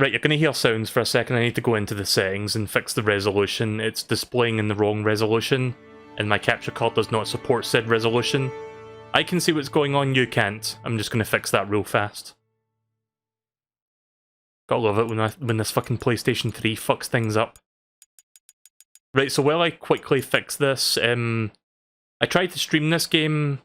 Right, you're going to hear sounds for a second. I need to go into the settings and fix the resolution. It's displaying in the wrong resolution, and my capture card does not support said resolution. I can see what's going on, you can't. I'm just going to fix that real fast. Gotta love it when this fucking PlayStation 3 fucks things up. Right, so while I quickly fix this, I tried to stream this game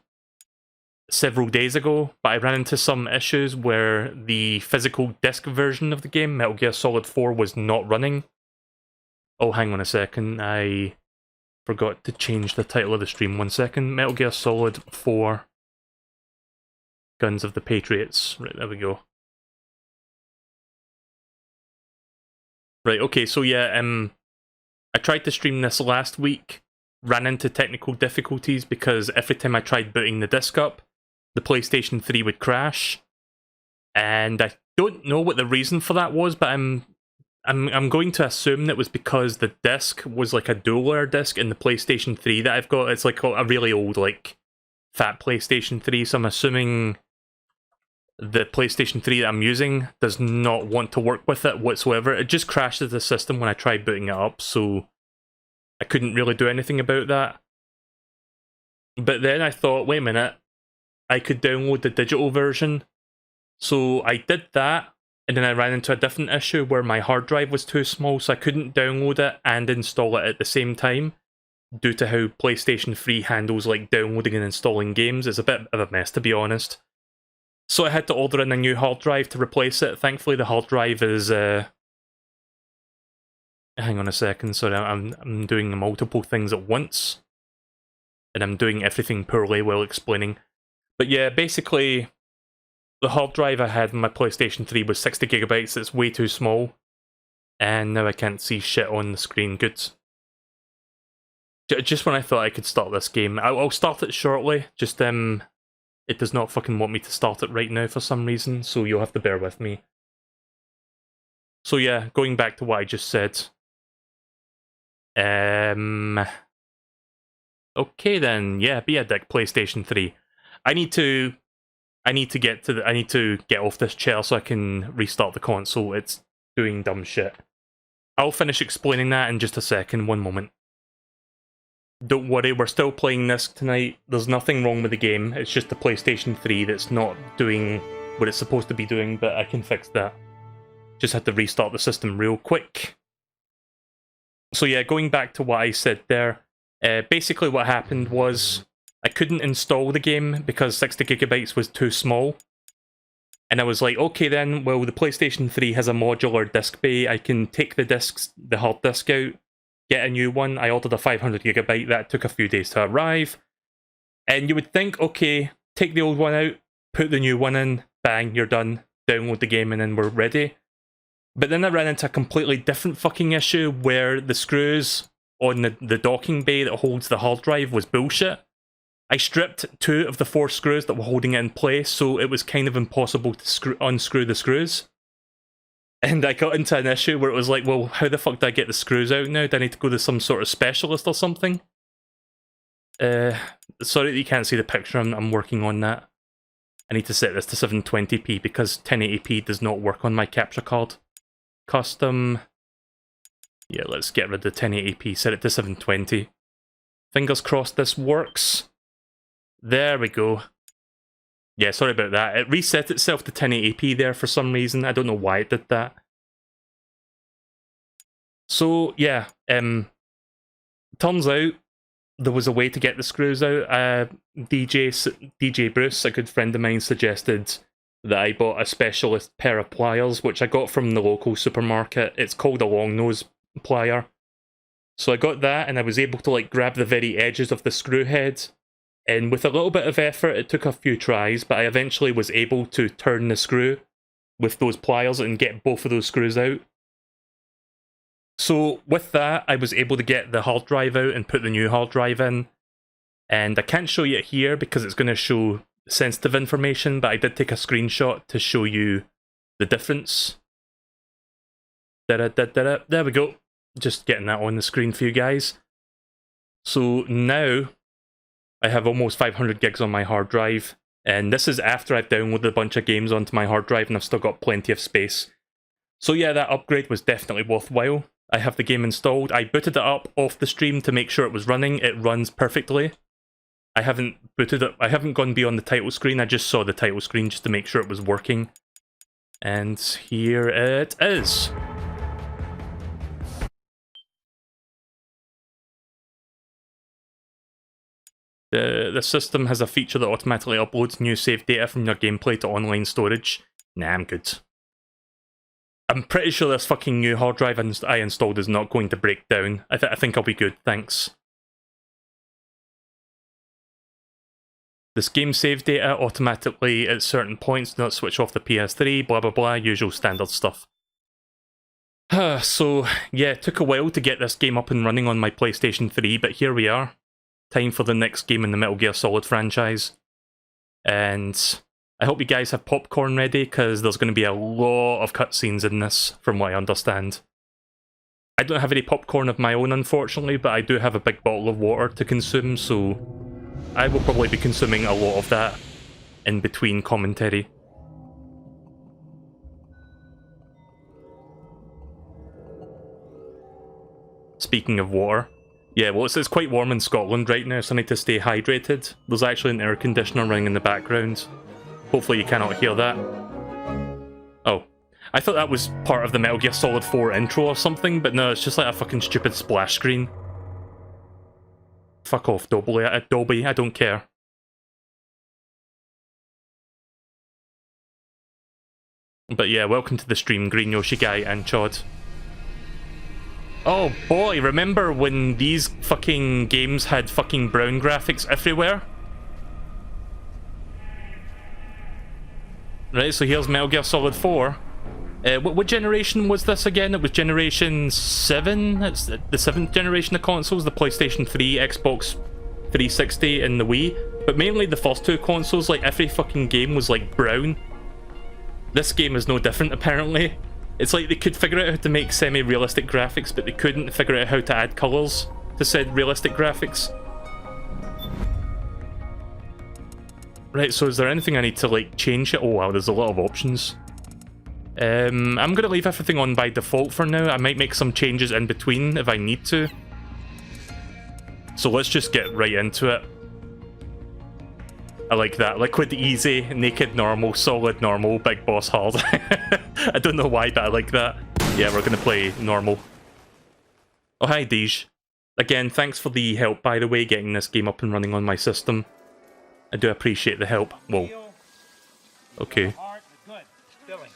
several days ago, but I ran into some issues where the physical disc version of the game, Metal Gear Solid 4, was not running. Oh, hang on a second, I forgot to change the title of the stream. 1 second. Metal Gear Solid 4 Guns of the Patriots. Right, there we go. Right, okay, so yeah, I tried to stream this last week, ran into technical difficulties because every time I tried booting the disc up, the PlayStation 3 would crash, and I don't know what the reason for that was, but I'm going to assume that was because the disc was like a dual-layer disc in the PlayStation 3 that I've got. It's like a really old, like, fat PlayStation 3, so I'm assuming the PlayStation 3 that I'm using does not want to work with it whatsoever. It just crashes the system when I tried booting it up, so I couldn't really do anything about that. But then I thought, wait a minute, I could download the digital version. So I did that, and then I ran into a different issue where my hard drive was too small, so I couldn't download it and install it at the same time, due to how PlayStation 3 handles like downloading and installing games. It's a bit of a mess, to be honest. So I had to order in a new hard drive to replace it. Thankfully the hard drive is... Hang on a second, sorry, I'm doing multiple things at once. And I'm doing everything poorly while explaining. But yeah, basically, the hard drive I had in my PlayStation 3 was 60 gigabytes. It's way too small. And now I can't see shit on the screen. Good. Just when I thought I could start this game. I'll start it shortly. Just, it does not fucking want me to start it right now for some reason, so you'll have to bear with me. So yeah, going back to what I just said. Okay then, yeah, be a dick, PlayStation 3. I need to get off this chair so I can restart the console. It's doing dumb shit. I'll finish explaining that in just a second, 1 moment. Don't worry, we're still playing this tonight. There's nothing wrong with the game. It's just the PlayStation 3 that's not doing what it's supposed to be doing, but I can fix that. Just had to restart the system real quick. So yeah, going back to what I said there, basically what happened was I couldn't install the game because 60 gigabytes was too small. And I was like, okay then, well the PlayStation 3 has a modular disc bay. I can take the hard disk out, get a new one. I ordered a 500 gigabyte, that took a few days to arrive. And you would think, okay, take the old one out, put the new one in, bang, you're done, download the game and then we're ready. But then I ran into a completely different fucking issue where the screws on the docking bay that holds the hard drive was bullshit. I stripped 2 of the 4 screws that were holding it in place, so it was kind of impossible to unscrew the screws. And I got into an issue where it was like, well, how the fuck do I get the screws out now? Do I need to go to some sort of specialist or something? Sorry that you can't see the picture, I'm working on that. I need to set this to 720p because 1080p does not work on my capture card. Custom. Yeah, let's get rid of the 1080p, set it to 720. Fingers crossed this works. There we go. Yeah, sorry about that. It reset itself to 1080p there for some reason. I don't know why it did that. So, yeah. Turns out there was a way to get the screws out. DJ Bruce, a good friend of mine, suggested that I bought a specialist pair of pliers, which I got from the local supermarket. It's called a long nose plier. So I got that, and I was able to like grab the very edges of the screw head. And with a little bit of effort, it took a few tries, but I eventually was able to turn the screw with those pliers and get both of those screws out. So with that, I was able to get the hard drive out and put the new hard drive in. And I can't show you it here because it's going to show sensitive information, but I did take a screenshot to show you the difference. There we go. Just getting that on the screen for you guys. So now I have almost 500 gigs on my hard drive, and this is after I've downloaded a bunch of games onto my hard drive and I've still got plenty of space. So yeah, that upgrade was definitely worthwhile. I have the game installed. I booted it up off the stream to make sure it was running. It runs perfectly. I haven't booted it. I haven't gone beyond the title screen. I just saw the title screen just to make sure it was working. And here it is. The system has a feature that automatically uploads new save data from your gameplay to online storage. Nah, I'm good. I'm pretty sure this fucking new hard drive I installed is not going to break down. I think I'll be good, thanks. This game save data automatically at certain points, do not switch off the PS3, blah blah blah, usual standard stuff. So, yeah, it took a while to get this game up and running on my PlayStation 3, but here we are. Time for the next game in the Metal Gear Solid franchise. And I hope you guys have popcorn ready, because there's going to be a lot of cutscenes in this, from what I understand. I don't have any popcorn of my own, unfortunately, but I do have a big bottle of water to consume, so I will probably be consuming a lot of that in between commentary. Speaking of water, yeah, well, it's quite warm in Scotland right now, so I need to stay hydrated. There's actually an air conditioner running in the background. Hopefully you cannot hear that. Oh, I thought that was part of the Metal Gear Solid 4 intro or something, but no, it's just like a fucking stupid splash screen. Fuck off, Dolby, I don't care. But yeah, welcome to the stream, Green Yoshi Guy and Chod. Oh boy, remember when these fucking games had fucking brown graphics everywhere? Right, so here's Metal Gear Solid 4. What generation was this again? It was Generation 7? It's the 7th generation of consoles, the PlayStation 3, Xbox 360 and the Wii. But mainly the first two consoles, like every fucking game was like brown. This game is no different apparently. It's like they could figure out how to make semi-realistic graphics, but they couldn't figure out how to add colours to said realistic graphics. Right, so is there anything I need to like change it? Oh wow, there's a lot of options. I'm gonna leave everything on by default for now. I might make some changes in between if I need to. So let's just get right into it. I like that. Liquid, easy, naked, normal, solid, normal, big boss, hard. I don't know why, but I like that. Yeah, we're gonna play normal. Oh, hi, Deej. Again, thanks for the help, by the way, getting this game up and running on my system. I do appreciate the help. Whoa. Okay. Good. Filling.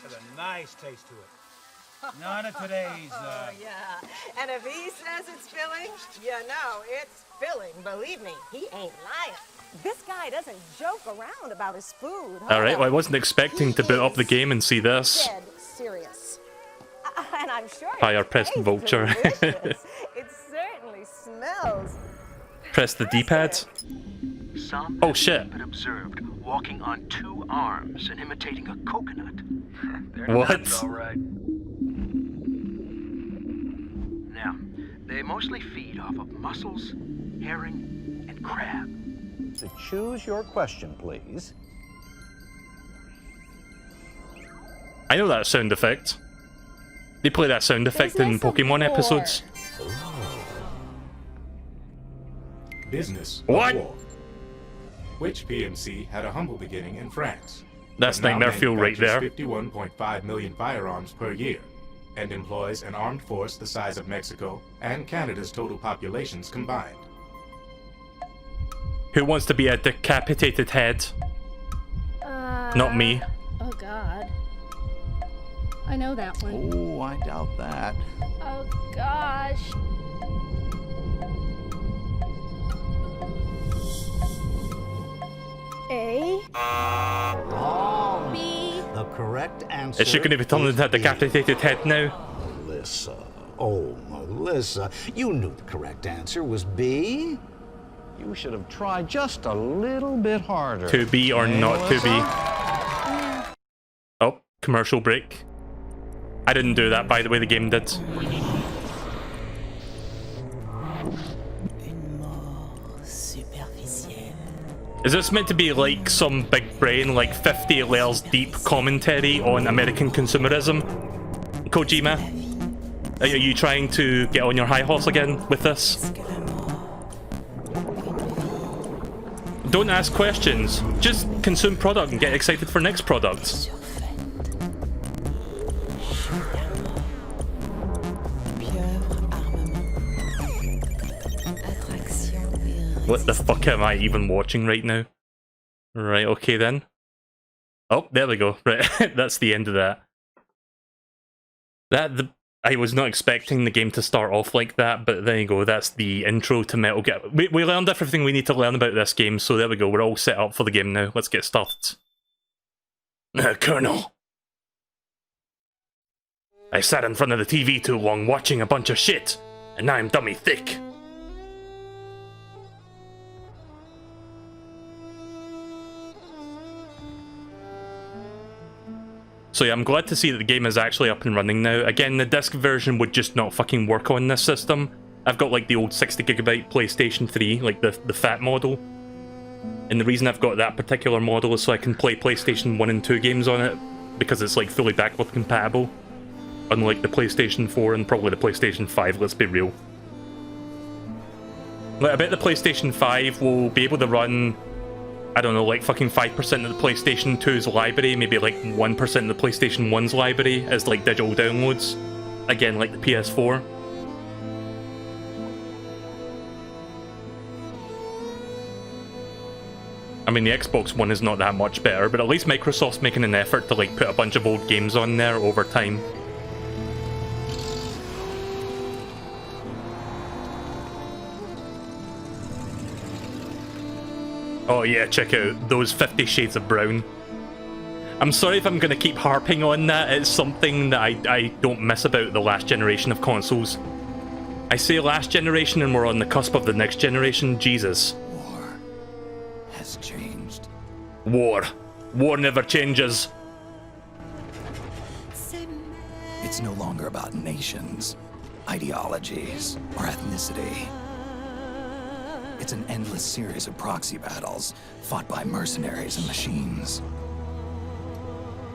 Has a nice taste to it. None of today's, Oh, yeah. And if he says it's filling, you know it's filling. Believe me, he ain't lying. This guy doesn't joke around about his food. Alright, well, I wasn't expecting to boot up the game and see this. Dead serious. And I'm sure Fire press vulture. It certainly smells. Press the D-pad. Some Oh shit. have been observed walking on two arms and imitating a coconut. They're What? nuts, all right. Now, they mostly feed off of mussels, herring, and crab. To choose your question, please. I know that sound effect. They play that sound effect in Pokemon episodes. Business. What? War. Which PMC had a humble beginning in France? That's but now Nightmare Fuel right there. manufactures 51.5 million firearms per year, and employs an armed force the size of Mexico and Canada's total populations combined. Who wants to be a decapitated head? Not me. Oh God. I know that one. Oh, I doubt that. Oh gosh. A. Wrong. B. The correct answer. Is she going to be turned into a decapitated head now? Melissa. Oh, Melissa. You knew the correct answer was B. You should have tried just a little bit harder. To be or Hey, not to be? Melissa? Oh, commercial break. I didn't do that, by the way, the game did. Is this meant to be like some big brain, like 50 layers deep commentary on American consumerism? Kojima? Are you trying to get on your high horse again with this? Don't ask questions. Just consume product and get excited for next product. What the fuck am I even watching right now? Right, okay then. Oh, there we go. Right, that's the end of that. I was not expecting the game to start off like that, but there you go, that's the intro to Metal Gear. We learned everything we need to learn about this game, so there we go, we're all set up for the game now. Let's get started. Colonel. I sat in front of the TV too long watching a bunch of shit, and now I'm dummy thick. So yeah, I'm glad to see that the game is actually up and running now. Again, the disc version would just not fucking work on this system. I've got like the old 60GB PlayStation 3, like the fat model. And the reason I've got that particular model is so I can play PlayStation 1 and 2 games on it, because it's like fully backward compatible. Unlike the PlayStation 4 and probably the PlayStation 5, let's be real. Like, I bet the PlayStation 5 will be able to run, I don't know, like fucking 5% of the PlayStation 2's library, maybe like 1% of the PlayStation 1's library as like digital downloads. Again, like the PS4. I mean, the Xbox One is not that much better, but at least Microsoft's making an effort to like put a bunch of old games on there over time. Oh yeah, check out those 50 Shades of Brown. I'm sorry if I'm going to keep harping on that, it's something that I don't miss about the last generation of consoles. I say last generation and we're on the cusp of the next generation, Jesus. War has changed. War. War never changes. It's no longer about nations, ideologies, or ethnicity. It's an endless series of proxy battles fought by mercenaries and machines.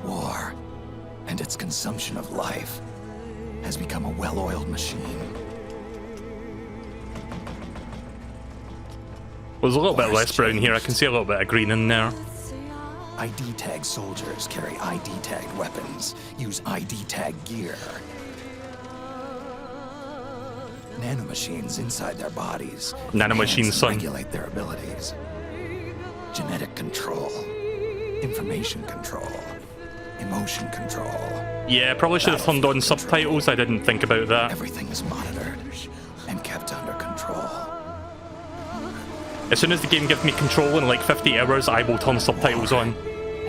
War and its consumption of life has become a well-oiled machine. There's a little bit less brown here, I can see a little bit of green in there. ID-tagged soldiers carry ID-tagged weapons, use ID-tagged gear. Nanomachines inside their bodies. Nanomachines, son. Regulate their abilities. Genetic control. Information control. Emotion control. Yeah, probably should have turned on subtitles, I didn't think about that. Everything is monitored and kept under control. As soon as the game gives me control in like 50 hours, I will turn subtitles on.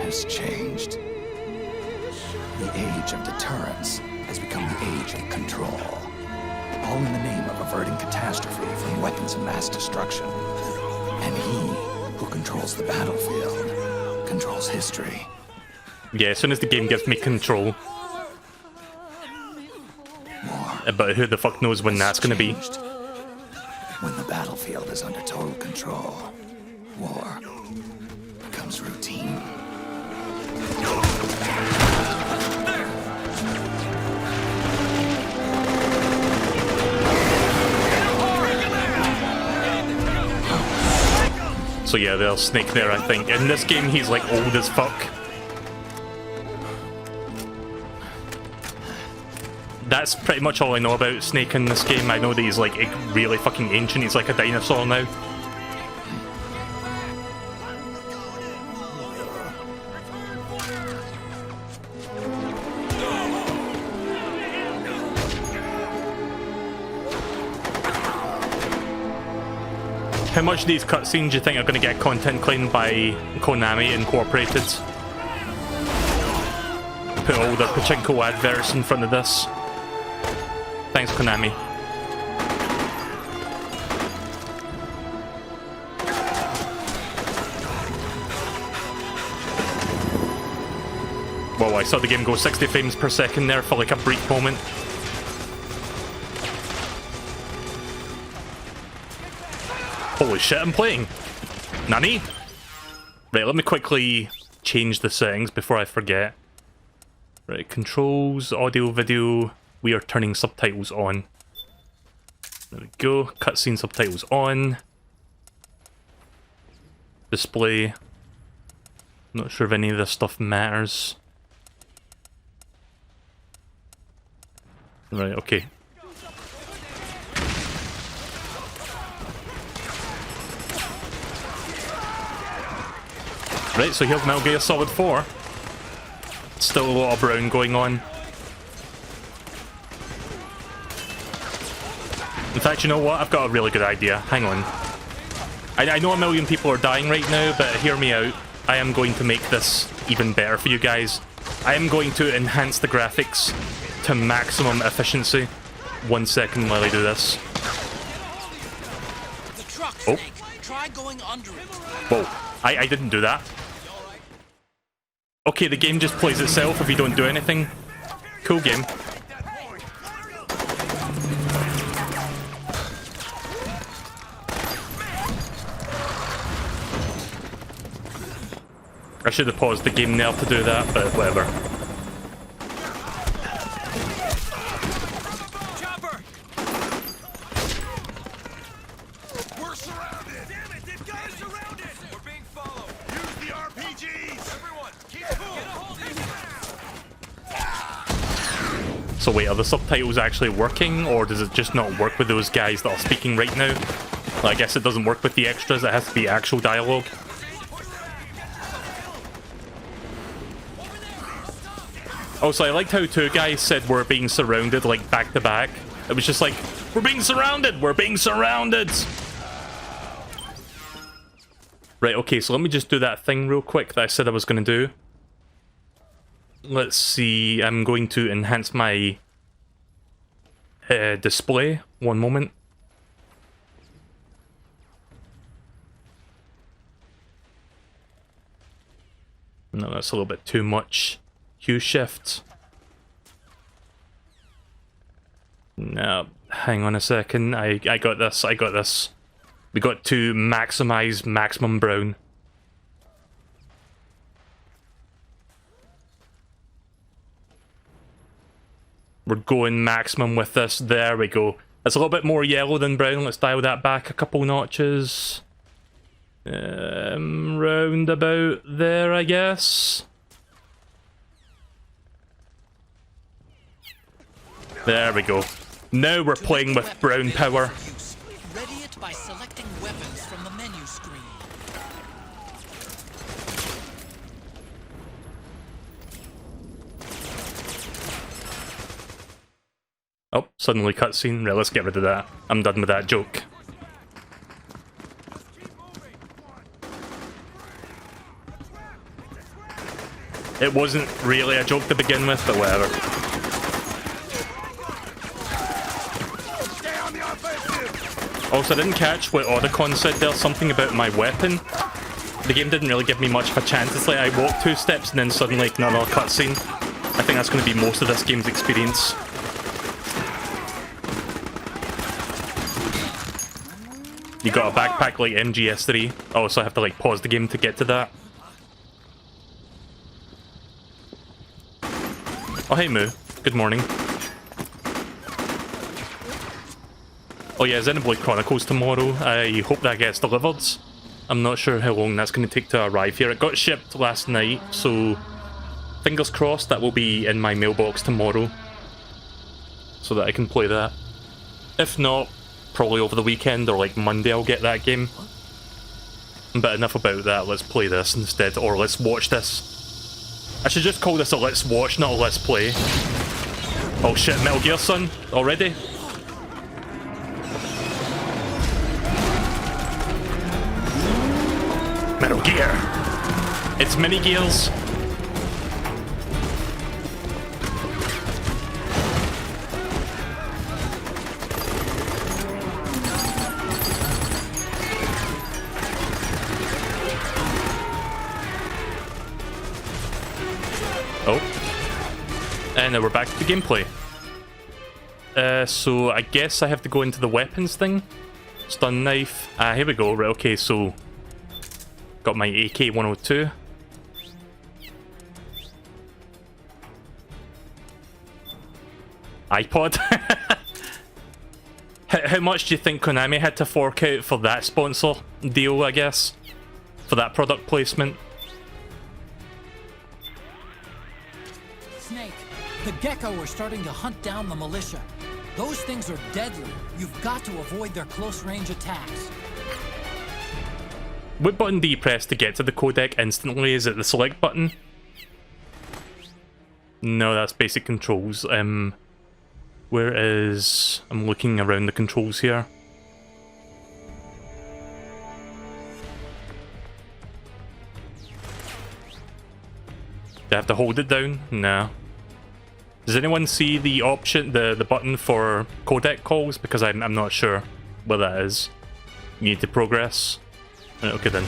Has changed. The age of deterrence has become the age of control. All in the name of averting catastrophe from weapons of mass destruction. And he who controls the battlefield controls history. Yeah, as soon as the game gives me control. But who the fuck knows when that's gonna be. When the battlefield is under total control, war becomes routine. So yeah, there's Snake there, I think. In this game, he's like old as fuck. That's pretty much all I know about Snake in this game. I know that he's like really fucking ancient, he's like a dinosaur now. How much of these cutscenes do you think are going to get content claimed by Konami Incorporated? Put all their pachinko adverts in front of this. Thanks, Konami. Whoa, I saw the game go 60 frames per second there for like a brief moment. Holy shit, I'm playing! Nani? Right, let me quickly change the settings before I forget. Right, controls, audio, video. We are turning subtitles on. There we go. Cutscene subtitles on. Display. Not sure if any of this stuff matters. Right, okay. Right, so here's Metal Gear Solid 4. Still a lot of brown going on. In fact, you know what? I've got a really good idea. Hang on. I know a million people are dying right now, but hear me out. I am going to make this even better for you guys. I am going to enhance the graphics to maximum efficiency. 1 second while I do this. The truck, Oh. Snake. Try going under it. Whoa. I didn't do that. Okay, the game just plays itself if you don't do anything. Cool game. I should have paused the game there to do that, but whatever. Chopper! We're surrounded! Damn it, they've got us surrounded! We're being followed! Use the RPGs! Everyone, keep cool! Get a hold of you! So wait, are the subtitles actually working, or does it just not work with those guys that are speaking right now? Well, I guess it doesn't work with the extras, it has to be actual dialogue. Also, I liked how two guys said we're being surrounded, like, back to back. It was just like, we're being surrounded! We're being surrounded! Right, okay, so let me just do that thing real quick that I said I was going to do. Let's see, I'm going to enhance my display. 1 moment. No, that's a little bit too much. Hue shift. No, hang on a second. I got this. I got this. We got to maximize maximum brown. We're going maximum with this. There we go. It's a little bit more yellow than brown. Let's dial that back a couple notches. Round about there, I guess. There we go. Now we're playing with brown power. Ready it by selecting weapons from the menu screen. Oh, suddenly cutscene. Right, let's get rid of that. I'm done with that joke. It wasn't really a joke to begin with, but whatever. Also, I didn't catch what Otacon said there, something about my weapon. The game didn't really give me much of a chance. It's like I walked 2 steps and then suddenly another cutscene. I think that's going to be most of this game's experience. You got a backpack like MGS3. Oh, so I have to like pause the game to get to that. Oh, hey Moo. Good morning. Oh yeah, Xenoblade Chronicles tomorrow. I hope that gets delivered. I'm not sure how long that's going to take to arrive here. It got shipped last night, so fingers crossed that will be in my mailbox tomorrow, so that I can play that. If not, probably over the weekend or like Monday I'll get that game. But enough about that, let's play this instead, or let's watch this. I should just call this a let's watch, not a let's play. Oh shit, Metal Gear, son, already? Metal Gear! It's mini gears! Oh. And now we're back to the gameplay. So I guess I have to go into the weapons thing. Stun knife. Ah, here we go. Right, okay, so got my AK-102. iPod. How much do you think Konami had to fork out for that sponsor deal, I guess? For that product placement? Snake, the Gecko are starting to hunt down the militia. Those things are deadly. You've got to avoid their close-range attacks. What button do you press to get to the codec instantly? Is it the select button? No, that's basic controls. Where is... I'm looking around the controls here. Do I have to hold it down? No. Does anyone see the option, the button for codec calls? Because I'm not sure where that is. You need to progress. Right, okay then.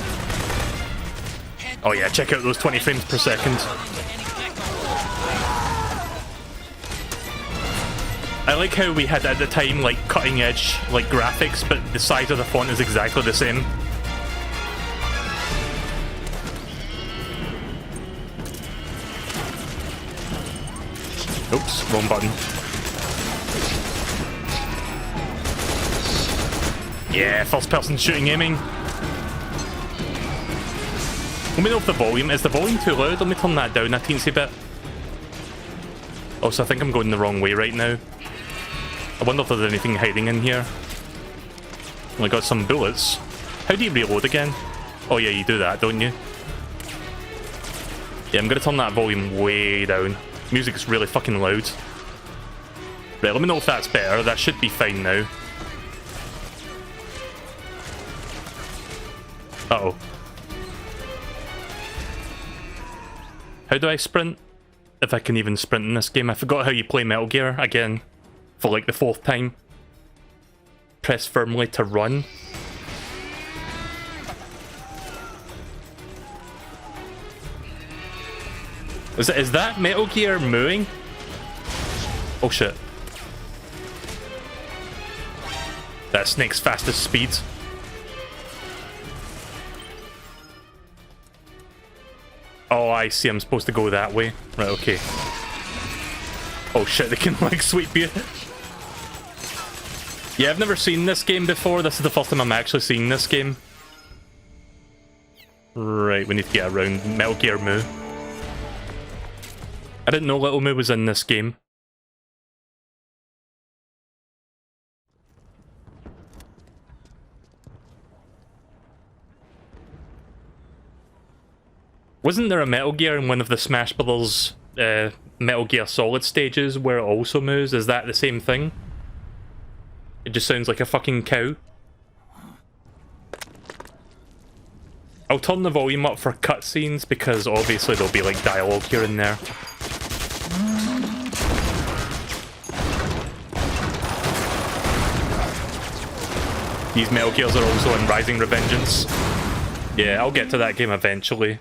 Oh yeah, check out those 20 frames per second. I like how we had at the time like cutting edge like graphics, but the size of the font is exactly the same. Oops, wrong button. Yeah, first person shooting aiming. Let me know if the volume, is the volume too loud? Let me turn that down a teensy bit. Also, I think I'm going the wrong way right now. I wonder if there's anything hiding in here. I got some bullets. How do you reload again? Oh yeah, you do that, don't you? Yeah, I'm gonna turn that volume way down. Music's really fucking loud. Right, let me know if that's better. That should be fine now. Uh-oh. How do I sprint? If I can even sprint in this game. I forgot how you play Metal Gear again. For like the 4th time. Press firmly to run. Is that Metal Gear mooing? Oh shit. That's Snake's fastest speed. Oh, I see. I'm supposed to go that way. Right, okay. Oh shit, they can like sweep you. Yeah, I've never seen this game before. This is the first time I'm actually seeing this game. Right, we need to get around Metal Gear Moo. I didn't know Little Moo was in this game. Wasn't there a Metal Gear in one of the Smash Brothers Metal Gear Solid stages where it also moves? Is that the same thing? It just sounds like a fucking cow. I'll turn the volume up for cutscenes because obviously there'll be like dialogue here and there. These Metal Gears are also in Rising Revengeance. Yeah, I'll get to that game eventually.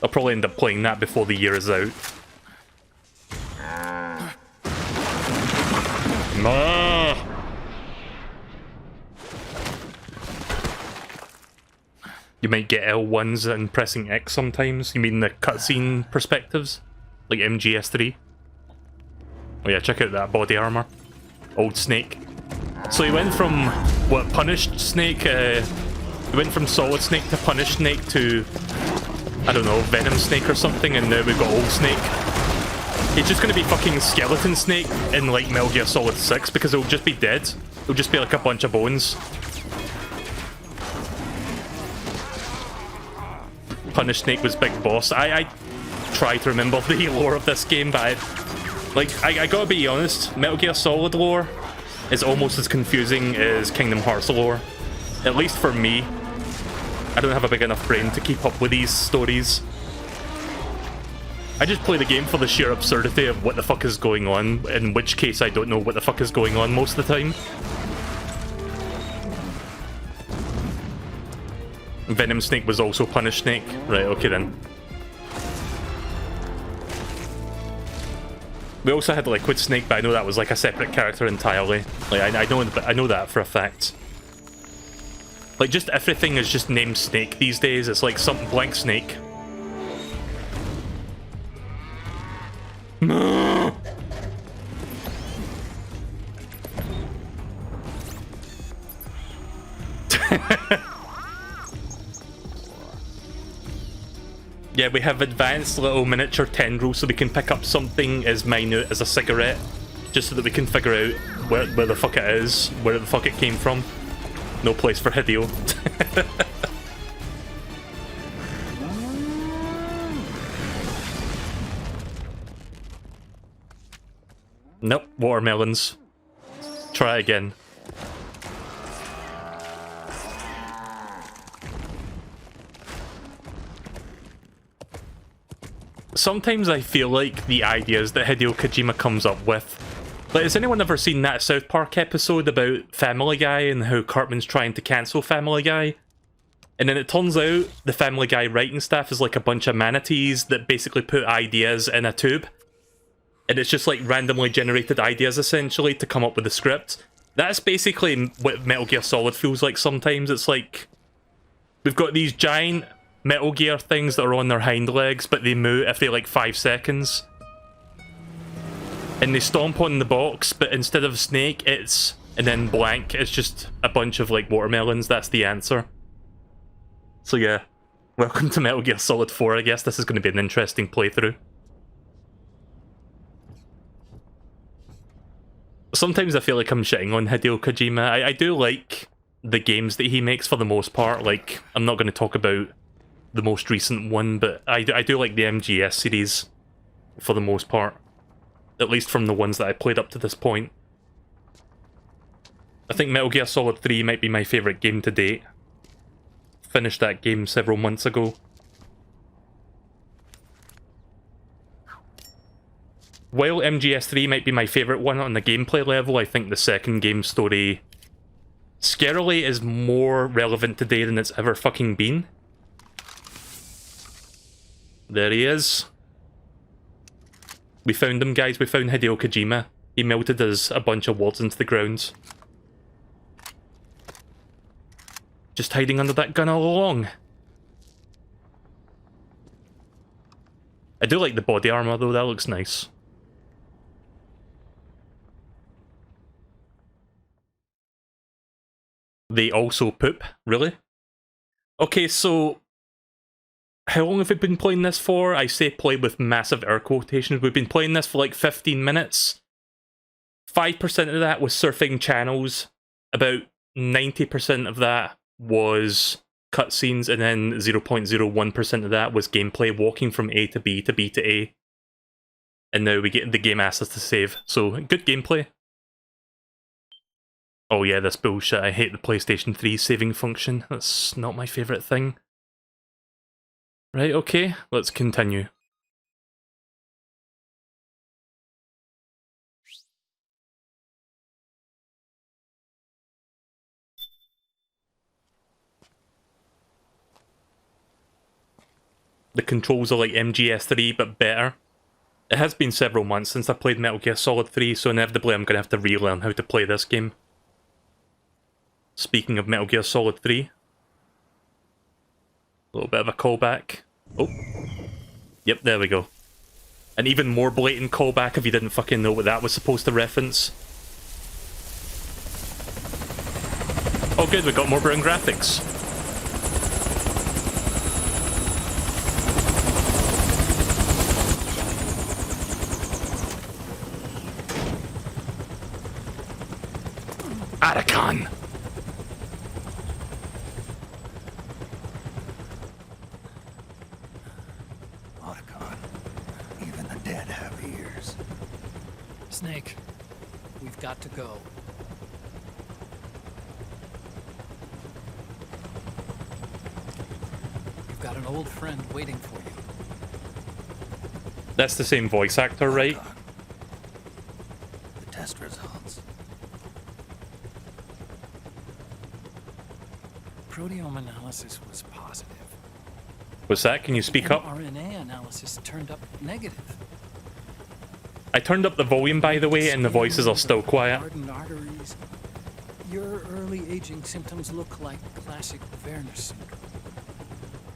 I'll probably end up playing that before the year is out. You might get L1s and pressing X sometimes. You mean the cutscene perspectives? Like MGS3? Oh yeah, check out that body armor. Old Snake. So he went from, what, Punished Snake? He went from Solid Snake to Punished Snake to, I don't know, Venom Snake or something, and now we've got Old Snake. He's just gonna be fucking Skeleton Snake in like Metal Gear Solid 6 because he'll just be dead. He'll just be like a bunch of bones. Punished Snake was Big Boss. I try to remember the lore of this game, but I gotta be honest, Metal Gear Solid lore is almost as confusing as Kingdom Hearts lore. At least for me. I don't have a big enough brain to keep up with these stories. I just play the game for the sheer absurdity of what the fuck is going on, in which case I don't know what the fuck is going on most of the time. Venom Snake was also Punished Snake. Right, okay then. We also had Liquid Snake, but I know that was like a separate character entirely. Like I know that for a fact. Like just everything is just named Snake these days. It's like something blank Snake. Yeah, we have advanced little miniature tendrils so we can pick up something as minute as a cigarette, just so that we can figure out where the fuck it is, where the fuck it came from. No place for Hideo. Nope, watermelons. Try again. Sometimes I feel like the ideas that Hideo Kojima comes up with... Like, has anyone ever seen that South Park episode about Family Guy and how Cartman's trying to cancel Family Guy? And then it turns out the Family Guy writing staff is like a bunch of manatees that basically put ideas in a tube. And it's just like randomly generated ideas essentially to come up with a script. That's basically what Metal Gear Solid feels like sometimes. It's like, we've got these giant Metal Gear things that are on their hind legs, but they move every like 5 seconds. And they stomp on the box, but instead of snake, it's, and then blank, it's just a bunch of like watermelons. That's the answer. So yeah, welcome to Metal Gear Solid 4, I guess. This is going to be an interesting playthrough. Sometimes I feel like I'm shitting on Hideo Kojima. I do like the games that he makes for the most part. Like, I'm not going to talk about the most recent one, but I do like the MGS series for the most part. At least from the ones that I played up to this point. I think Metal Gear Solid 3 might be my favourite game to date. Finished that game several months ago. While MGS3 might be my favourite one on the gameplay level, I think the second game story scarily is more relevant today than it's ever fucking been. There he is. We found him, guys. We found Hideo Kojima. He melted us a bunch of words into the ground. Just hiding under that gun all along. I do like the body armor though, that looks nice. They also poop, really? Okay, so how long have we been playing this for? I say play with massive air quotations. We've been playing this for like 15 minutes. 5% of that was surfing channels. About 90% of that was cutscenes, and then 0.01% of that was gameplay, walking from A to B to B to A. And now we get the game asks us to save. So, good gameplay. Oh yeah, this bullshit. I hate the PlayStation 3 saving function. That's not my favourite thing. Right, okay, let's continue. The controls are like MGS3, but better. It has been several months since I played Metal Gear Solid 3, so inevitably I'm going to have to relearn how to play this game. Speaking of Metal Gear Solid 3. A little bit of a callback. Oh. Yep, there we go. An even more blatant callback if you didn't fucking know what that was supposed to reference. Oh good, we got more brown graphics. Atacon! Even the dead have ears. Snake, we've got to go. You've got an old friend waiting for you. That's the same voice actor, right? The test results. Proteome analysis was positive. What's that? Can you speak up? RNA analysis turned up negative. I turned up the volume, by the way, and the voices are still quiet. Hardened arteries. Your early aging symptoms look like classic Werner syndrome.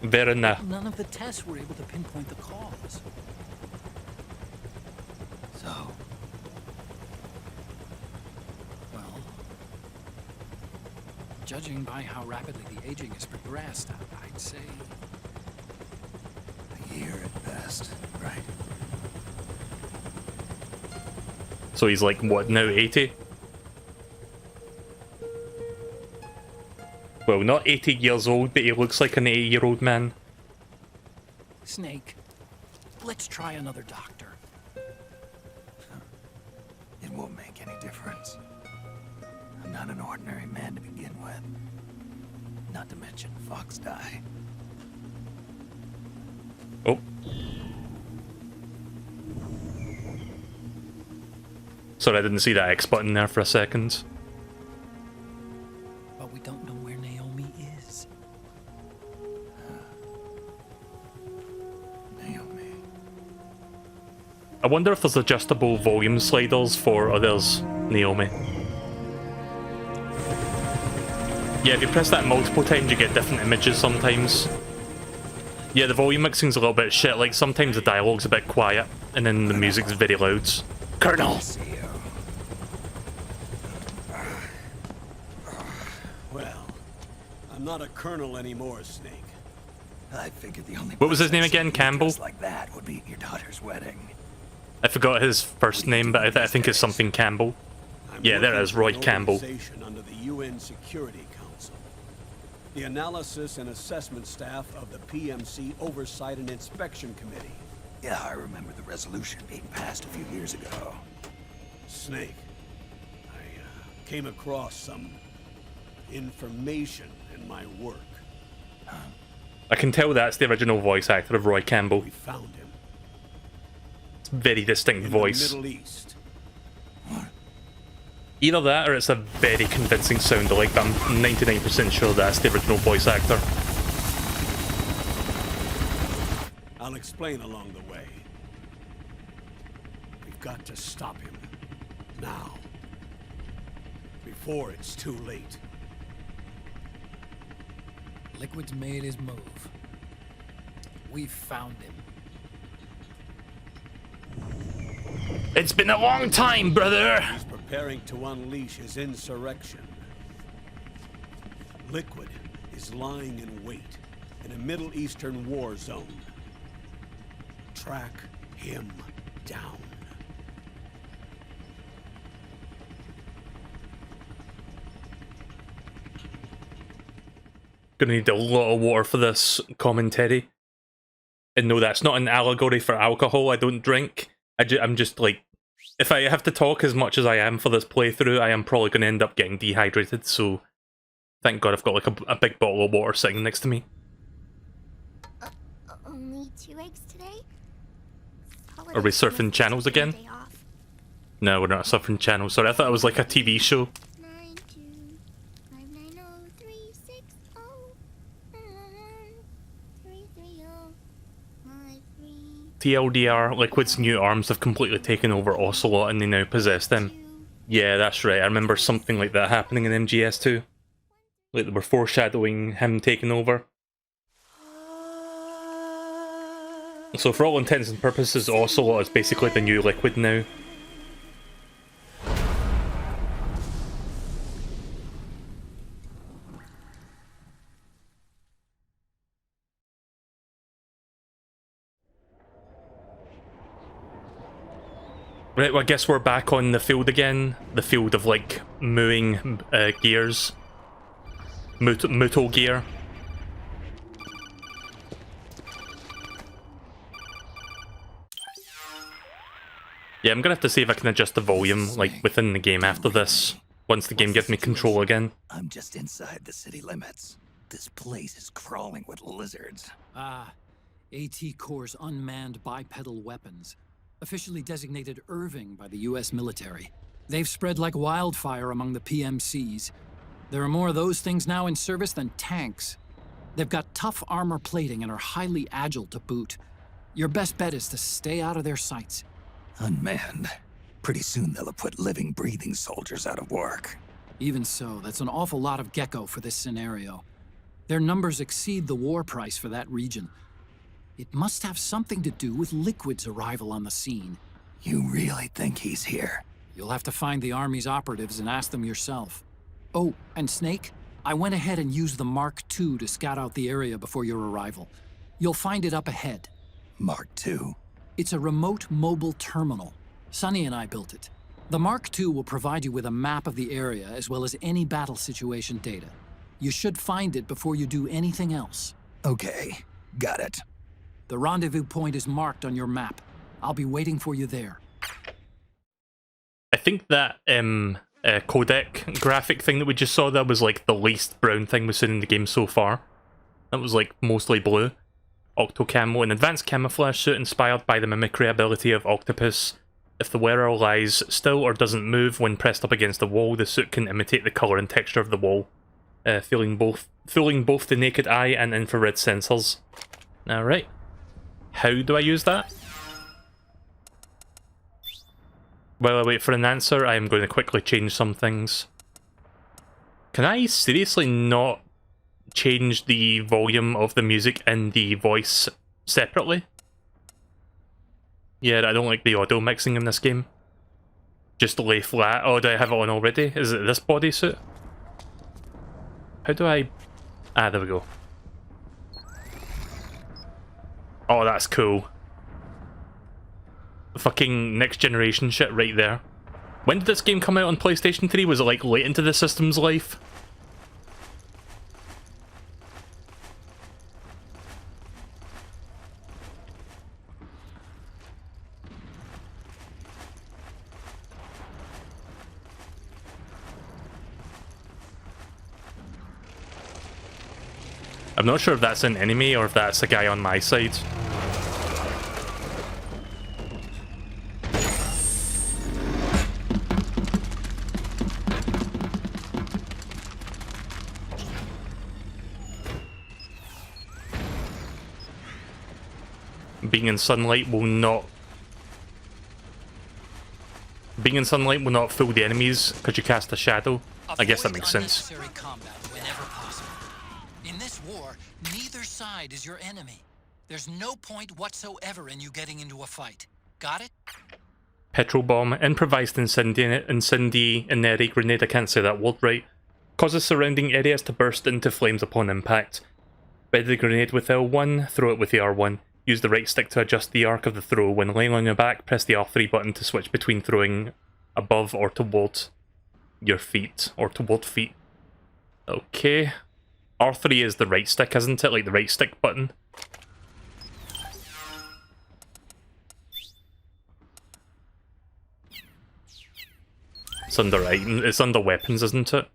Werner. None of the tests were able to pinpoint the cause. So, Well, Judging by how rapidly the aging has progressed, I'd say A year at best, right? So he's like, what, now 80? Well, not 80 years old, but he looks like an 80-year-old man. Snake, let's try another doctor. It won't make any difference. I'm not an ordinary man to begin with. Not to mention Fox die. Oh. Sorry, I didn't see that X button there for a second. But we don't know where Naomi is. Naomi. I wonder if there's adjustable volume sliders for others. Naomi. Yeah, if you press that multiple times, you get different images sometimes. Yeah, the volume mixing's a little bit shit. Like, sometimes the dialogue's a bit quiet, and then the music's very loud. Colonel! Well, I'm not a colonel anymore, Snake. I figured the only What was his name again? Campbell? like that would be at your daughter's wedding. I forgot his first name, but I think it's something Campbell. Yeah, there it is, Roy Campbell. Under the UN Security Council. The analysis and assessment staff of the PMC Oversight and Inspection Committee. Yeah, I remember the resolution being passed a few years ago. Snake, I came across some information in my work. I can tell that's the original voice actor of Roy Campbell. We found him. It's a very distinct In voice. the Middle East. Either that or it's a very convincing sound alike, but I'm 99% sure that's the original voice actor. I'll explain along the way. We've got to stop him. Now. Before it's too late. Liquid's made his move. We've found him. It's been a long time, brother! He's preparing to unleash his insurrection. Liquid is lying in wait in a Middle Eastern war zone. Track him down. Gonna need a lot of water for this commentary. And no, that's not an allegory for alcohol. I don't drink. I'm just like, if I have to talk as much as I am for this playthrough, I am probably going to end up getting dehydrated, so thank God I've got like a big bottle of water sitting next to me. Only 2 eggs today? Are we surfing channels again? No, we're not surfing channels. Sorry, I thought it was like a TV show. TLDR, Liquid's new arms have completely taken over Ocelot and they now possess them. Yeah, that's right, I remember something like that happening in MGS2. Like they were foreshadowing him taking over. So for all intents and purposes, Ocelot is basically the new Liquid now. Right, well I guess we're back on the field again. The field of like mooing gears. Muto gear. Yeah, I'm gonna have to see if I can adjust the volume like within the game after this. Once the game gives me control again. I'm just inside the city limits. This place is crawling with lizards. AT Corps' unmanned bipedal weapons. Officially designated Irving by the US military. They've spread like wildfire among the PMCs. There are more of those things now in service than tanks. They've got tough armor plating and are highly agile to boot. Your best bet is to stay out of their sights. Unmanned. Pretty soon they'll have put living, breathing soldiers out of work. Even so, that's an awful lot of gecko for this scenario. Their numbers exceed the war price for that region. It must have something to do with Liquid's arrival on the scene. You really think he's here? You'll have to find the Army's operatives and ask them yourself. Oh, and Snake, I went ahead and used the Mark II to scout out the area before your arrival. You'll find it up ahead. Mark II? It's a remote mobile terminal. Sonny and I built it. The Mark II will provide you with a map of the area as well as any battle situation data. You should find it before you do anything else. Okay, got it. The rendezvous point is marked on your map. I'll be waiting for you there. I think that codec graphic thing that we just saw there was like the least brown thing we've seen in the game so far. That was like mostly blue. Octo camo, an advanced camouflage suit inspired by the mimicry ability of Octopus. If the wearer lies still or doesn't move when pressed up against the wall, the suit can imitate the colour and texture of the wall, fooling both the naked eye and infrared sensors. Alright. How do I use that? While I wait for an answer, I am going to quickly change some things. Can I seriously not change the volume of the music and the voice separately? Yeah, I don't like the audio mixing in this game. Just lay flat. Oh, do I have it on already? Is it this bodysuit? How do I... Ah, there we go. Oh, that's cool. Fucking next generation shit right there. When did this game come out on PlayStation 3? Was it like late into the system's life? I'm not sure if that's an enemy or if that's a guy on my side. Being in sunlight will not fool the enemies because you cast a shadow. I guess that makes sense. In this war, neither side is your enemy. There's no point whatsoever in you getting into a fight. Got it? Petrol bomb, improvised incendiary grenade, I can't say that word right, causes surrounding areas to burst into flames upon impact. Ready the grenade with L1, throw it with the R1. Use the right stick to adjust the arc of the throw. When laying on your back, press the R3 button to switch between throwing above or toward your feet, or toward feet. Okay. R3 is the right stick, isn't it? Like the right stick button. It's under item. It's under weapons, isn't it?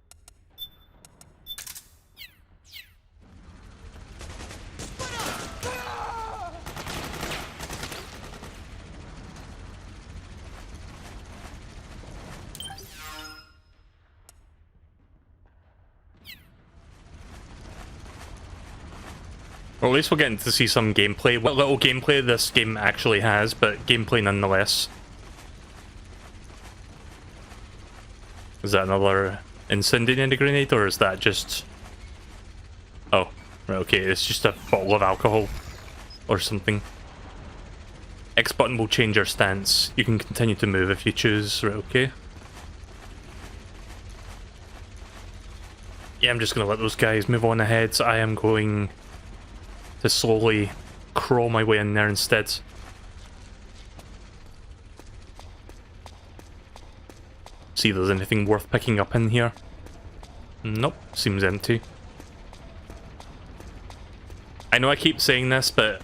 Or at least we're getting to see some gameplay. What little gameplay this game actually has, but gameplay nonetheless. Is that another incendiary grenade, or is that just... Oh, right, okay, it's just a bottle of alcohol or something. X button will change your stance. You can continue to move if you choose, right, okay. Yeah, I'm just gonna let those guys move on ahead, so I am going to slowly crawl my way in there instead. See if there's anything worth picking up in here. Nope, seems empty. I know I keep saying this, but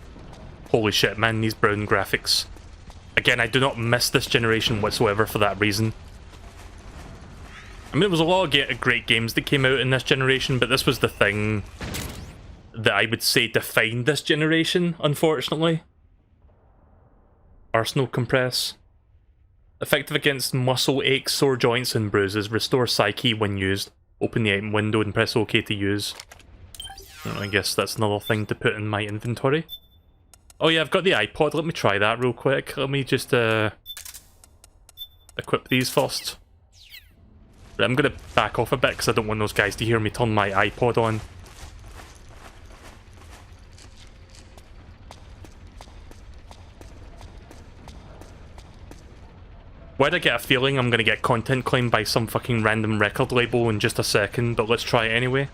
holy shit, man, these brown graphics. Again, I do not miss this generation whatsoever for that reason. I mean, there was a lot of great games that came out in this generation, but this was the thing that I would say defined this generation, unfortunately. Arsenal compress. Effective against muscle aches, sore joints and bruises. Restore psyche when used. Open the item window and press OK to use. I guess that's another thing to put in my inventory. Oh yeah, I've got the iPod. Let me try that real quick. Let me just equip these first. Right, I'm going to back off a bit because I don't want those guys to hear me turn my iPod on. Why'd I get a feeling I'm gonna get content claimed by some fucking random record label in just a second, but let's try it anyway.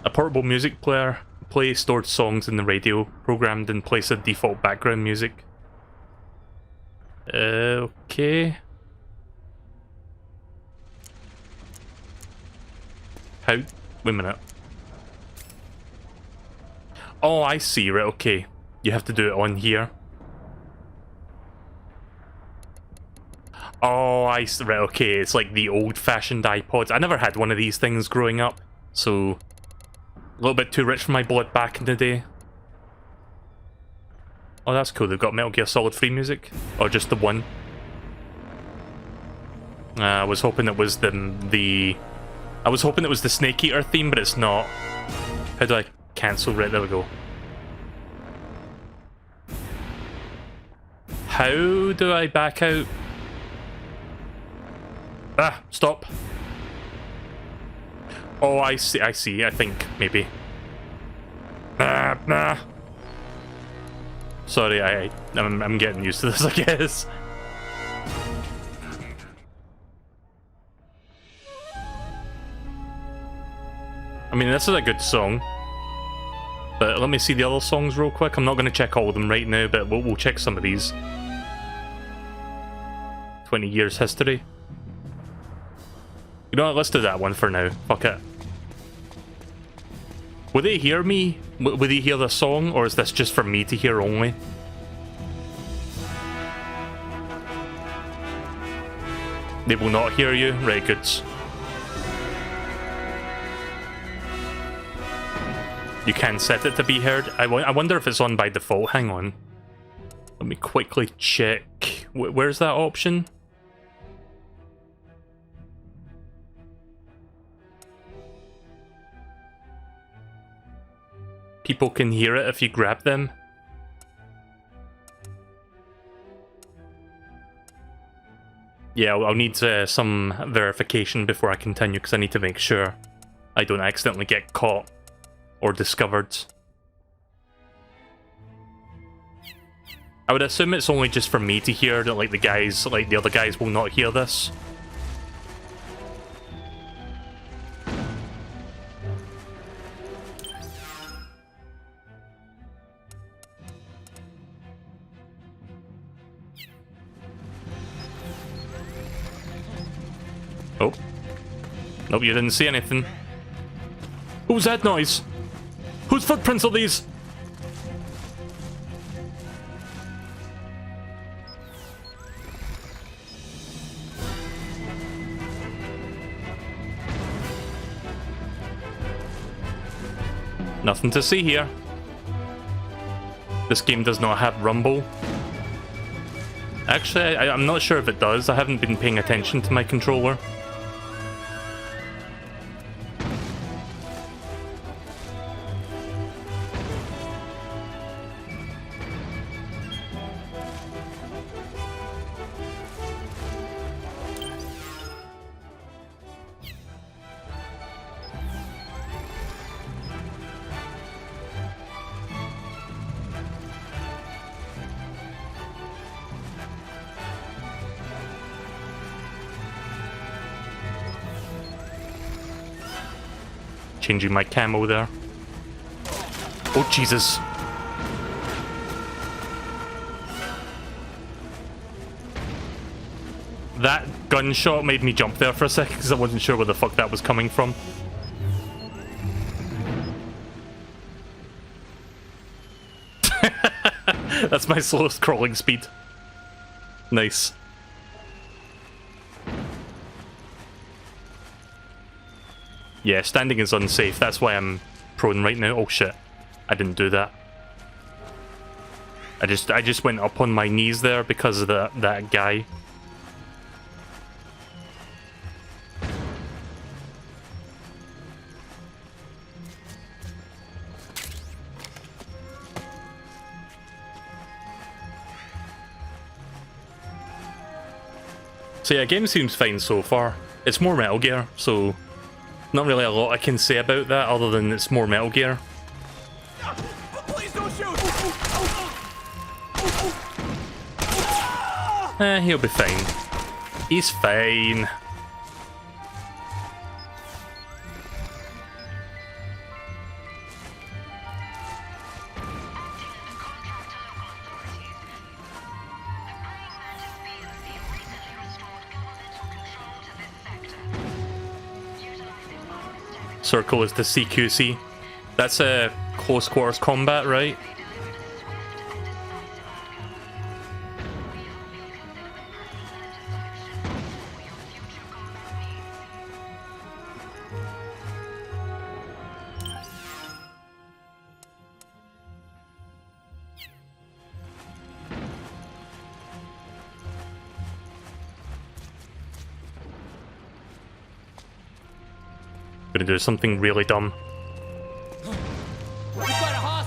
A portable music player. Play stored songs in the radio, programmed in place of default background music. Okay. How? Wait a minute. Oh, I see, right, okay. You have to do it on here. Oh, I see, right, okay. It's like the old-fashioned iPods. I never had one of these things growing up, so... a little bit too rich for my blood back in the day. Oh, that's cool. They've got Metal Gear Solid 3 music. Or just the one. I was hoping it was I was hoping it was the Snake Eater theme, but it's not. How do I cancel? Right, there we go. How do I back out? Ah, stop. Oh, I see, I think, maybe. Nah. Sorry, I'm getting used to this, I guess. I mean, this is a good song. But let me see the other songs real quick. I'm not going to check all of them right now, but we'll check some of these. 20 years history. You know what, let's do that one for now. Fuck it. Will they hear me? Will they hear the song, or is this just for me to hear only? They will not hear you? Right, good. You can set it to be heard. I wonder if it's on by default. Hang on. Let me quickly check. Where's that option? People can hear it if you grab them. Yeah, I'll need some verification before I continue, because I need to make sure I don't accidentally get caught or discovered. I would assume it's only just for me to hear, that like the other guys will not hear this. Oh. Nope, you didn't see anything. Who's that noise? Whose footprints are these? Nothing to see here. This game does not have rumble. Actually, I'm not sure if it does. I haven't been paying attention to my controller. Changing my camo there. Oh, Jesus. That gunshot made me jump there for a second because I wasn't sure where the fuck that was coming from. That's my slowest crawling speed. Nice. Yeah, standing is unsafe. That's why I'm prone right now. Oh shit. I didn't do that. I just went up on my knees there because of that guy. So yeah, game seems fine so far. It's more Metal Gear, so not really a lot I can say about that other than it's more Metal Gear. Please don't shoot! He'll be fine. He's fine. Circle is the CQC. That's a close quarters combat, right? Gonna do something really dumb.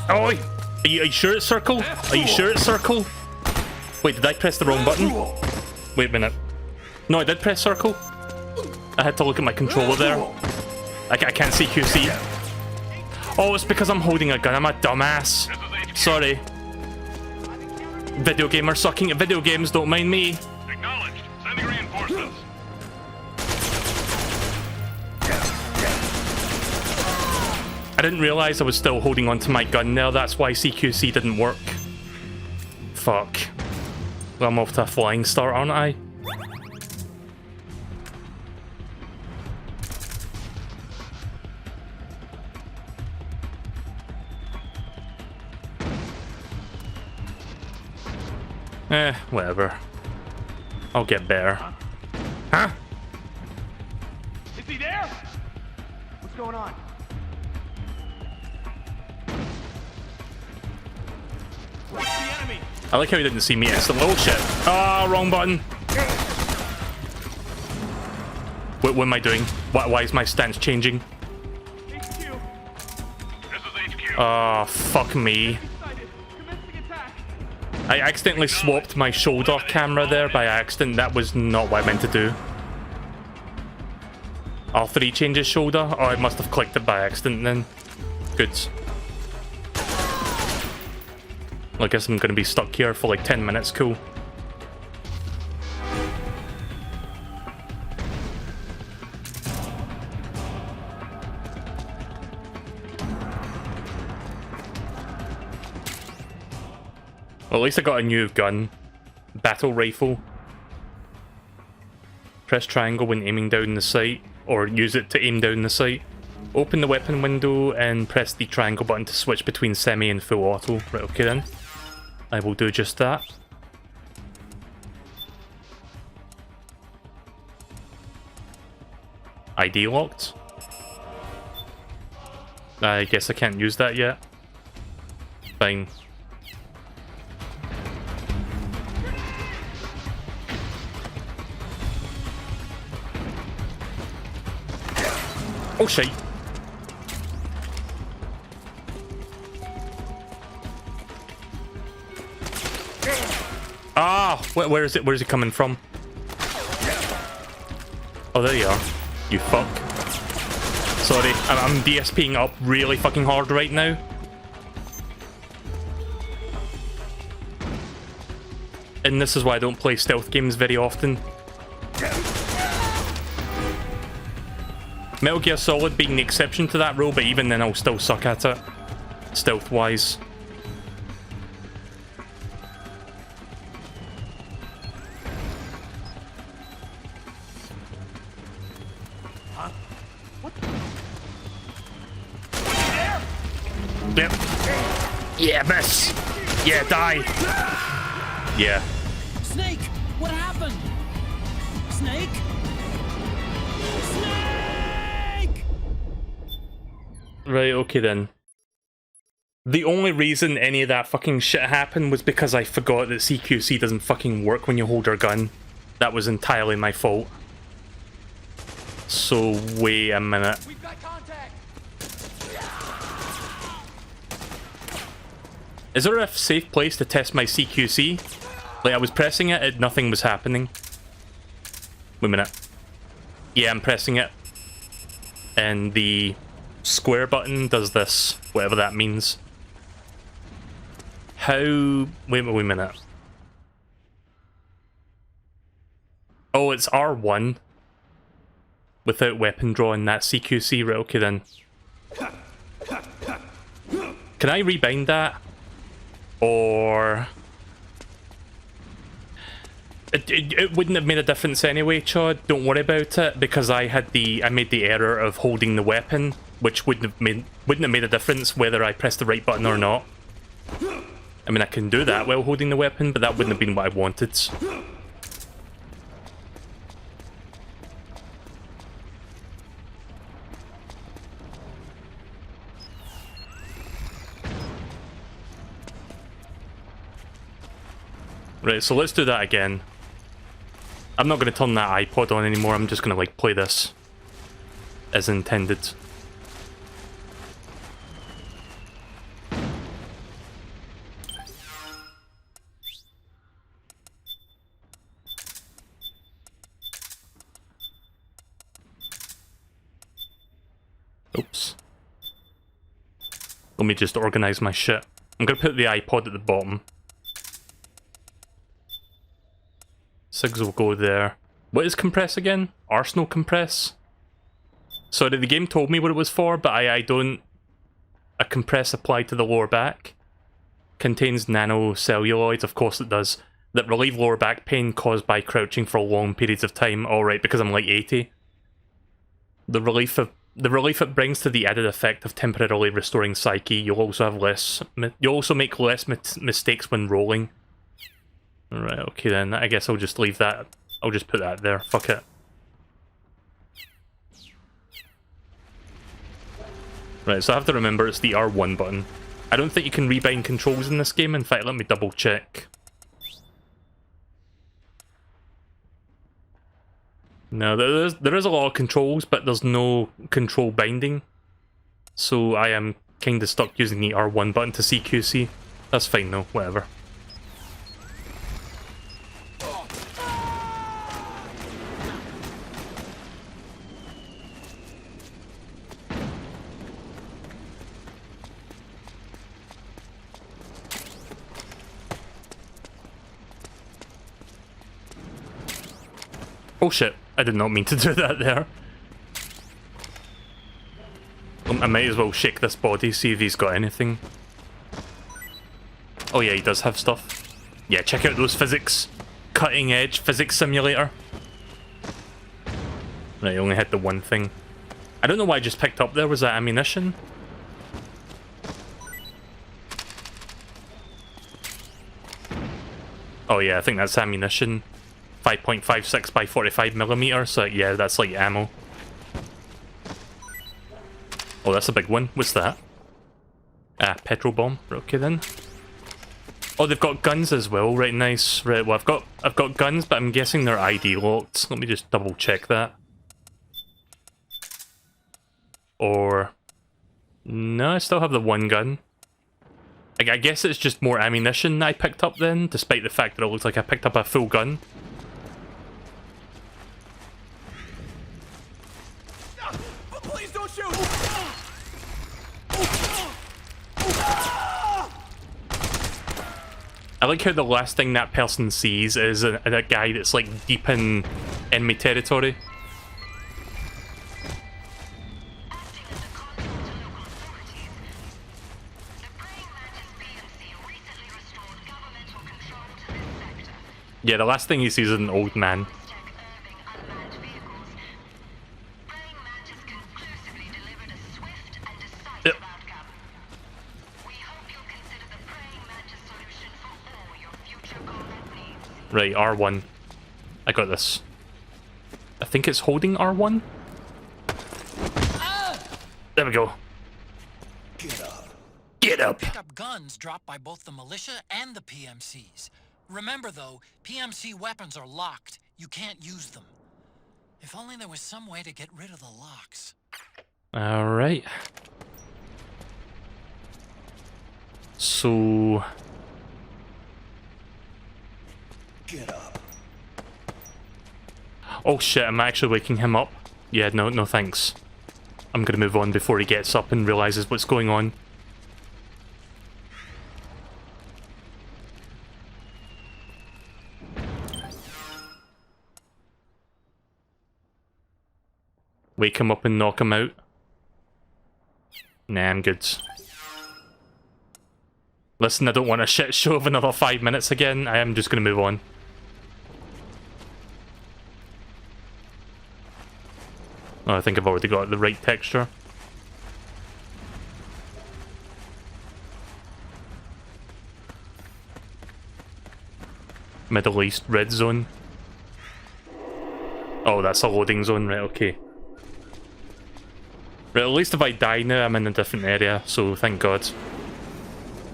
Oh, are you sure it's circle? Are you sure it's circle? Wait, did I press the wrong button? Wait a minute. No, I did press circle. I had to look at my controller there. I can't see QC. Oh, it's because I'm holding a gun. I'm a dumbass. Sorry. Video gamer sucking at video games, don't mind me. Acknowledged. Sending reinforcements. I didn't realize I was still holding onto my gun there. That's why CQC didn't work. Fuck. Well, I'm off to a flying start, aren't I? Whatever. I'll get better. Huh? Is he there? What's going on? Where's the enemy? I like how he didn't see me instantly. Oh shit. Ah, wrong button. What am I doing? Why is my stance changing? HQ. This is HQ. Ah, fuck me. I accidentally swapped my shoulder camera there by accident. That was not what I meant to do. R3 changes shoulder? Oh, I must have clicked it by accident then. Good. Well, I guess I'm gonna be stuck here for like 10 minutes. Cool. Well, at least I got a new gun. Battle rifle. Press triangle when aiming down the sight, or use it to aim down the sight. Open the weapon window and press the triangle button to switch between semi and full auto. Right, okay then. I will do just that. ID locked. I guess I can't use that yet. Fine. Oh shit. Ah, where is it? Where is it coming from? Oh, there you are. You fuck. Sorry, I'm DSPing up really fucking hard right now. And this is why I don't play stealth games very often. Metal Gear Solid being the exception to that rule, but even then I'll still suck at it, stealth-wise. Huh? What? Yep. Yeah, miss. Yeah, die. Yeah. Snake! What happened? Snake? Right, okay then. The only reason any of that fucking shit happened was because I forgot that CQC doesn't fucking work when you hold your gun. That was entirely my fault. So, wait a minute. We've got contact. Is there a safe place to test my CQC? Like, I was pressing it and nothing was happening. Wait a minute. Yeah, I'm pressing it. And the square button does this, whatever that means. How... Wait a minute. Oh, it's R1. Without weapon drawing, that's CQC, right, okay then. Can I rebind that? Or... It wouldn't have made a difference anyway, Chod. Don't worry about it, because I made the error of holding the weapon, which wouldn't have made a difference whether I pressed the right button or not. I mean, I can do that while holding the weapon, but that wouldn't have been what I wanted. Right, so let's do that again. I'm not going to turn that iPod on anymore, I'm just going to, like, play this as intended. Oops. Let me just organize my shit. I'm going to put the iPod at the bottom. Sigs will go there. What is compress again? Arsenal compress? Sorry, the game told me what it was for, but I don't... A compress applied to the lower back. Contains nanocelluloids, of course it does, that relieve lower back pain caused by crouching for long periods of time. Alright, because I'm like 80. The relief it brings to the added effect of temporarily restoring psyche. You'll also make less mistakes when rolling. Right, okay then, I guess I'll just leave that. I'll just put that there, fuck it. Right, so I have to remember it's the R1 button. I don't think you can rebind controls in this game, in fact let me double check. No, there is a lot of controls, but there's no control binding. So I am kinda stuck using the R1 button to CQC. That's fine though, whatever. Oh shit, I did not mean to do that there. I might as well shake this body, see if he's got anything. Oh yeah, he does have stuff. Yeah, check out those physics. Cutting edge physics simulator. Right, I only hit the one thing. I don't know what I just picked up there, was that ammunition? Oh yeah, I think that's ammunition. 5.56 by 45mm, so yeah, that's like ammo. Oh, that's a big one. What's that? Ah, petrol bomb. Okay then. Oh, they've got guns as well. Right, nice. Right, well, I've got guns, but I'm guessing they're ID locked. Let me just double check that. Or no, I still have the one gun. I guess it's just more ammunition that I picked up then, despite the fact that it looks like I picked up a full gun. Please don't shoot! I like how the last thing that person sees is a guy that's like deep in enemy territory. Yeah, the last thing he sees is an old man. Yep. Right, R1. I got this. I think it's holding R1? There we go. Get up. Get up! Pick up guns dropped by both the militia and the PMCs. Remember though, PMC weapons are locked. You can't use them. If only there was some way to get rid of the locks. Alright. So... Get up. Oh shit, I'm actually waking him up. Yeah, no thanks. I'm gonna move on before he gets up and realizes what's going on. Wake him up and knock him out. Nah, I'm good. Listen, I don't want a shit show of another 5 minutes again. I am just going to move on. Oh, I think I've already got the right texture. Middle East red zone. Oh, that's a loading zone, right, okay. Right, at least if I die now, I'm in a different area, so thank God.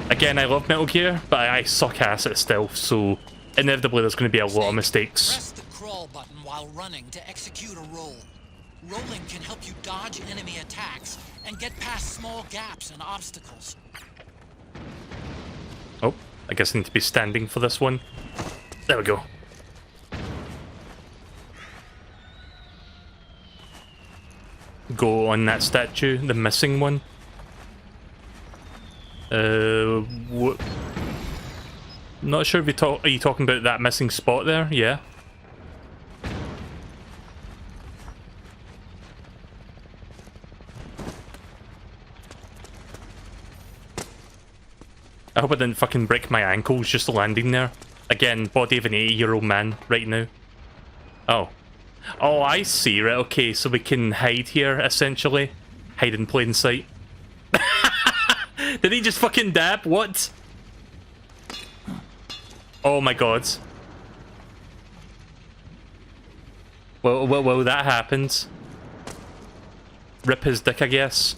Again, I love Metal Gear, but I suck ass at stealth, so inevitably there's going to be a lot of mistakes. Press the crawl button while running to execute a roll. Rolling can help you dodge enemy attacks and get past small gaps and obstacles. Oh, I guess I need to be standing for this one. There we go. Go on that statue, the missing one. What? Not sure if are you talking about that missing spot there? Yeah. I hope I didn't fucking break my ankles just landing there. Again, body of an 80-year-old man right now. Oh. Oh, I see. Right, okay, so we can hide here, essentially. Hide in plain sight. Did he just fucking dab? What? Oh my God. Well, that happened. Rip his dick, I guess.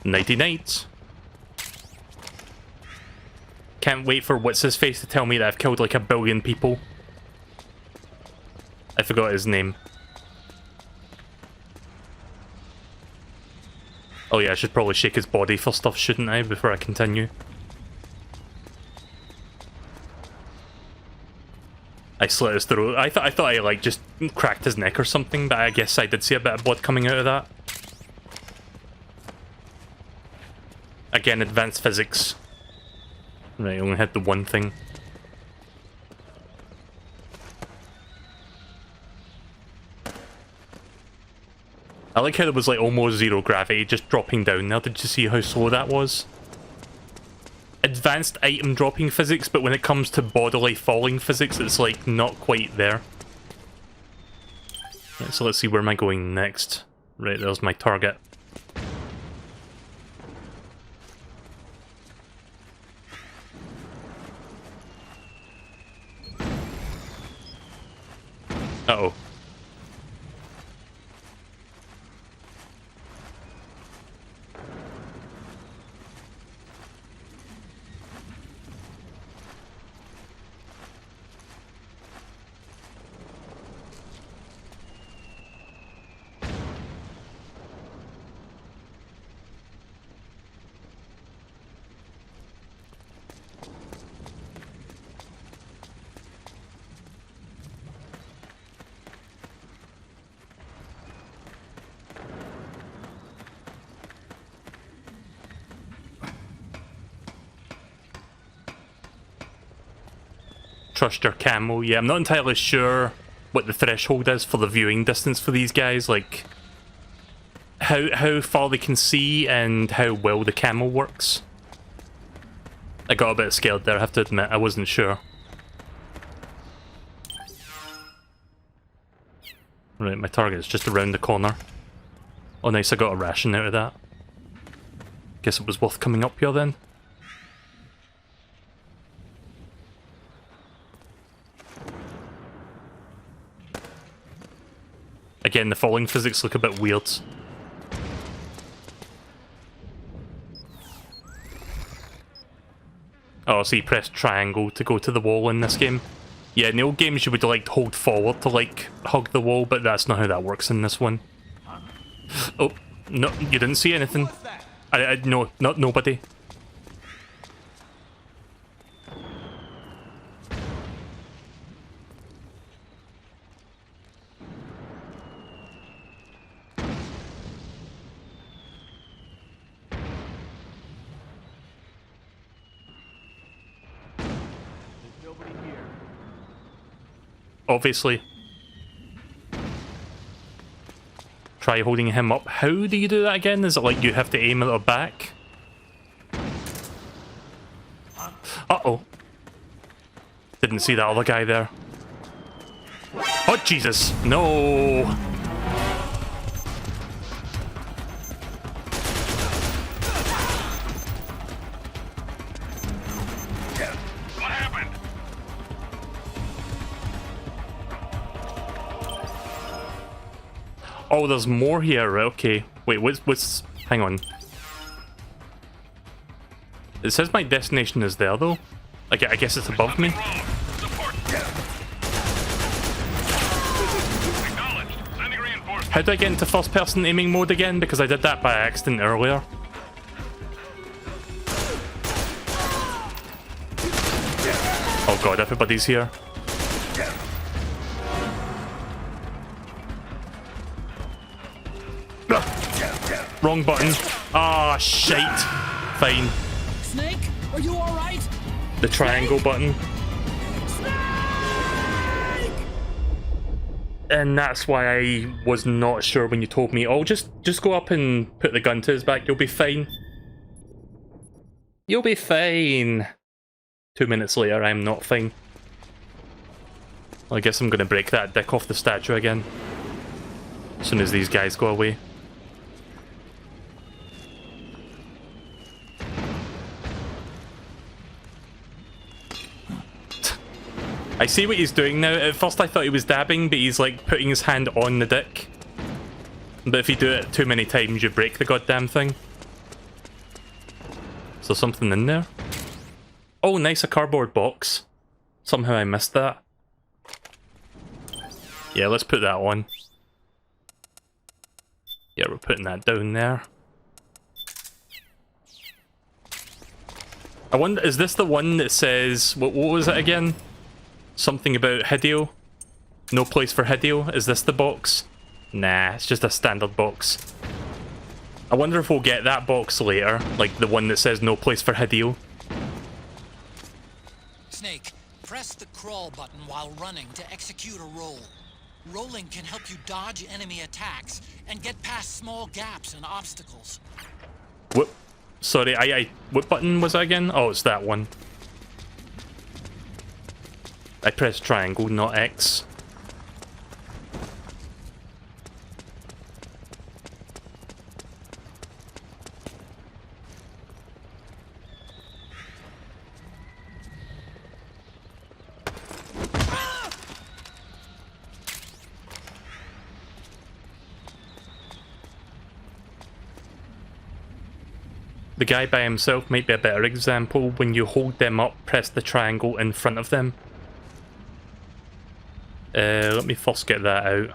Nighty night. Can't wait for what's-his-face to tell me that I've killed like 1 billion people. I forgot his name. Oh yeah, I should probably shake his body for stuff, shouldn't I, before I continue? I slit his throat. I thought I like just cracked his neck or something, but I guess I did see a bit of blood coming out of that. Again, advanced physics. Right, I only had the one thing. I like how there was like almost zero gravity just dropping down there. Did you see how slow that was? Advanced item dropping physics, but when it comes to bodily falling physics, it's like not quite there. Right, so let's see, where am I going next? Right, there's my target. Uh-oh. Trust your camo. Yeah, I'm not entirely sure what the threshold is for the viewing distance for these guys, like how far they can see and how well the camo works. I got a bit scared there, I have to admit, I wasn't sure. Right, my target's just around the corner. Oh nice, I got a ration out of that. Guess it was worth coming up here then. Again, the falling physics look a bit weird. Oh, so you press triangle to go to the wall in this game. Yeah, in the old games you would like hold forward to like hug the wall, but that's not how that works in this one. Oh, no, you didn't see anything. No, not nobody. obviously. Try holding him up. How do you do that again? Is it like you have to aim at the back? Uh-oh. Didn't see that other guy there. Oh, Jesus. No. What happened? Oh, there's more here. Right, okay. Wait, what's... Hang on. It says my destination is there, though. Like, I guess it's above me. How do I get into first-person aiming mode again? Because I did that by accident earlier. Oh god, everybody's here. Wrong button. Ah, shite. Fine. Snake, are you all right? The triangle button. And that's why I was not sure when you told me, oh, just go up and put the gun to his back, you'll be fine. You'll be fine. 2 minutes later, I'm not fine. Well, I guess I'm gonna break that dick off the statue again. As soon as these guys go away. I see what he's doing now. At first I thought he was dabbing, but he's like putting his hand on the dick. But if you do it too many times, you break the goddamn thing. Is there something in there? Oh, nice, a cardboard box. Somehow I missed that. Yeah, let's put that on. Yeah, we're putting that down there. I wonder, is this the one that says... What was it again? Something about Hideo? No place for Hideo? Is this the box? Nah, it's just a standard box. I wonder if we'll get that box later, like the one that says no place for Hideo. Snake, press the crawl button while running to execute a roll. Rolling can help you dodge enemy attacks and get past small gaps and obstacles. What? Sorry, what button was that again? Oh, it's that one. I pressed triangle, not X. The guy by himself might be a better example. When you hold them up, press the triangle in front of them. Let me first get that out.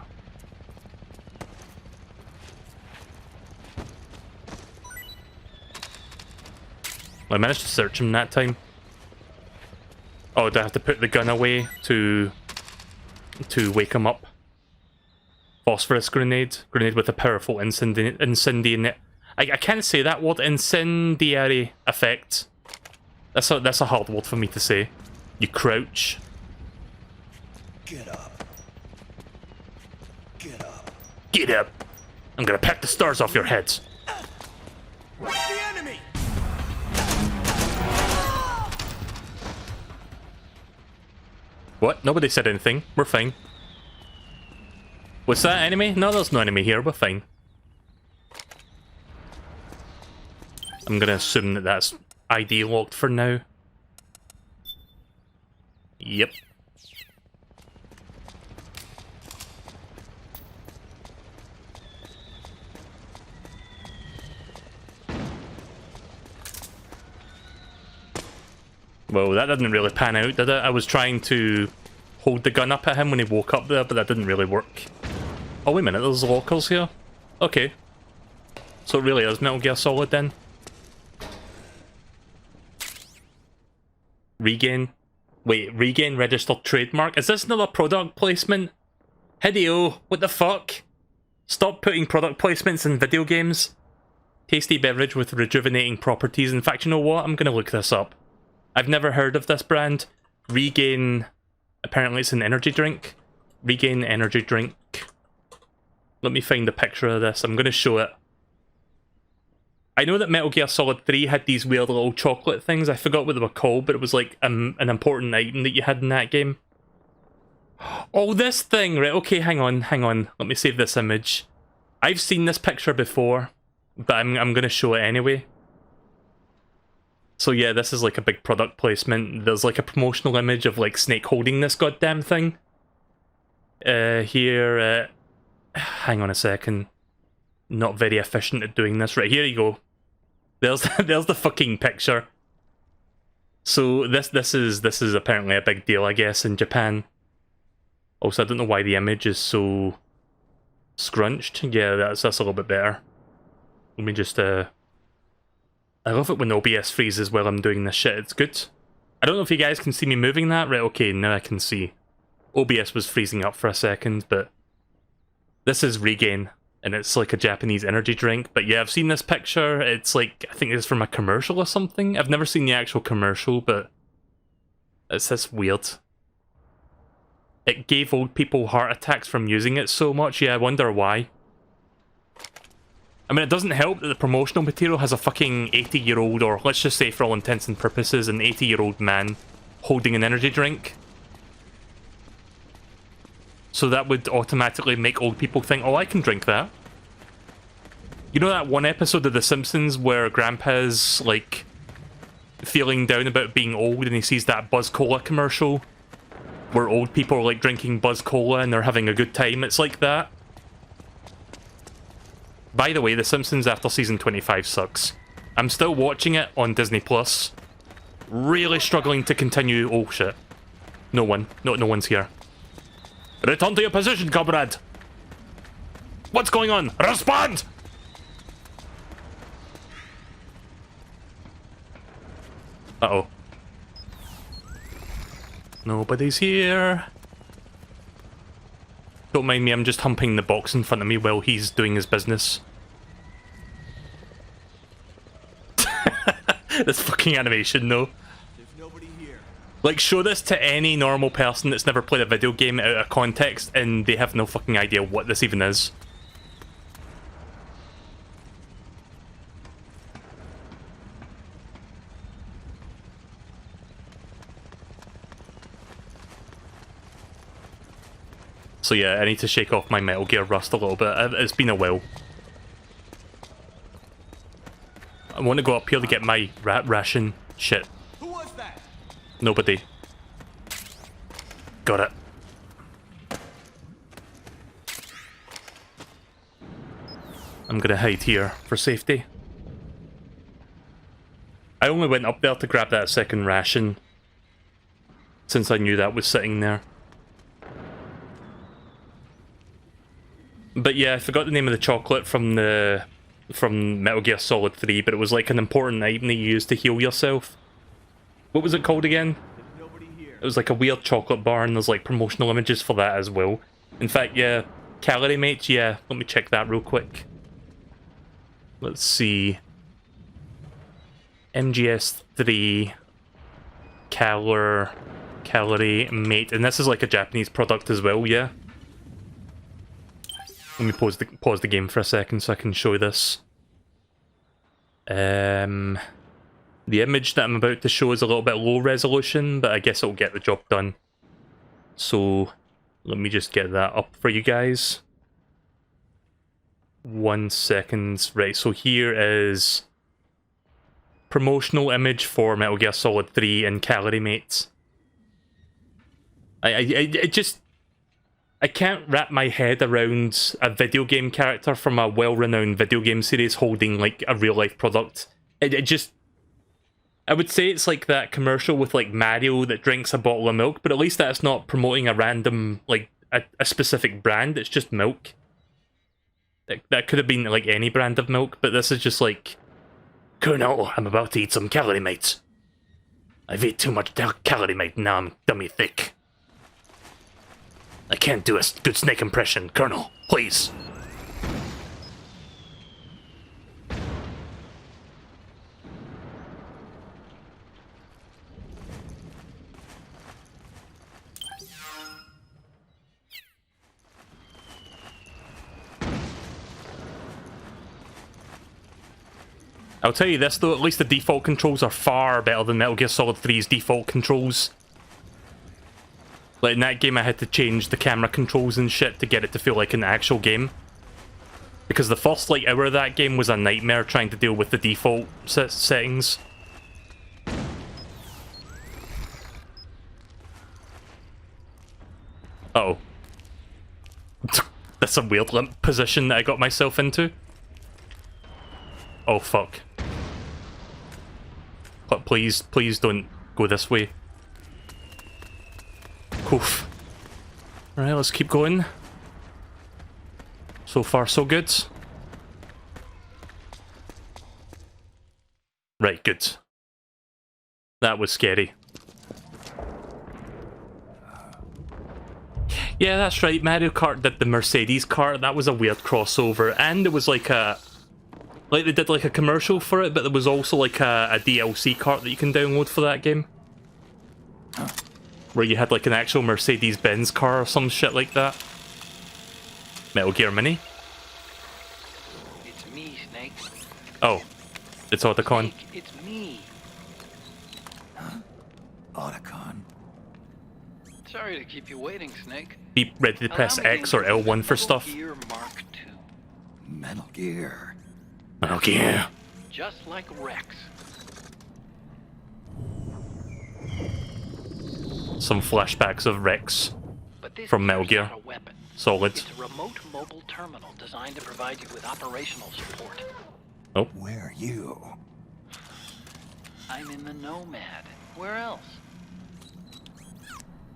Well, I managed to search him that time. Oh, do I have to put the gun away to wake him up? Phosphorus grenade. Grenade with a powerful incendiary... I can't say that word. Incendiary effect. That's a hard word for me to say. You crouch. Get up. Get up. Get up! I'm gonna peck the stars off your heads. The enemy! What? Nobody said anything. We're fine. What's that, enemy? No, there's no enemy here. We're fine. I'm gonna assume that that's ID locked for now. Yep. Well, that didn't really pan out, did it? I was trying to hold the gun up at him when he woke up there, but that didn't really work. Oh, wait a minute, there's lockers here? Okay. So it really is Metal Gear Solid then? Regain. Wait, regain registered trademark? Is this another product placement? Hideo, what the fuck? Stop putting product placements in video games. Tasty beverage with rejuvenating properties. In fact, you know what? I'm gonna look this up. I've never heard of this brand. Regain, apparently it's an energy drink. Regain energy drink. Let me find a picture of this. I'm going to show it. I know that Metal Gear Solid 3 had these weird little chocolate things. I forgot what they were called, but it was like an important item that you had in that game. Oh, this thing! Right, okay, hang on. Let me save this image. I've seen this picture before, but I'm going to show it anyway. So yeah, this is like a big product placement. There's like a promotional image of like Snake holding this goddamn thing. Here, hang on a second. Not very efficient at doing this. Right, here you go. There's the fucking picture. So this is apparently a big deal, I guess, in Japan. Also, I don't know why the image is so scrunched. Yeah, that's a little bit better. Let me just I love it when OBS freezes while I'm doing this shit. It's good. I don't know if you guys can see me moving that. Right, okay, now I can see. OBS was freezing up for a second, but this is Regain, and it's like a Japanese energy drink. But yeah, I've seen this picture. It's like, I think it's from a commercial or something. I've never seen the actual commercial, but it's this weird. It gave old people heart attacks from using it so much. Yeah, I wonder why. I mean, it doesn't help that the promotional material has a fucking 80-year-old, or let's just say for all intents and purposes, an 80-year-old man holding an energy drink. So that would automatically make old people think, oh, I can drink that. You know that one episode of The Simpsons where Grandpa's, like, feeling down about being old and he sees that Buzz Cola commercial where old people are, like, drinking Buzz Cola and they're having a good time? It's like that. By the way, The Simpsons after season 25 sucks. I'm still watching it on Disney+. Really struggling to continue. Oh, shit. No one. No one's here. Return to your position, comrade! What's going on? Respond! Uh-oh. Nobody's here. Don't mind me, I'm just humping the box in front of me while he's doing his business. This fucking animation, though. Like, show this to any normal person that's never played a video game out of context, and they have no fucking idea what this even is. So yeah, I need to shake off my Metal Gear rust a little bit. It's been a while. I want to go up here to get my rat ration. Shit. Who was that? Nobody. Got it. I'm gonna hide here for safety. I only went up there to grab that second ration, since I knew that was sitting there. But yeah, I forgot the name of the chocolate from Metal Gear Solid 3, but it was like an important item that you used to heal yourself. What was it called again? It was like a weird chocolate bar, and there's like promotional images for that as well. In fact, yeah, calorie mates, yeah, let me check that real quick. Let's see. MGS3 calorie mate, and this is like a Japanese product as well, yeah. Let me pause the game for a second so I can show this. The image that I'm about to show is a little bit low resolution, but I guess it'll get the job done. So let me just get that up for you guys. 1 second. Right, so here is promotional image for Metal Gear Solid 3 and Calorie Mates. I can't wrap my head around a video game character from a well-renowned video game series holding, like, a real-life product. I would say it's like that commercial with, like, Mario that drinks a bottle of milk, but at least that's not promoting a random, like, a specific brand. It's just milk. That could have been, like, any brand of milk, but this is just like, Colonel, I'm about to eat some Calorie Mates. I've ate too much Calorie Mate, now I'm dummy thick. I can't do a good Snake impression, Colonel. Please. I'll tell you this though, at least the default controls are far better than Metal Gear Solid 3's default controls. Like in that game I had to change the camera controls and shit to get it to feel like an actual game. Because the first like hour of that game was a nightmare trying to deal with the default settings. Uh-oh. That's a weird limp position that I got myself into. Oh fuck. But please don't go this way. Oof. Alright, let's keep going. So far, so good. Right, good. That was scary. Yeah, that's right. Mario Kart did the Mercedes car. That was a weird crossover. And there was like a... Like, they did like a commercial for it, but there was also like a DLC cart that you can download for that game. Where you had like an actual Mercedes-Benz car or some shit like that. Metal Gear Mini. It's me, Snake. Oh, it's Otacon. Snake, it's me. Otacon. Sorry to keep you waiting, Snake. Be ready to press X or L1 for stuff. Gear Mark II. Metal Gear. Metal Gear. Just like Rex. Some flashbacks of Rex from Metal Gear. Solid. It's a remote mobile terminal designed to provide you with operational support. Oh. Where are you? I'm in the Nomad. Where else?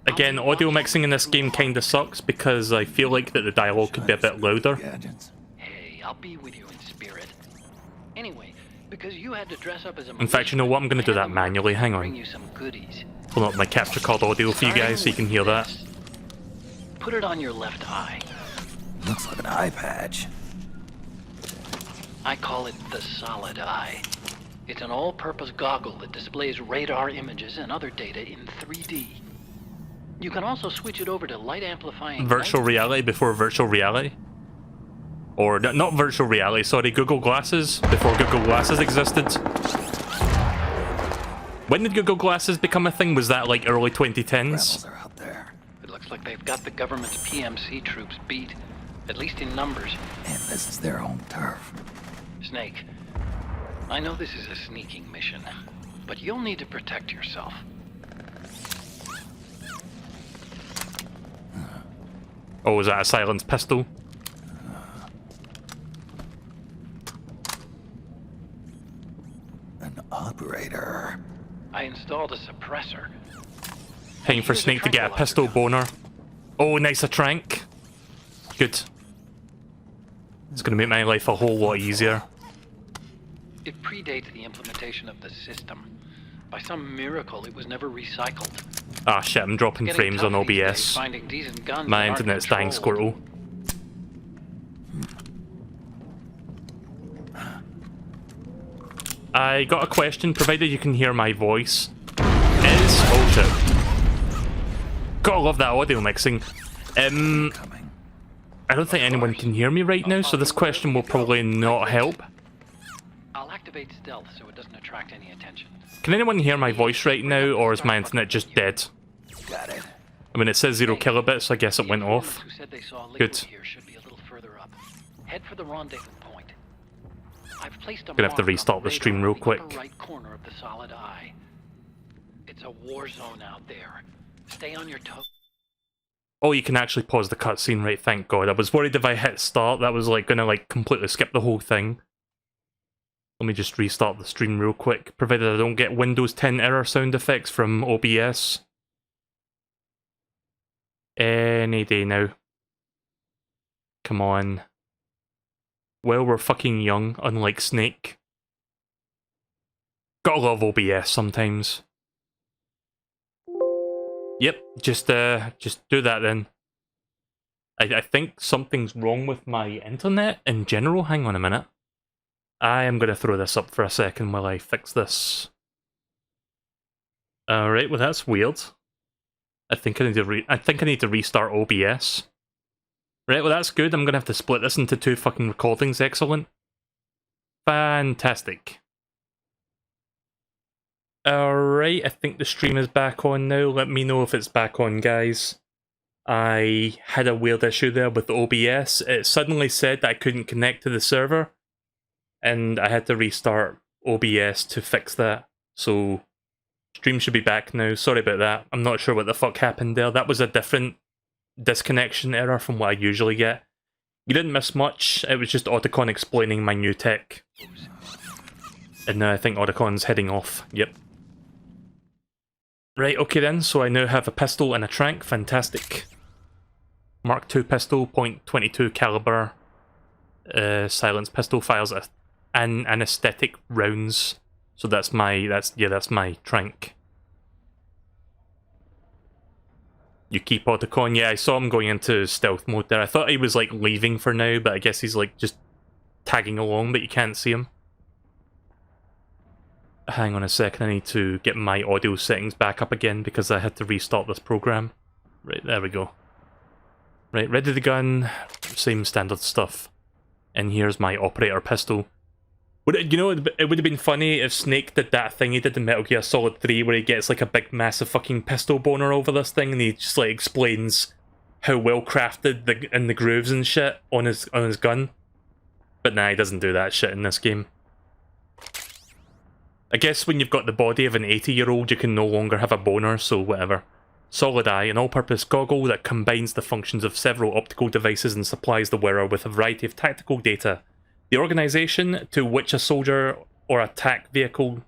Again, audio mixing in this game kinda sucks because I feel like that the dialogue could be a bit louder. Hey, I'll be with you in spirit. Anyway, because you had to dress up as a In fact, you know what? I'm gonna do that manually. Hang bring on. you some goodies. Pull up my capture card audio for you guys so you can hear that. Put it on your left eye. Looks like an eye patch. I call it the Solid Eye. It's an all-purpose goggle that displays radar images and other data in 3D. You can also switch it over to light amplifying Virtual reality before virtual reality? Or, not virtual reality, sorry, Google Glasses before Google Glasses existed. When did Google Glasses become a thing? Was that like early 2010s? It looks like they've got the government's PMC troops beat, at least in numbers. And this is their home turf. Snake, I know this is a sneaking mission, but you'll need to protect yourself. Oh, was that a silenced pistol? An operator. I installed a suppressor. Time for Snake to get a pistol boner. Oh, nice a trank. Good. It's gonna make my life a whole lot easier. It predates the implementation of the system. By some miracle, it was never recycled. Ah shit, I'm dropping Getting frames on tough these days, OBS. finding decent guns My that aren't internet's dying, controlled. Squirtle. I got a question, provided you can hear my voice. Oh shit. Gotta love that audio mixing. I don't think anyone can hear me right now, so this question will probably not help. I'll activate stealth so it doesn't attract any attention. Can anyone hear my voice right now, or is my internet just dead? Got it. I mean, it says 0 kilobits, so I guess it went off. Who said they saw Good. liquid here should be a little further up. Head for the rendezvous point. I've placed a Gonna have to mark on restart the stream real radar in the quick. upper right corner of the Solid Eye. It's a war zone out there. Stay on your toes. Oh, you can actually pause the cutscene, right? Thank God. I was worried if I hit start, that was like gonna like completely skip the whole thing. Let me just restart the stream real quick, provided I don't get Windows 10 error sound effects from OBS. Any day now. Come on. Well, we're fucking young, unlike Snake. Gotta love OBS sometimes. Yep, just do that then. I think something's wrong with my internet in general. Hang on a minute. I am gonna throw this up for a second while I fix this. Alright, well that's weird. I think I need to restart OBS. Right, well that's good. I'm gonna have to split this into 2 fucking recordings. Excellent. Fantastic. Alright, I think the stream is back on now. Let me know if it's back on, guys. I had a weird issue there with OBS. It suddenly said that I couldn't connect to the server, and I had to restart OBS to fix that. So, stream should be back now. Sorry about that. I'm not sure what the fuck happened there. That was a different disconnection error from what I usually get. You didn't miss much. It was just Otacon explaining my new tech. And now I think Otacon's heading off. Yep. Right, okay then. So I now have a pistol and a trank. Fantastic. Mark II pistol, .22 caliber. Silence pistol, fires anesthetic rounds. So that's my trank. You keep Otacon. Yeah, I saw him going into stealth mode there. I thought he was like leaving for now, but I guess he's like just tagging along, but you can't see him. Hang on a second, I need to get my audio settings back up again because I had to restart this program. Right, there we go. Right, ready the gun, same standard stuff. And here's my operator pistol. You know, it would have been funny if Snake did that thing he did in Metal Gear Solid 3 where he gets like a big massive fucking pistol boner over this thing and he just like explains how well crafted the grooves and shit on his gun. But nah, he doesn't do that shit in this game. I guess when you've got the body of an 80-year-old you can no longer have a boner, so whatever. Solid Eye, an all-purpose goggle that combines the functions of several optical devices and supplies the wearer with a variety of tactical data. The organization to which a soldier or attack vehicle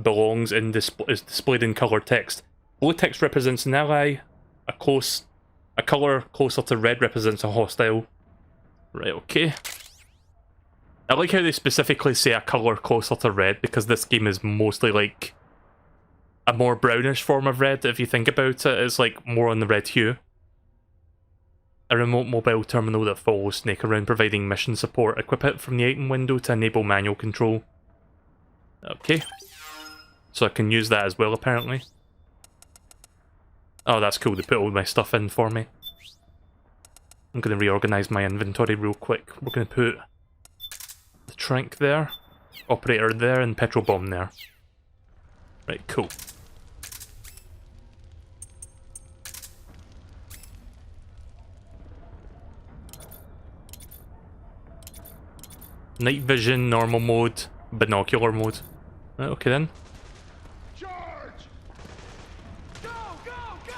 belongs is displayed in colour text. Blue text represents an ally, a colour closer to red represents a hostile. Right, okay. I like how they specifically say a colour closer to red because this game is mostly like a more brownish form of red if you think about it. It's like more on the red hue. A remote mobile terminal that follows Snake around providing mission support. Equip it from the item window to enable manual control. Okay. So I can use that as well apparently. Oh, that's cool, they put all my stuff in for me. I'm going to reorganise my inventory real quick. We're going to put the trank there, operator there, and petrol bomb there. Right, cool. Night vision, normal mode, binocular mode. Right, okay then. Charge! Go, go, go!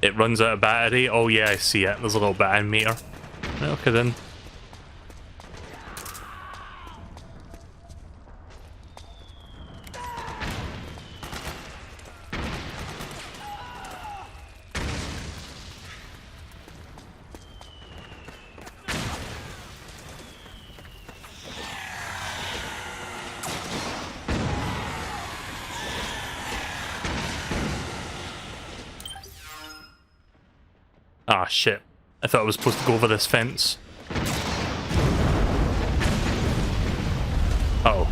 It runs out of battery. Oh yeah, I see it. There's a little battery meter. Right, okay then. Ah, shit. I thought I was supposed to go over this fence. Uh-oh.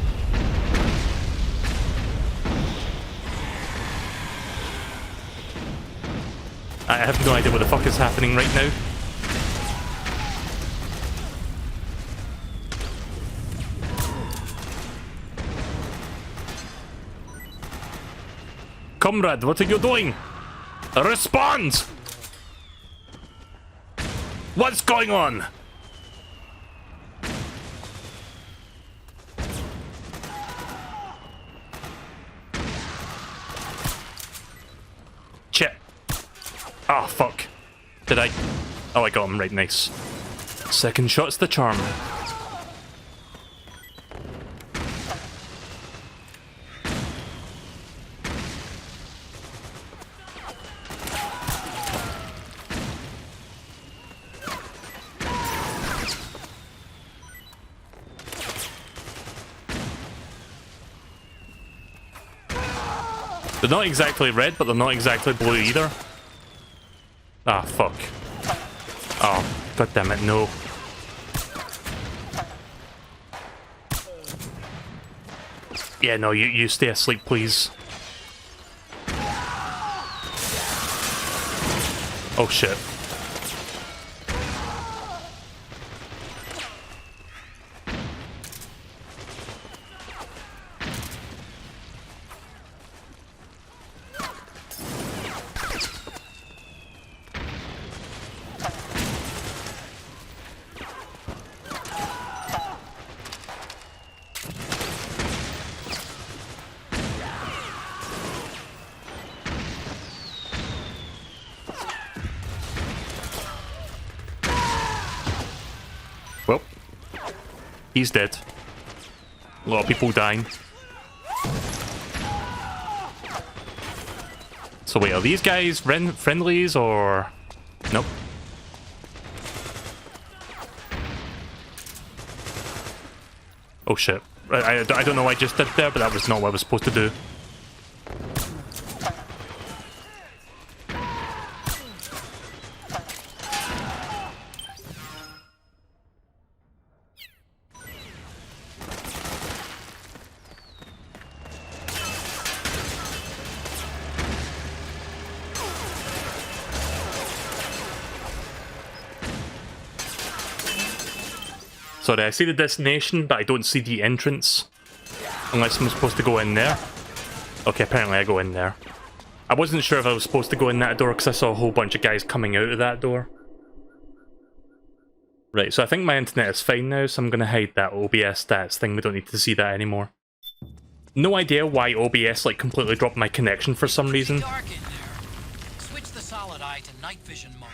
I have no idea what the fuck is happening right now. Comrade, what are you doing? Respond! What's going on? Shit. Ah, fuck. Did I? Oh, I got him. Right, nice. Second shot's the charm. They're not exactly red, but they're not exactly blue either. Ah, fuck. Oh, god damn it, no. Yeah, no, you stay asleep, please. Oh shit. Well, he's dead. A lot of people dying. So wait, are these guys friendlies or... Nope. Oh shit. I don't know what I just did there, but that was not what I was supposed to do. Sorry, I see the destination, but I don't see the entrance. Unless I'm supposed to go in there. Okay, apparently I go in there. I wasn't sure if I was supposed to go in that door, because I saw a whole bunch of guys coming out of that door. Right, so I think my internet is fine now, so I'm going to hide that OBS stats thing. We don't need to see that anymore. No idea why OBS like completely dropped my connection for some reason. Dark in there. Switch the solid eye to night vision mode.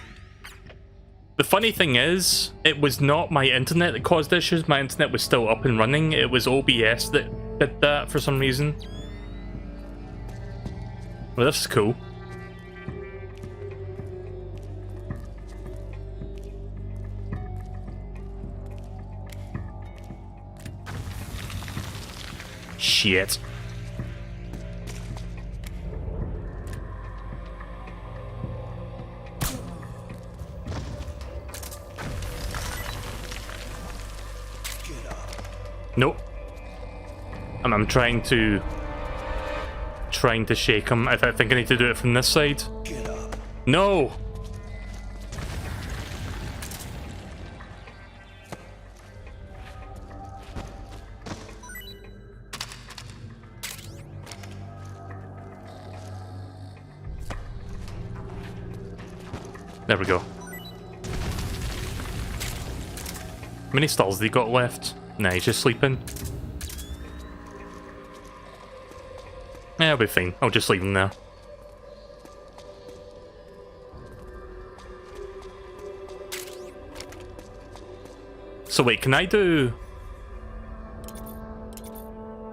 The funny thing is, it was not my internet that caused issues. My internet was still up and running. It was OBS that did that for some reason. Well, this is cool. Shit. Nope. I'm trying to shake him. I think I need to do it from this side. No. There we go. How many stalls have he got left? Nah, he's just sleeping. Yeah, I'll be fine. I'll just leave him there. So wait, can I do...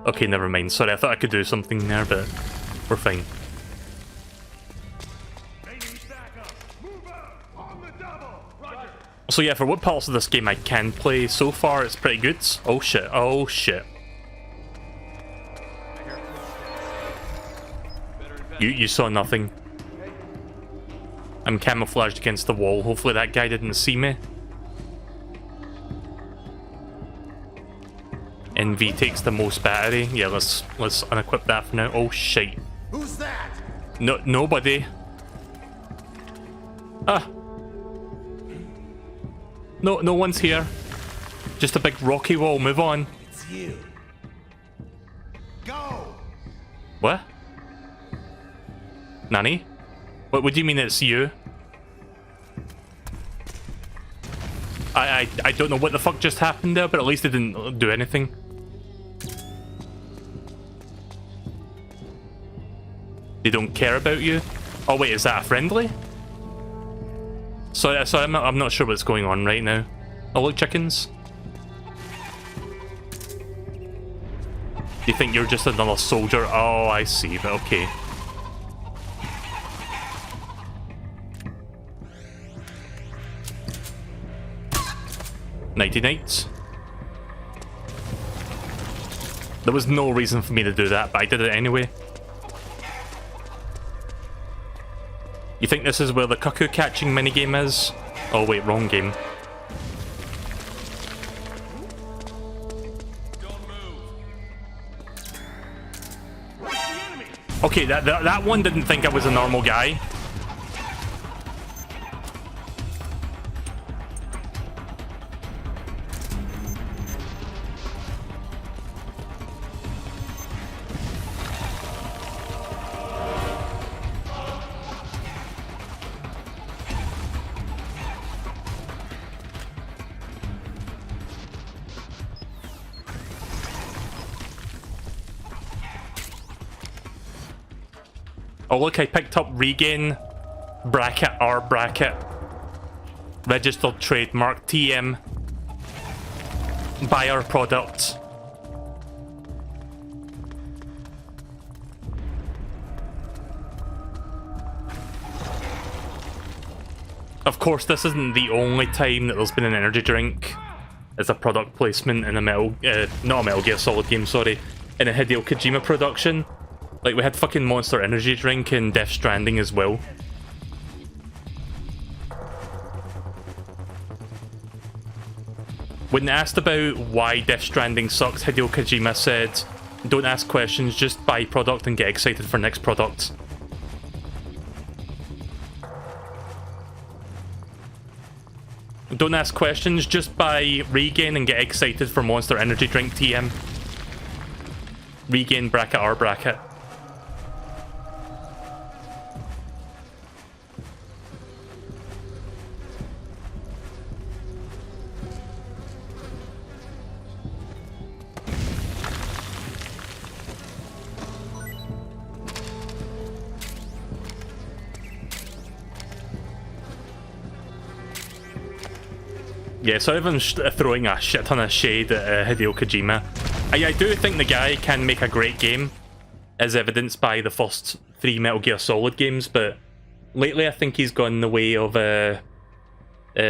Okay, never mind. Sorry, I thought I could do something there, but we're fine. So yeah, for what parts of this game I can play so far, it's pretty good. Oh shit, oh shit. You saw nothing. I'm camouflaged against the wall. Hopefully that guy didn't see me. NV takes the most battery. Yeah, let's unequip that for now. Oh shit. Who's that? No, nobody. Ah. No one's here. Just a big rocky wall. Move on. It's you. Go. What? Nani? What do you mean it's you? I don't know what the fuck just happened there, but at least it didn't do anything. They don't care about you? Oh wait, is that a friendly? So I'm not sure what's going on right now. Oh look, chickens. You think you're just another soldier? Oh, I see, but okay. Nighty nights. There was no reason for me to do that, but I did it anyway. You think this is where the cuckoo catching minigame is? Oh wait, wrong game. Okay, that one didn't think I was a normal guy. Oh look, I picked up regain bracket R bracket. Registered trademark TM. Buy our products. Of course, this isn't the only time that there's been an energy drink as a product placement in a not a Metal Gear Solid game, sorry, in a Hideo Kojima production. Like, we had fucking Monster Energy Drink in Death Stranding as well. When asked about why Death Stranding sucks, Hideo Kojima said, "Don't ask questions, just buy product and get excited for next product." Don't ask questions, just buy Regain and get excited for Monster Energy Drink TM. Regain bracket R bracket. Yeah, so everyone's throwing a shit ton of shade at Hideo Kojima. I do think the guy can make a great game, as evidenced by the first 3 Metal Gear Solid games, but lately I think he's gone the way of,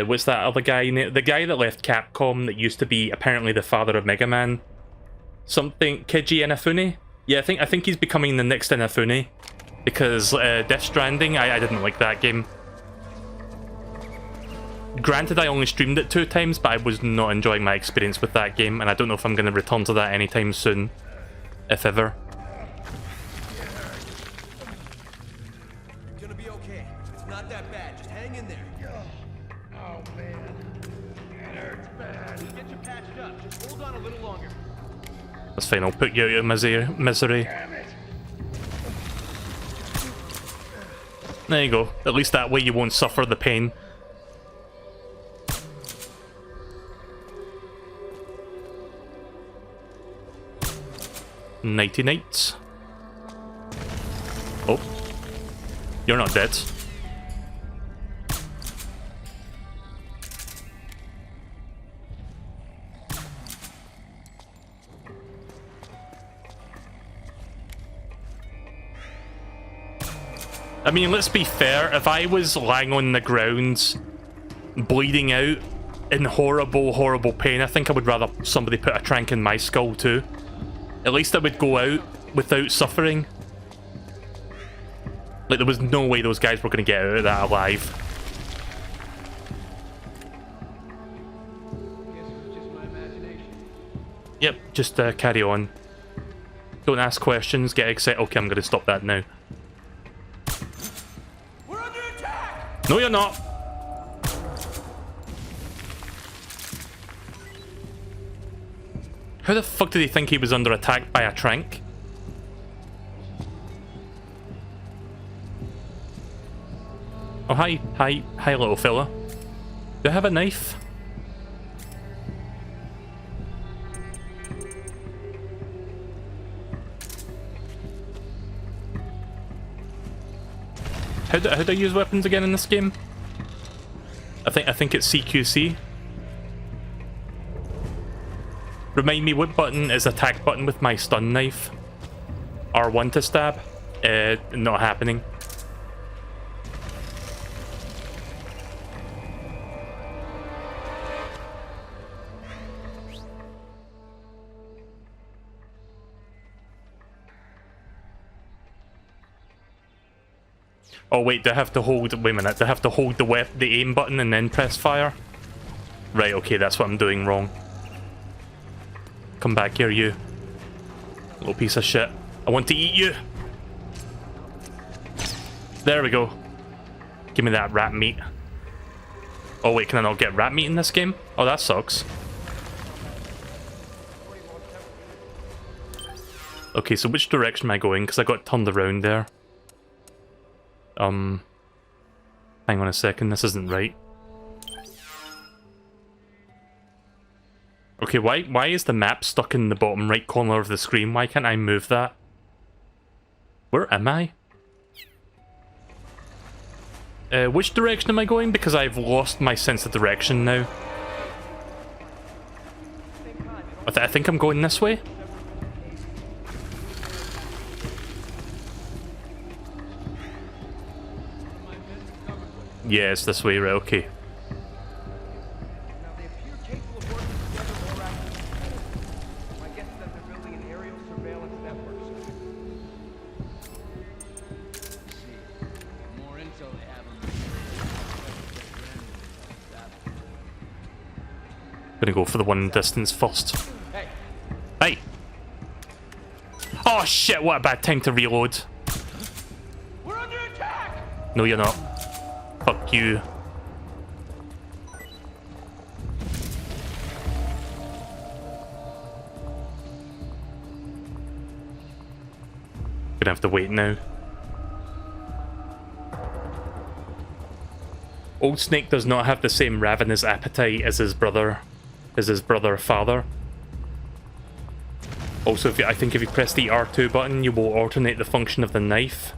what's that other guy? The guy that left Capcom that used to be apparently the father of Mega Man. Something, Keiji Inafune? Yeah, I think he's becoming the next Inafune, because Death Stranding, I didn't like that game. Granted, I only streamed it 2 times, but I was not enjoying my experience with that game, and I don't know if I'm going to return to that anytime soon, if ever. It's gonna be okay. It's not that bad. Just hang in there. Oh man, it hurts bad. We'll get you patched up. Just hold on a little longer. That's fine. I'll put you out of misery. There you go. At least that way you won't suffer the pain. Nighty nights. Oh, you're not dead. I mean, let's be fair, if I was lying on the ground, bleeding out, in horrible, horrible pain, I think I would rather somebody put a trank in my skull too. At least I would go out without suffering. Like, there was no way those guys were going to get out of that alive. Yep, just carry on. Don't ask questions, get excited. Okay, I'm going to stop that now. We're under attack! No, you're not. How the fuck did he think he was under attack by a trank? Oh, hi, little fella. Do I have a knife? How do I use weapons again in this game? I think it's CQC. Remind me, what button is attack button with my stun knife? R1 to stab? Not happening. Oh wait, do I have to hold, wait a minute, do I have to hold the aim button and then press fire? Right, okay, that's what I'm doing wrong. Come back here, you. Little piece of shit. I want to eat you. There we go. Give me that rat meat. Oh wait, can I not get rat meat in this game? Oh, that sucks. Okay, so which direction am I going? Because I got turned around there. Hang on a second, this isn't right. Okay, why is the map stuck in the bottom right corner of the screen? Why can't I move that? Where am I? Which direction am I going? Because I've lost my sense of direction now. I think I'm going this way. Yeah, it's this way, right? Okay. Gonna go for the one distance first. Hey! Oh shit, what a bad time to reload. We're under attack! No, you're not. Fuck you. Gonna have to wait now. Old Snake does not have the same ravenous appetite as his brother father. Also, I think if you press the R2 button, you will alternate the function of the knife.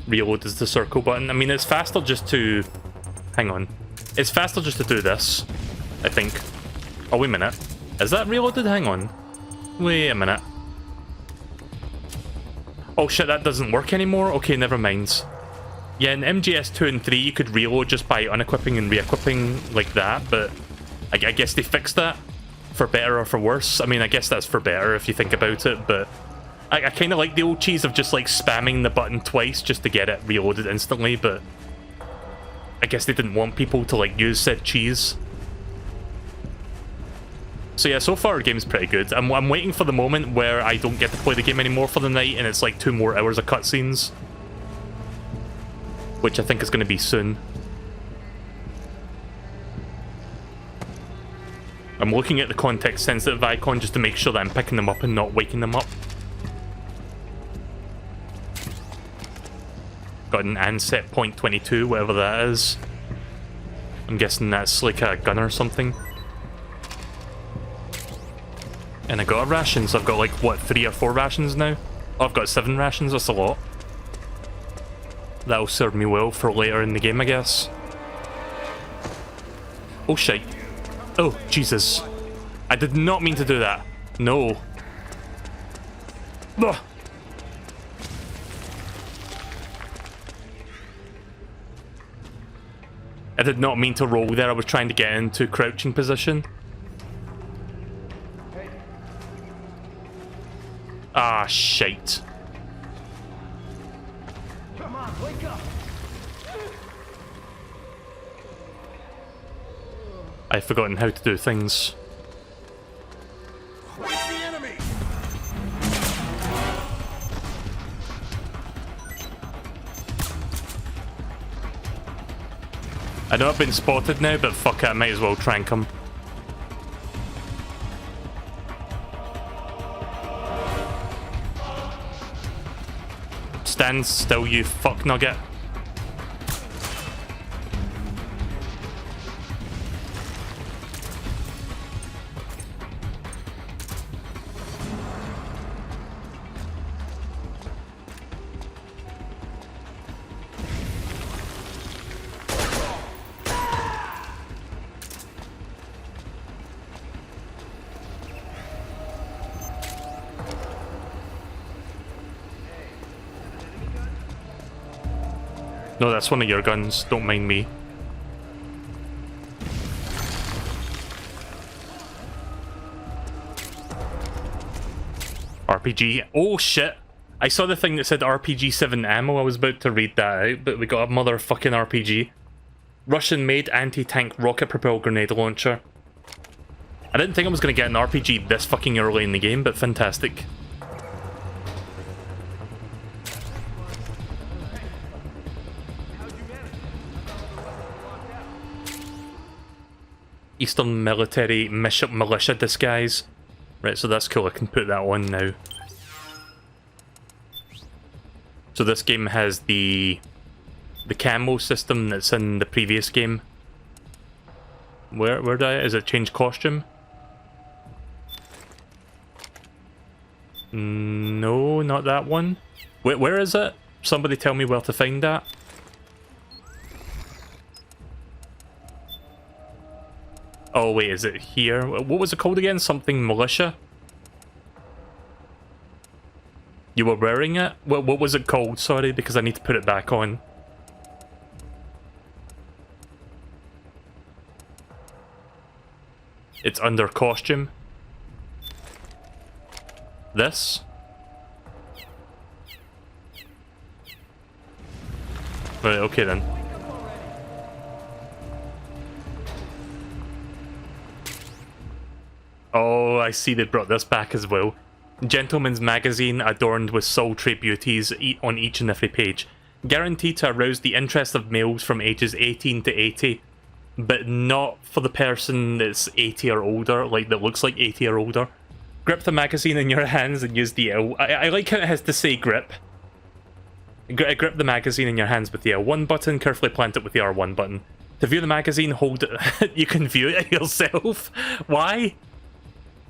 Reload is the circle button. I mean, it's faster just to... Hang on. It's faster just to do this, I think. Oh, wait a minute. Is that reloaded? Hang on. Wait a minute. Oh shit, that doesn't work anymore? Okay, never mind. Yeah, in MGS 2 and 3, you could reload just by unequipping and re-equipping like that, but I guess they fixed that. For better or for worse. I mean, I guess that's for better if you think about it, but I kind of like the old cheese of just like spamming the button twice just to get it reloaded instantly, but I guess they didn't want people to like use said cheese. So yeah, so far the game's pretty good. I'm waiting for the moment where I don't get to play the game anymore for the night and it's like 2 more hours of cutscenes, which I think is going to be soon. I'm looking at the context-sensitive icon just to make sure that I'm picking them up and not waking them up. Got an Ansett .22, whatever that is. I'm guessing that's like a gun or something. And I got a ration, so I've got like, what, 3 or 4 rations now? Oh, I've got 7 rations, that's a lot. That'll serve me well for later in the game, I guess. Oh shit. Oh, Jesus. I did not mean to do that. No. Ugh. I did not mean to roll there. I was trying to get into crouching position. Ah, shite. Come on, wake up! I've forgotten how to do things. Where's the enemy? I know I've been spotted now, but fuck it, I might as well trank him. Stand still, you fuck nugget. No, that's one of your guns. Don't mind me. RPG. Oh shit! I saw the thing that said RPG 7 ammo. I was about to read that out, but we got a motherfucking RPG. Russian-made anti-tank rocket-propelled grenade launcher. I didn't think I was going to get an RPG this fucking early in the game, but fantastic. Eastern military militia disguise. Right, so that's cool. I can put that on now. So this game has the camo system that's in the previous game. Where do I... Is it change costume? No, not that one. Where is it? Somebody tell me where to find that. Oh wait, is it here? What was it called again? Something militia? You were wearing it? What was it called? Sorry, because I need to put it back on. It's under costume. This? Right, okay then. Oh, I see they brought this back as well. Gentleman's magazine adorned with sultry beauties on each and every page. Guaranteed to arouse the interest of males from ages 18 to 80. But not for the person that's 80 or older, like that looks like 80 or older. Grip the magazine in your hands and use the L. I like how it has to say grip. Grip the magazine in your hands with the L1 button, carefully plant it with the R1 button. To view the magazine, hold it. You can view it yourself. Why?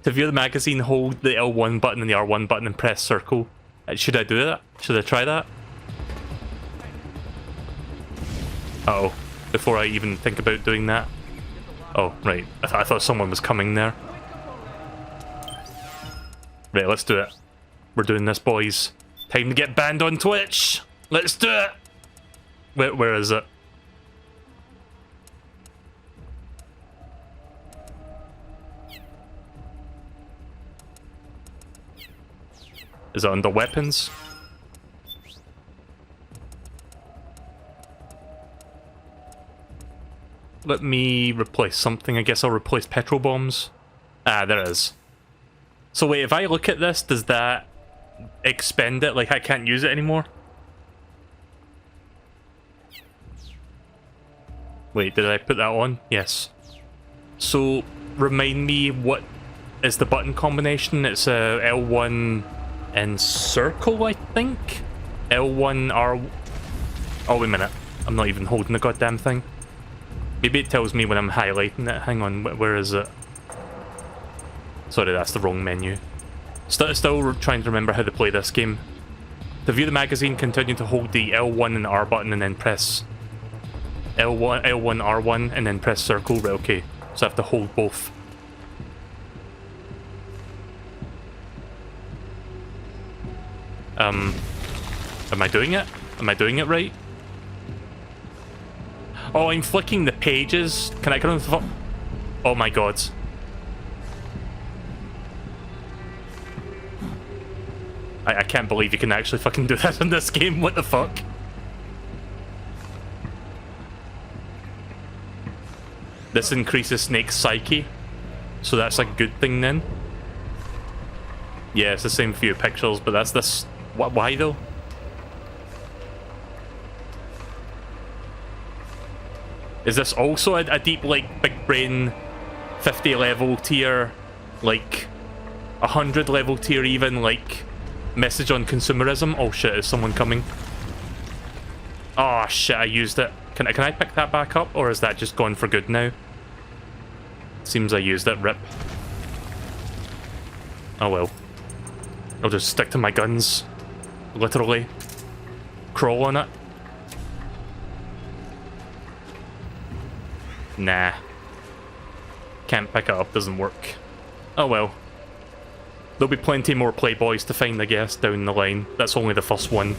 To view the magazine, hold the L1 button and the R1 button and press circle. Should I do that? Should I try that? Uh-oh. Before I even think about doing that. Oh, right. I thought someone was coming there. Right, let's do it. We're doing this, boys. Time to get banned on Twitch! Let's do it! Where is it? Is it under weapons? Let me replace something. I guess I'll replace petrol bombs. Ah, there it is. So wait, if I look at this, does that expend it? Like I can't use it anymore? Wait, did I put that on? Yes. So, remind me, what is the button combination? It's a L1 and circle, I think? L1, R... Oh, wait a minute. I'm not even holding the goddamn thing. Maybe it tells me when I'm highlighting it. Hang on, where is it? Sorry, that's the wrong menu. Still trying to remember how to play this game. To view the magazine, continue to hold the L1 and R button and then press L1, R1 and then press circle. Right, okay. So I have to hold both. Am I doing it? Am I doing it right? Oh, I'm flicking the pages. Can I come on? Oh my god. I can't believe you can actually fucking do that in this game. What the fuck? This increases Snake's psyche. So that's a good thing then. Yeah, it's the same few pixels, but that's this. Why though? Is this also a deep, like, big brain 50 level tier, like 100 level tier even, like, message on consumerism? Oh shit, is someone coming? Oh shit, I used it. Can I pick that back up, or is that just gone for good now? Seems I used it, rip. Oh well. I'll just stick to my guns. Literally. Crawl on it. Nah. Can't pick it up, doesn't work. Oh well. There'll be plenty more Playboys to find, I guess, down the line. That's only the first one.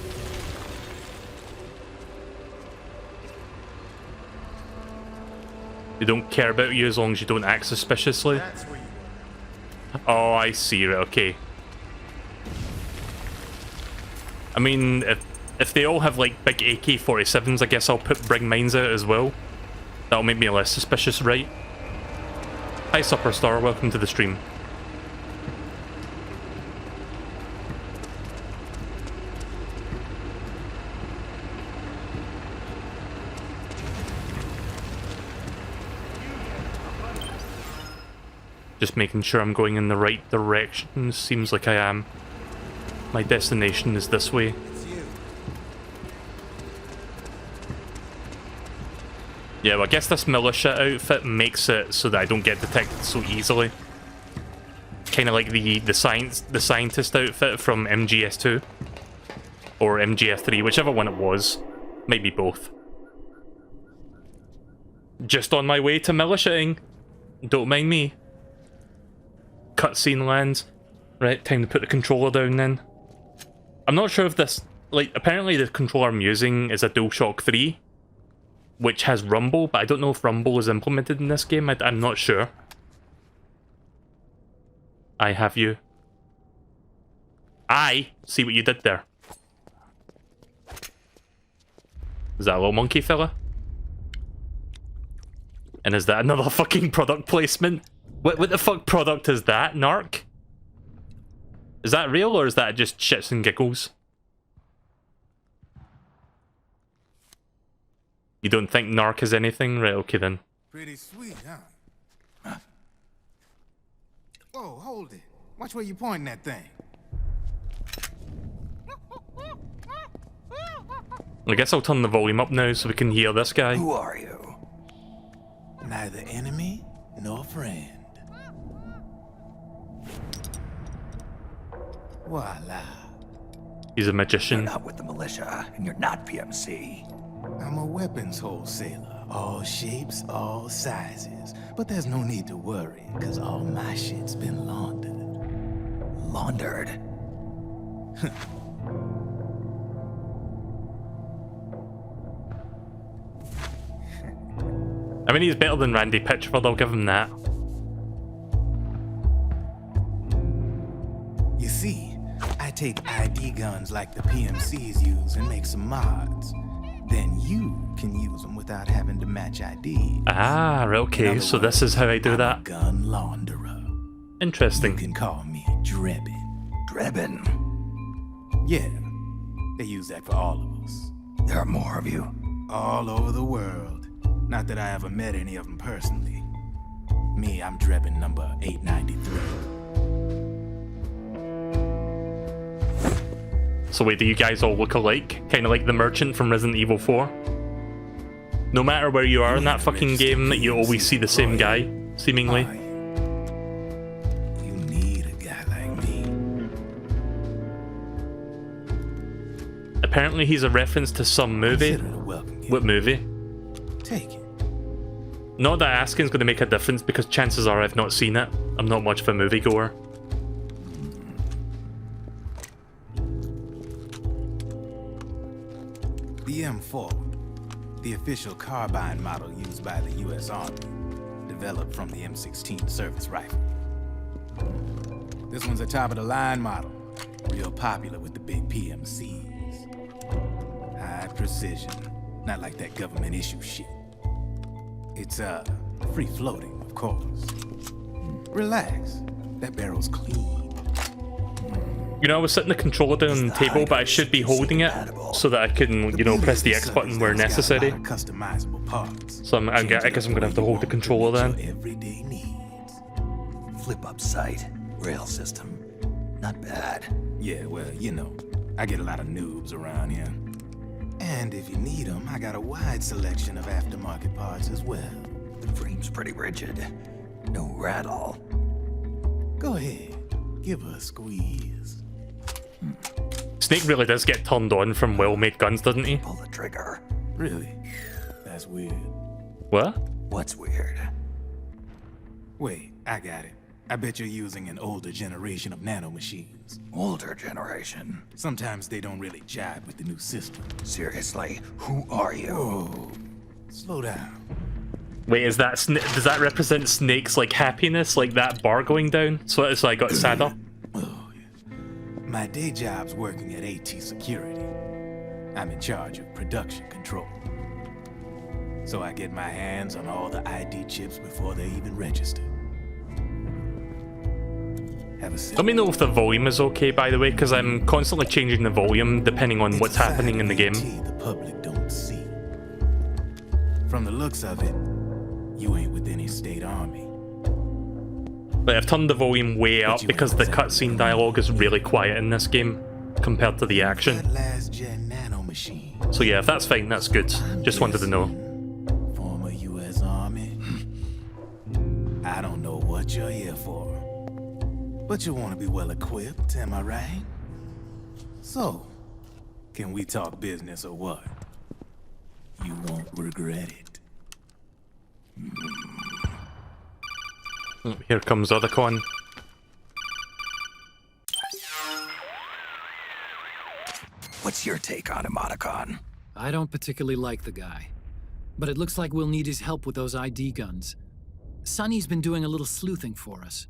They don't care about you as long as you don't act suspiciously. Oh, I see. Right, okay. I mean, if they all have, like, big AK-47s, I guess I'll bring mines out as well. That'll make me less suspicious, right? Hi, Superstar. Welcome to the stream. Just making sure I'm going in the right direction. Seems like I am. My destination is this way. Yeah, well, I guess this militia outfit makes it so that I don't get detected so easily. Kind of like the scientist outfit from MGS2 or MGS3, whichever one it was. Maybe both. Just on my way to militiaing. Don't mind me. Cutscene lands. Right, time to put the controller down then. I'm not sure if this... Like, apparently the controller I'm using is a DualShock 3, which has rumble, but I don't know if rumble is implemented in this game. I'm not sure. I have you. I see what you did there. Is that a little monkey fella? And is that another fucking product placement? What the fuck product is that, Narc? Is that real or is that just shits and giggles? You don't think Narc is anything? Right, okay then. Pretty sweet, huh? Whoa, hold it. Watch where you pointing that thing. I guess I'll turn the volume up now so we can hear this guy. Who are you? Neither enemy nor friend. Voila. He's a magician. You're not with the militia, and you're not PMC. I'm a weapons wholesaler. All shapes, all sizes. But there's no need to worry, because all my shit's been laundered. Laundered? I mean, he's better than Randy Pitchford, I'll give him that. You see, I take ID guns like the PMCs use and make some mods. Then you can use them without having to match ID. Ah, okay, so this is how I do that. Gun launderer. Interesting. You can call me Drebin. Drebin? Yeah, they use that for all of us. There are more of you? All over the world. Not that I ever met any of them personally. Me, I'm Drebin number 893. So wait, do you guys all look alike? Kind of like the merchant from Resident Evil 4? No matter where you are in that fucking game, you always see the same guy, seemingly. You need a guy like me. Apparently he's a reference to some movie. What movie? Take it. Not that asking's going to make a difference because chances are I've not seen it. I'm not much of a moviegoer. The M4, the official carbine model used by the U.S. Army, developed from the M16 service rifle. This one's a top-of-the-line model, real popular with the big PMCs. High precision, not like that government-issue shit. It's, free-floating, of course. Relax, that barrel's clean. You know, I was setting the controller down on the table, but I should be holding it so that I can, you know, press the X button where necessary. So I guess I'm going to have to hold the controller then. Flip-up sight, rail system. Not bad. Yeah, well, you know, I get a lot of noobs around here. And if you need them, I got a wide selection of aftermarket parts as well. The frame's pretty rigid. No rattle. Go ahead, give her a squeeze. Snake really does get turned on from well-made guns, doesn't he? Pull the trigger. Really? That's weird. What? What's weird? Wait, I got it. I bet you're using an older generation of nanomachines. Older generation? Sometimes they don't really jive with the new system. Seriously, who are you? Whoa. Slow down. Wait, is that does that represent Snake's like happiness, like that bar going down? So I got sadder. Oh, yeah. My day job's working at AT Security. I'm in charge of production control. So I get my hands on all the ID chips before they even register. Let me know if the volume is okay, by the way, because I'm constantly changing the volume depending on what's happening in the game. The public don't see. From the looks of it, you ain't with any state army. But I've turned the volume way up because the cutscene dialogue is really quiet in this game compared to the action. So yeah, if that's fine, that's good. Just wanted to know. Former U.S. Army. I don't know what you're here for, but you want to be well equipped, am I right? So, can we talk business or what? You won't regret it. Here comes Otacon. What's your take on him, Otacon? I don't particularly like the guy, but it looks like we'll need his help with those ID guns. Sonny's been doing a little sleuthing for us.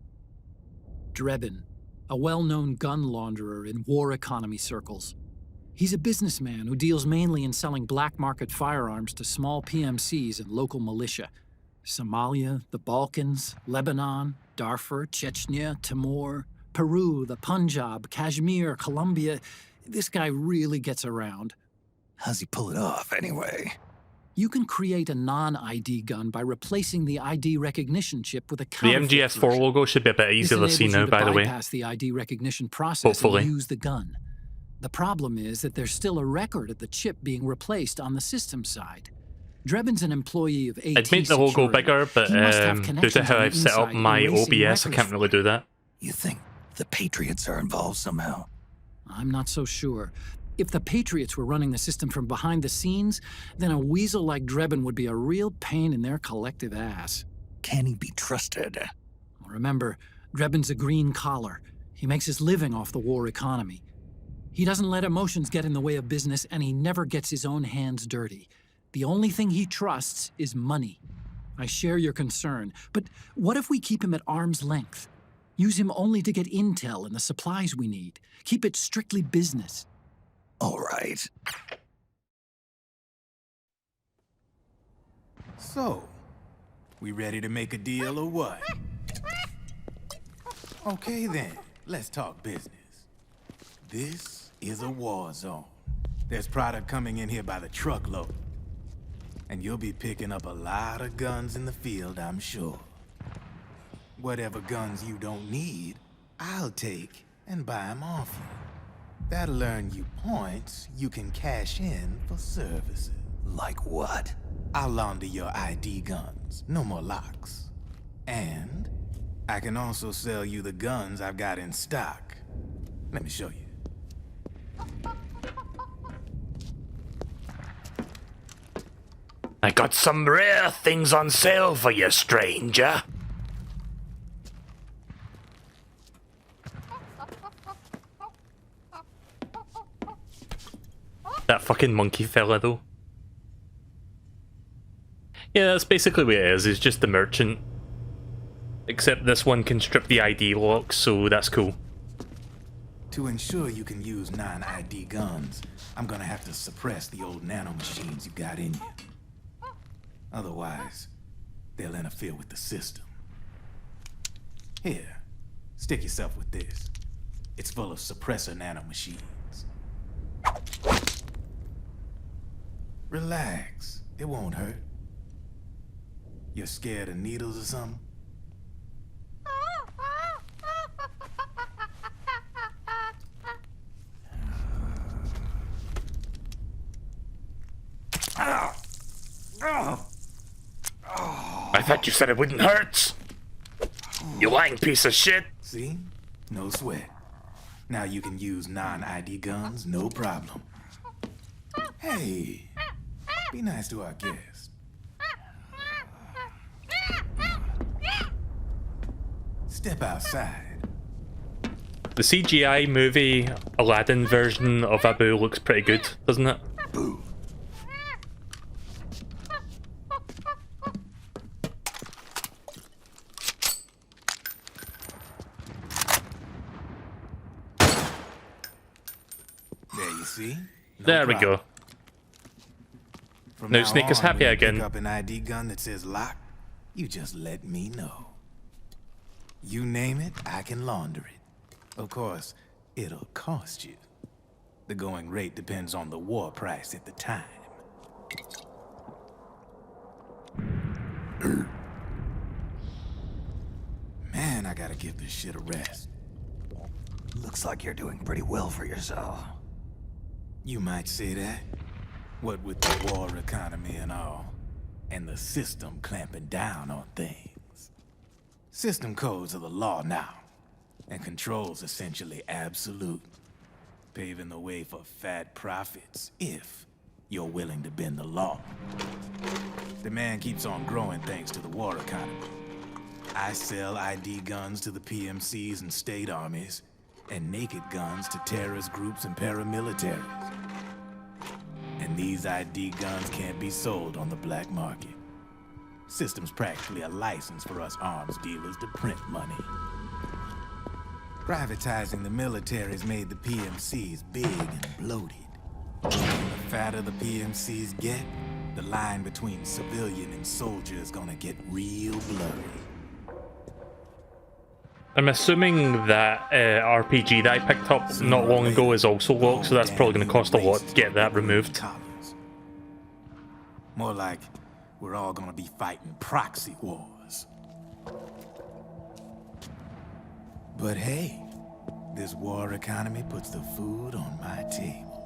Drebin, a well-known gun launderer in war economy circles. He's a businessman who deals mainly in selling black market firearms to small PMCs and local militia. Somalia, the Balkans, Lebanon, Darfur, Chechnya, Timor, Peru, the Punjab, Kashmir, Colombia. This guy really gets around. How's he pull it off, anyway? You can create a non-ID gun by replacing the ID recognition chip with a The counterfeit MGS4 version. logo should be a bit easier to see now, by the way. Bypass the ID recognition process Hopefully. and use the gun. The problem is that there's still a record of the chip being replaced on the system side. Drebin's an employee of AT I'd make the logo Security. bigger, but He must have due to connections how on the I've set up inside my erasing OBS, I records can't really do that. You think the Patriots are involved somehow? I'm not so sure. If the Patriots were running the system from behind the scenes, then a weasel like Drebin would be a real pain in their collective ass. Can he be trusted? Remember, Drebin's a green collar. He makes his living off the war economy. He doesn't let emotions get in the way of business, and he never gets his own hands dirty. The only thing he trusts is money. I share your concern, but what if we keep him at arm's length? Use him only to get intel and the supplies we need. Keep it strictly business. All right. So, we ready to make a deal or what? Okay then, let's talk business. This is a war zone. There's product coming in here by the truckload. And you'll be picking up a lot of guns in the field, I'm sure. Whatever guns you don't need, I'll take and buy them off you. That'll earn you points you can cash in for services. Like what? I'll launder your ID guns, no more locks. And I can also sell you the guns I've got in stock. Let me show you. I got some rare things on sale for you, stranger. That fucking monkey fella, though. Yeah, that's basically what it is. It's just the merchant. Except this one can strip the ID locks, so that's cool. To ensure you can use non-ID guns, I'm gonna have to suppress the old nanomachines you got in you. Otherwise, they'll interfere with the system. Here, stick yourself with this. It's full of suppressor nanomachines. Relax, it won't hurt. You're scared of needles or something? I thought you said it wouldn't hurt. You lying piece of shit. See? No sweat. Now you can use non-ID guns, no problem. Hey, be nice to our guest. Step outside. The CGI movie Aladdin version of Abu looks pretty good, doesn't it? Boo. There you see? No There we problem. go. From Now now Snake is on, happy when you again. Pick up an ID gun that says lock, you just let me know. You name it, I can launder it. Of course, it'll cost you. The going rate depends on the war price at the time. Man, I gotta this shit a rest. Looks like you're doing pretty well for yourself. You might say that. What with the war economy and all, and the system clamping down on things. System codes are the law now, and control's essentially absolute, paving the way for fat profits if you're willing to bend the law. Demand keeps on growing thanks to the war economy. I sell ID guns to the PMCs and state armies, and naked guns to terrorist groups and paramilitaries. And these ID guns can't be sold on the black market. System's practically a license for us arms dealers to print money. Privatizing the military's made the PMCs big and bloated. And the fatter the PMCs get, the line between civilian and soldier is gonna get real blurry. I'm assuming that RPG that I picked up not long ago is also locked, so that's probably going to cost a lot to get that removed. More like we're all gonna be fighting proxy wars. But hey, this war economy puts the food on my table.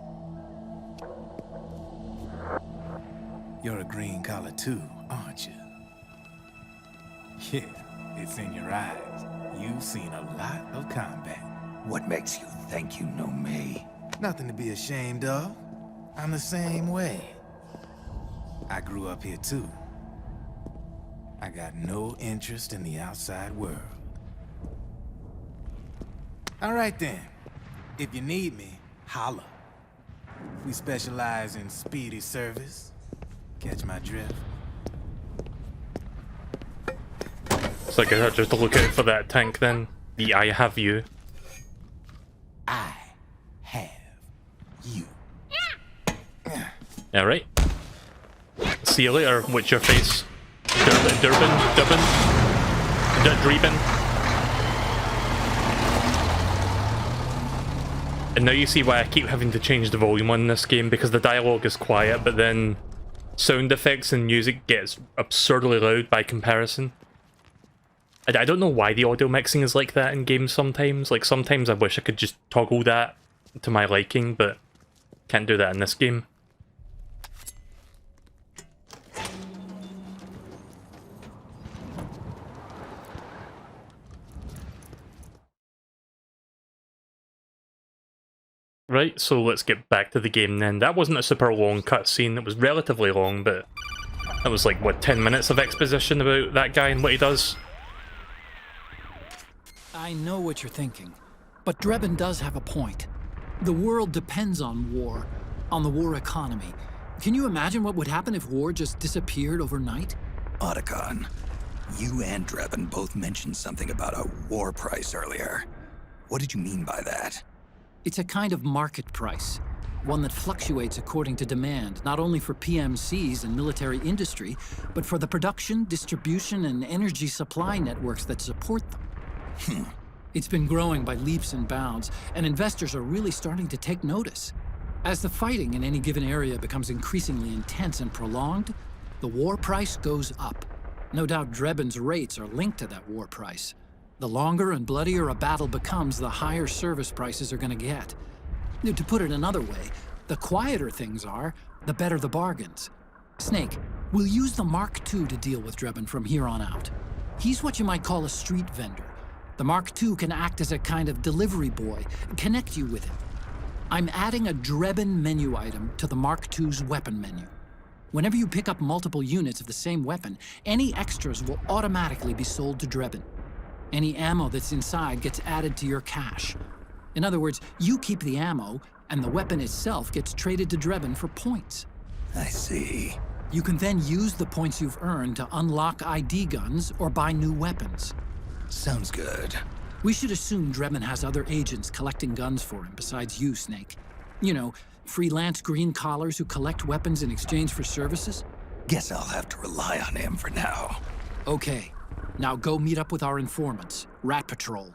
You're a green collar too, aren't you? Yeah, it's in your eyes. You've seen a lot of combat. What makes you think you know me? Nothing to be ashamed of. I'm the same way. I grew up here too. I got no interest in the outside world. All right then. If you need me, holla. We specialize in speedy service. Catch my drift? So I guess I'll just look out for that tank then. The I have you. I have you. Alright. See you later, what's your face? Durbin? And now you see why I keep having to change the volume on this game, because the dialogue is quiet, but then sound effects and music gets absurdly loud by comparison. I don't know why the audio mixing is like that in games sometimes. Like, sometimes I wish I could just toggle that to my liking, but can't do that in this game. Right, so let's get back to the game then. That wasn't a super long cutscene. It was relatively long, but that was like, what, 10 minutes of exposition about that guy and what he does? I know what you're thinking, but Drebin does have a point. The world depends on war, on the war economy. Can you imagine what would happen if war just disappeared overnight? Otacon, you and Drebin both mentioned something about a war price earlier. What did you mean by that? It's a kind of market price, one that fluctuates according to demand, not only for PMCs and military industry, but for the production, distribution, and energy supply networks that support them. It's been growing by leaps and bounds, and investors are really starting to take notice. As the fighting in any given area becomes increasingly intense and prolonged, the war price goes up. No doubt Drebin's rates are linked to that war price. The longer and bloodier a battle becomes, the higher service prices are going to get. To put it another way, the quieter things are, the better the bargains. Snake, we'll use the Mark II to deal with Drebin from here on out. He's what you might call a street vendor. The Mark II can act as a kind of delivery boy, connect you with him. I'm adding a Drebin menu item to the Mark II's weapon menu. Whenever you pick up multiple units of the same weapon, any extras will automatically be sold to Drebin. Any ammo that's inside gets added to your cache. In other words, you keep the ammo, and the weapon itself gets traded to Drebin for points. I see. You can then use the points you've earned to unlock ID guns or buy new weapons. Sounds good. We should assume Drebin has other agents collecting guns for him besides you, Snake. You know, freelance green collars who collect weapons in exchange for services? Guess I'll have to rely on him for now. Okay. Now go meet up with our informants, Rat Patrol.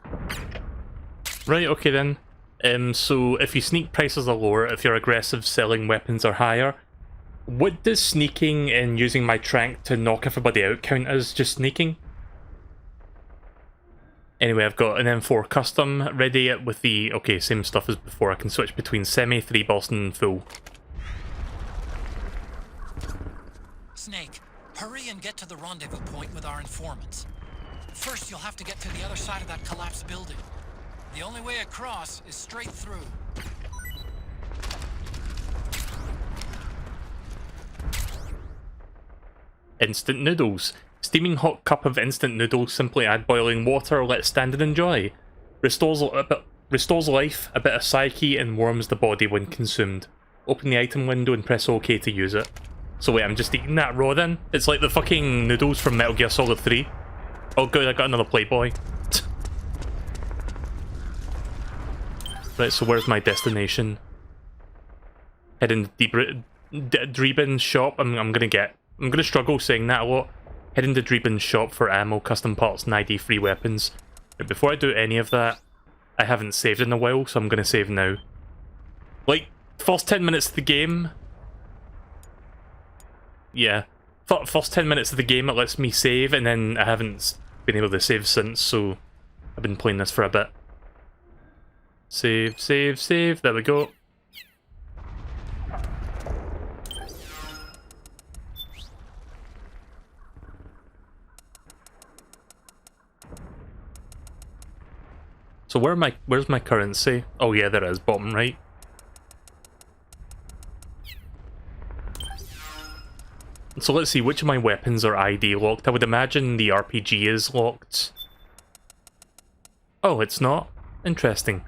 Right, okay then. So if you sneak prices are lower, if your aggressive selling weapons are higher, what does sneaking and using my trank to knock everybody out count as just sneaking? Anyway, I've got an M4 custom ready with the... Okay, same stuff as before. I can switch between semi, 3 burst, and full. Snake, hurry and get to the rendezvous point with our informants. First, you'll have to get to the other side of that collapsed building. The only way across is straight through. Instant noodles. Steaming hot cup of instant noodles, simply add boiling water, let stand and enjoy. Restores life, a bit of psyche, and warms the body when consumed. Open the item window and press OK to use it. So wait, I'm just eating that raw then? It's like the fucking noodles from Metal Gear Solid 3. Oh good, I got another Playboy. Right, so where's my destination? Heading to Dreben's shop. I'm gonna struggle saying that a lot. Heading to Dreben's shop for ammo, custom parts, and ID-free weapons. But before I do any of that, I haven't saved in a while, so I'm gonna save now. Like, first 10 minutes of the game... Yeah. First 10 minutes of the game it lets me save, and then I haven't been able to save since, so I've been playing this for a bit. Save, save, save. There we go. So where's my currency? Oh yeah, there is, bottom right. So let's see, which of my weapons are ID locked? I would imagine the RPG is locked. Oh, it's not? Interesting.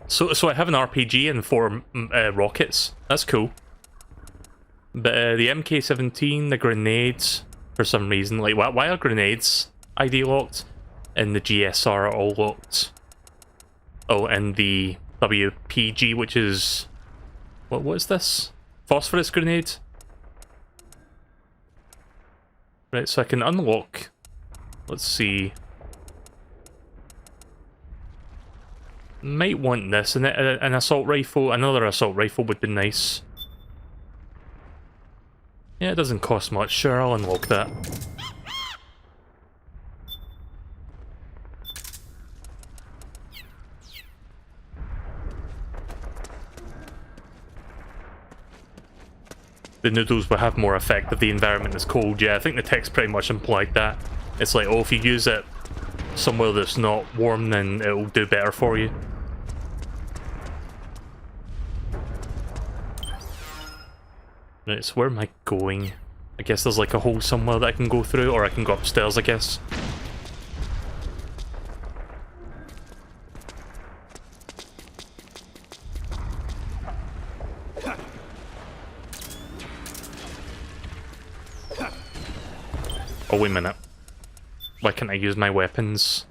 So I have an RPG and 4 rockets. That's cool. But the MK17, the grenades, for some reason, like why are grenades ID locked? And the GSR are all locked. Oh, and the WPG, which is... What is this? Phosphorus grenade? Right, so I can unlock... Let's see... Might want this, and an assault rifle, another assault rifle would be nice. Yeah, it doesn't cost much, sure, I'll unlock that. The noodles will have more effect if the environment is cold. Yeah, I think the text pretty much implied that. It's like, oh, if you use it somewhere that's not warm, then it'll do better for you. Right, so where am I going? I guess there's like a hole somewhere that I can go through, or I can go upstairs, I guess. Oh, wait a minute. Why can't I use my weapons?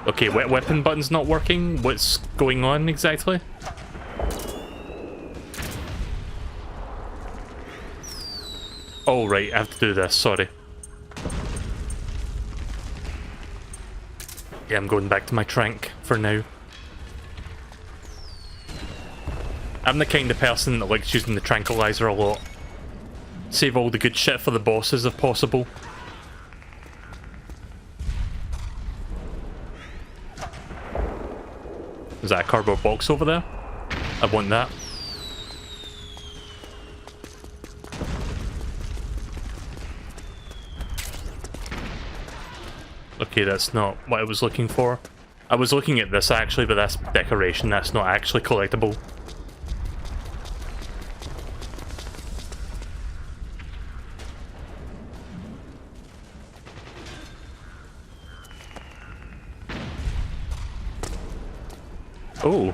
Okay, weapon button's not working? What's going on exactly? Oh, right, I have to do this, sorry. Yeah, I'm going back to my trank for now. I'm the kind of person that likes using the tranquilizer a lot. Save all the good shit for the bosses if possible. Is that a cardboard box over there? I want that. Okay, that's not what I was looking for. I was looking at this actually, but that's decoration, that's not actually collectible. Oh,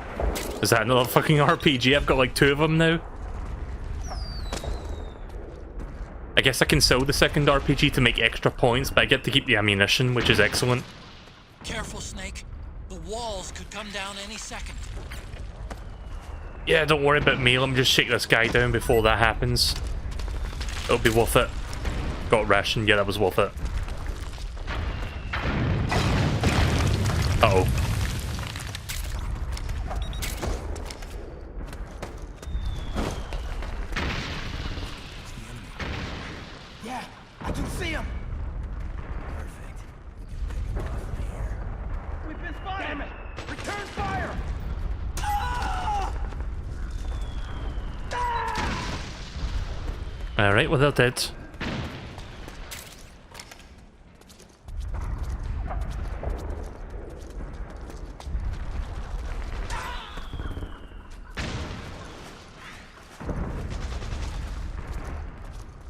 is that another fucking RPG? I've got like 2 of them now. I guess I can sell the second RPG to make extra points, but I get to keep the ammunition, which is excellent. Careful, Snake. The walls could come down any second. Yeah, don't worry about me. Let me just shake this guy down before that happens. It'll be worth it. Got ration. Yeah, that was worth it. Uh-oh. fire! Damn it! Return fire! Alright, well, they're dead.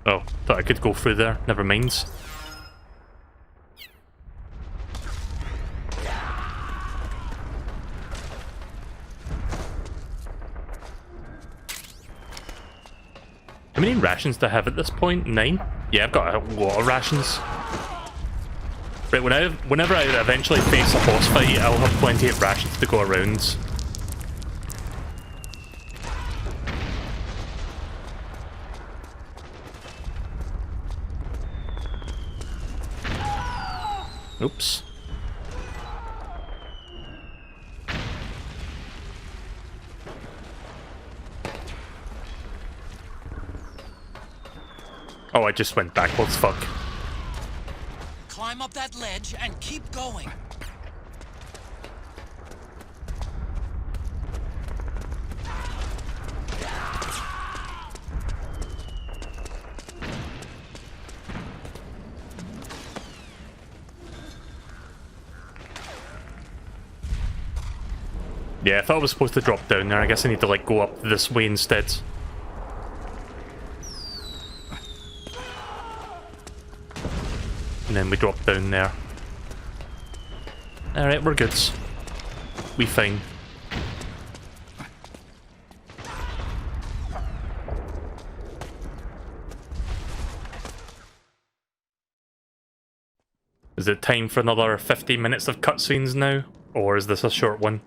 Oh, thought I could go through there. Never mind. How many rations do I have at this point? 9? Yeah, I've got a lot of rations. Right, whenever I eventually face a boss fight, I'll have plenty of rations to go around. Oops. Oh, I just went backwards, fuck. Climb up that ledge and keep going. Yeah, I thought I was supposed to drop down there. I guess I need to, like, go up this way instead. And then we drop down there. Alright, we're good. We fine. Is it time for another 50 minutes of cutscenes now? Or is this a short one?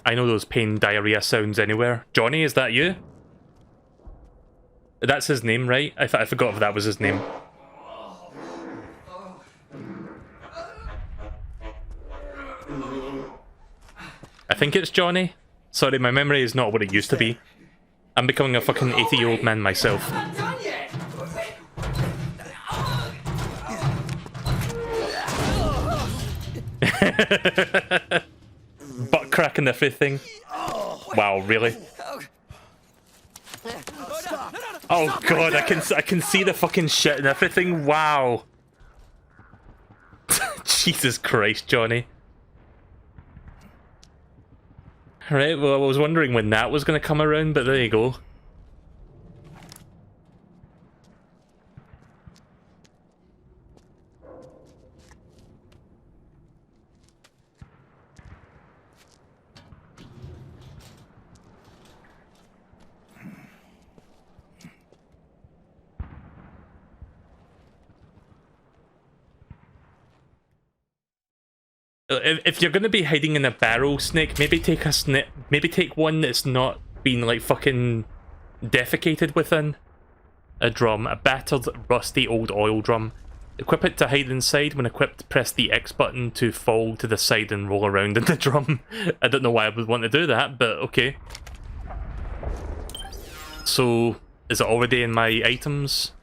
I know those pain diarrhea sounds anywhere. Johnny, is that you? That's his name, right? I forgot if that was his name. I think it's Johnny. Sorry, my memory is not what it used to be. I'm becoming a fucking 80-year-old man myself. Butt crack and everything. Wow, really? Oh god, I can see the fucking shit and everything. Wow. Jesus Christ, Johnny. Right, well, I was wondering when that was going to come around, but there you go. If you're gonna be hiding in a barrel, Snake, maybe take one that's not been like fucking defecated within. A drum, a battered, rusty old oil drum. Equip it to hide inside. When equipped, press the X button to fall to the side and roll around in the drum. I don't know why I would want to do that, but okay. So, is it already in my items?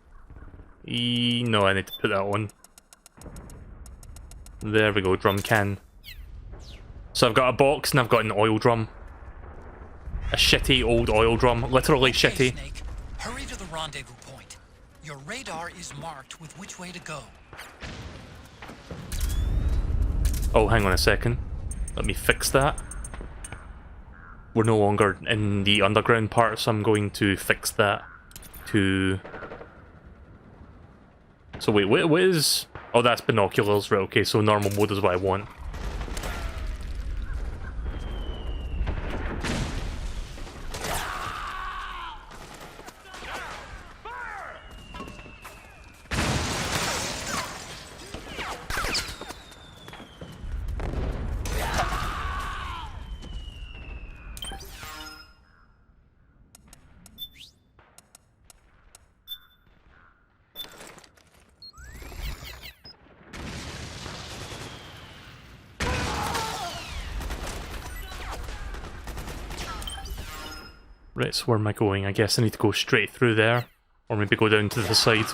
No, I need to put that on. There we go, drum can. So I've got a box and I've got an oil drum. A shitty old oil drum, literally shitty. Snake, hurry to the rendezvous point. Your radar is marked with which way to go. Oh, hang on a second. Let me fix that. We're no longer in the underground part, so I'm going to fix that to... So wait, what is... Oh, that's binoculars, right, okay, so normal mode is what I want. Right, so where am I going? I guess I need to go straight through there. Or maybe go down to the side.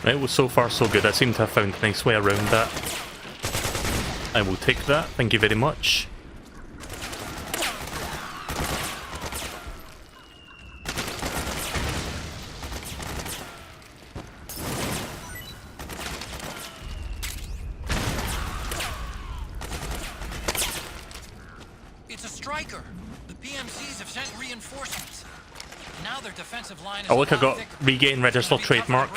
Right, well, so far so good. I seem to have found a nice way around that. I will take that, thank you very much. It's a striker. The PMCs have sent reinforcements. Now their defensive line is Oh look, I got regain registered trademark.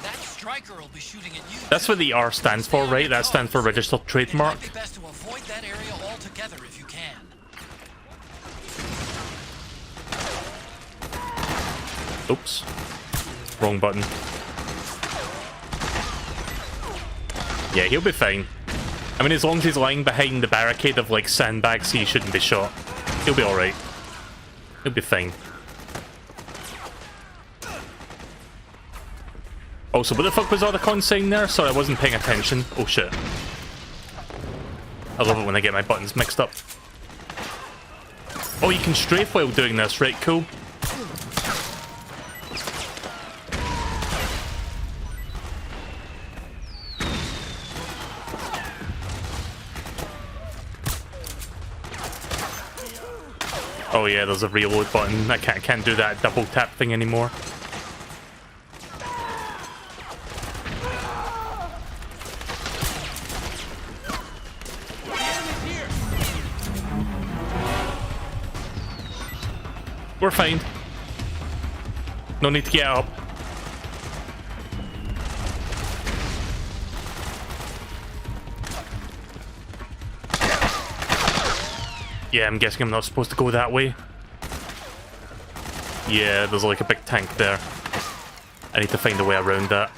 That striker will be shooting at you. That's what the R stands for, right? That stands for registered trademark. It might be best to avoid that area altogether if you can. Oops. Wrong button. Yeah, he'll be fine. I mean, as long as he's lying behind the barricade of, like, sandbags, he shouldn't be shot. He'll be alright. He'll be fine. Also, what the fuck was all the con sign there? Sorry, I wasn't paying attention. Oh shit. I love it when I get my buttons mixed up. Oh, you can strafe while doing this, right? Cool. Oh yeah, there's a reload button. I can't do that double tap thing anymore. We're fine. No need to get up. Yeah, I'm guessing I'm not supposed to go that way. Yeah, there's like a big tank there. I need to find a way around that.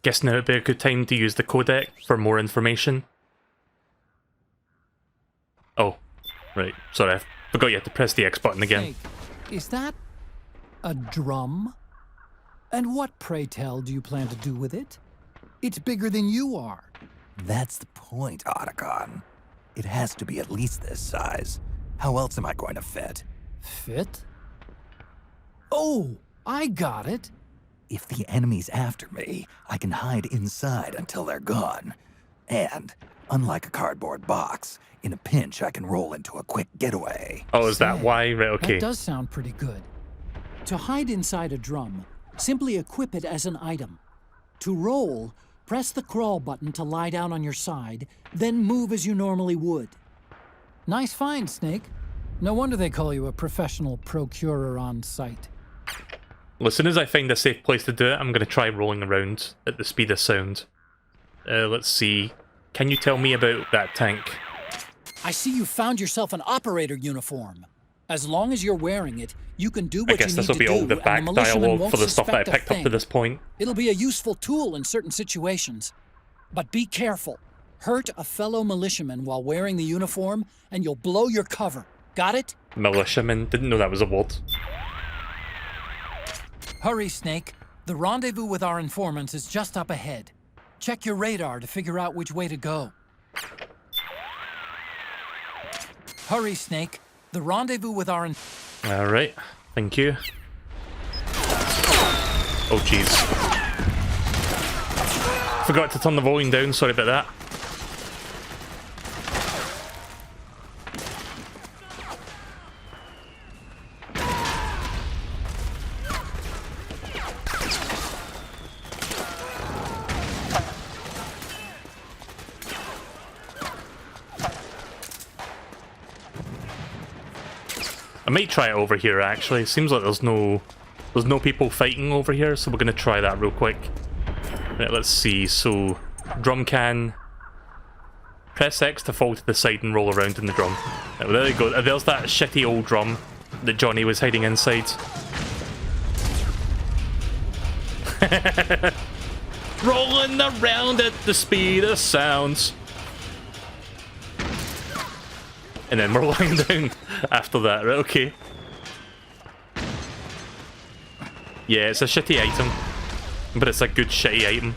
Guess now would be a good time to use the codec for more information. Oh, right. Sorry, I forgot you had to press the X button again. Hey, is that a drum? And what, pray tell, do you plan to do with it? It's bigger than you are. That's the point, Otacon. It has to be at least this size. How else am I going to fit? Fit? Oh, I got it. If the enemy's after me, I can hide inside until they're gone. And, unlike a cardboard box, in a pinch I can roll into a quick getaway. Oh, is that why? Right, okay. That does sound pretty good. To hide inside a drum, simply equip it as an item. To roll, press the crawl button to lie down on your side, then move as you normally would. Nice find, Snake. No wonder they call you a professional procurer on site. Well, as soon as I find a safe place to do it, I'm going to try rolling around at the speed of sound. Let's see. Can you tell me about that tank? I see you found yourself an operator uniform. As long as you're wearing it, you can do what I guess you this need will be to all do, the back and the militiamen dialogue won't for the stuff that I suspect a picked up to thing. this point. It'll be a useful tool in certain situations. But be careful. Hurt a fellow militiaman while wearing the uniform, and you'll blow your cover. Got it? Militiaman? Didn't know that was a word. Hurry, Snake. The rendezvous with our informants is just up ahead. Check your radar to figure out which way to go. Hurry, Snake. The rendezvous with our... Alright, thank you. Oh jeez. Forgot to turn the volume down, sorry about that. I might try it over here actually. Seems like there's no people fighting over here, so we're gonna try that real quick. Right, let's see. So drum can. Press X to fall to the side and roll around in the drum. Right, well, there you go. There's that shitty old drum that Johnny was hiding inside. Rolling around at the speed of sounds. And then we're lying down after that, right? Okay. Yeah, it's a shitty item, but it's a good shitty item.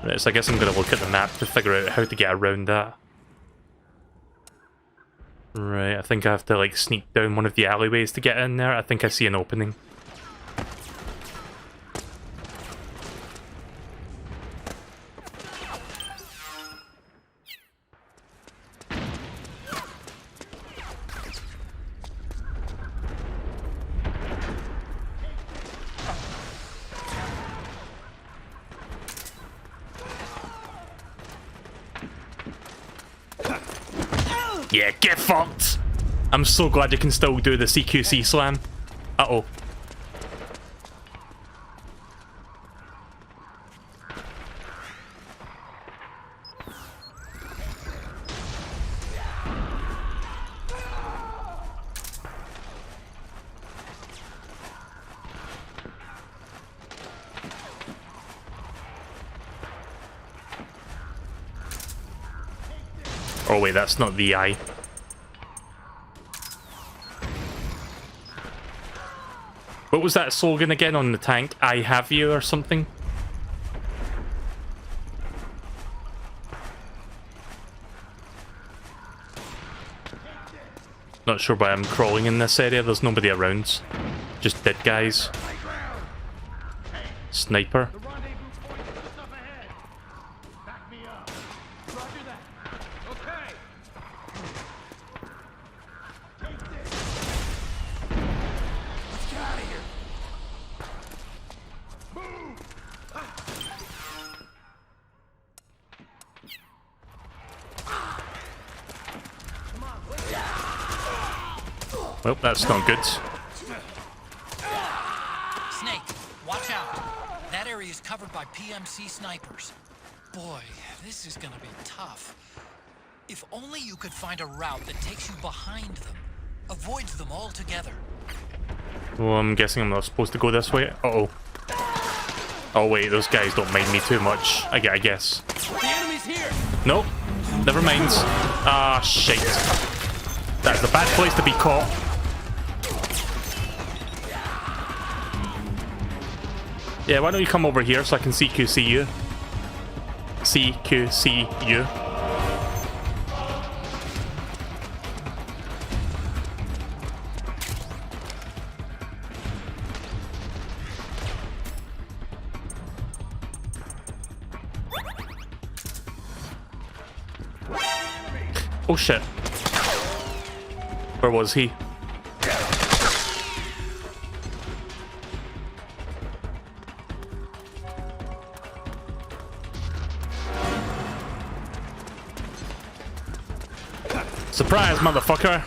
Right, so I guess I'm gonna look at the map to figure out how to get around that. Right, I think I have to like sneak down one of the alleyways to get in there. I think I see an opening. Yeah, get fucked! I'm so glad you can still do the CQC slam. Uh-oh. Oh wait, that's not the eye. What was that slogan again on the tank? I have you or something? Not sure why I'm crawling in this area. There's nobody around. Just dead guys. Sniper. Well, that's not good. Snake, watch out. That area is covered by PMC snipers. Boy, this is gonna be tough. If only you could find a route that takes you behind them, avoids them altogether. Well, I'm guessing I'm not supposed to go this way. Uh-oh. Oh wait, those guys don't mind me too much. I guess. The enemy's here. Nope. Never mind. Ah, shit. That's a bad place to be caught. Yeah, why don't you come over here so I can CQC you? CQC you. Oh shit. Where was he? Surprise, motherfucker!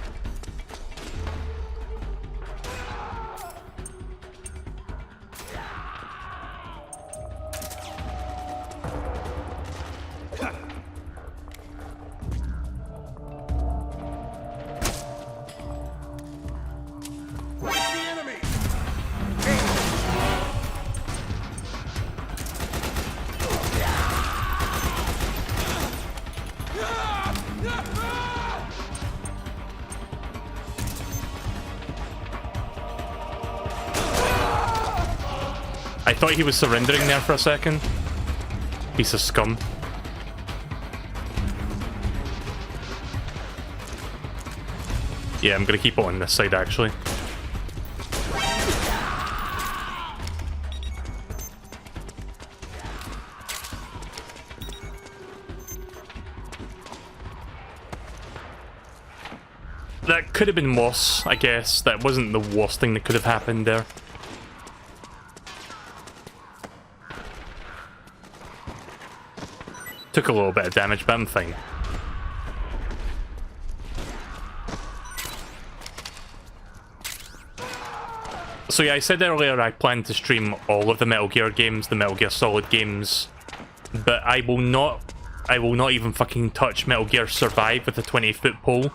I thought he was surrendering there for a second. Piece of scum. Yeah, I'm gonna keep it on this side actually. could have been worse, I guess. That wasn't the worst thing that could have happened there. Took a little bit of damage, but I'm fine. So yeah, I said earlier I plan to stream all of the Metal Gear games, the Metal Gear Solid games, but I will not even fucking touch Metal Gear Survive with a 20-foot pole.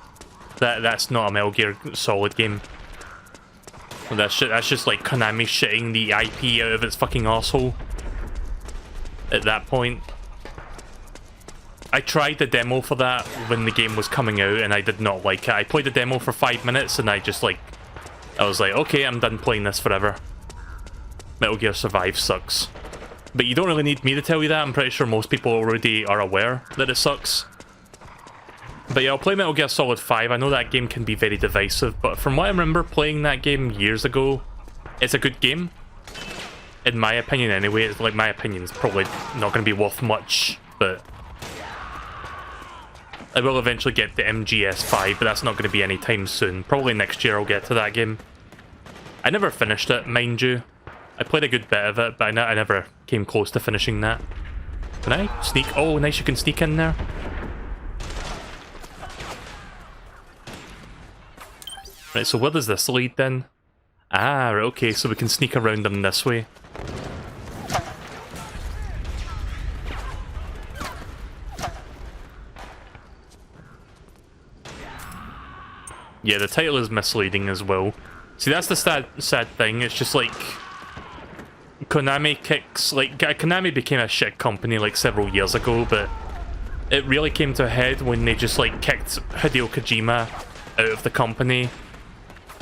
That's not a Metal Gear Solid game. That's just like Konami shitting the IP out of its fucking arsehole at that point. I tried the demo for that when the game was coming out and I did not like it. I played the demo for 5 minutes and I was like, okay, I'm done playing this forever. Metal Gear Survive sucks. But you don't really need me to tell you that. I'm pretty sure most people already are aware that it sucks. But yeah, I'll play Metal Gear Solid 5. I know that game can be very divisive, but from what I remember playing that game years ago, it's a good game. In my opinion anyway. It's like, my opinion is probably not going to be worth much, but I will eventually get the MGS5, but that's not going to be anytime soon. Probably next year I'll get to that game. I never finished it, mind you. I played a good bit of it, but I never came close to finishing that. Can I sneak? Oh, nice, you can sneak in there. Right, so where does this lead then? Ah, right, okay, so we can sneak around them this way. Yeah, the title is misleading as well. See, that's the sad thing. It's just like Konami kicks, like, Konami became a shit company like several years ago, but it really came to a head when they just like kicked Hideo Kojima out of the company,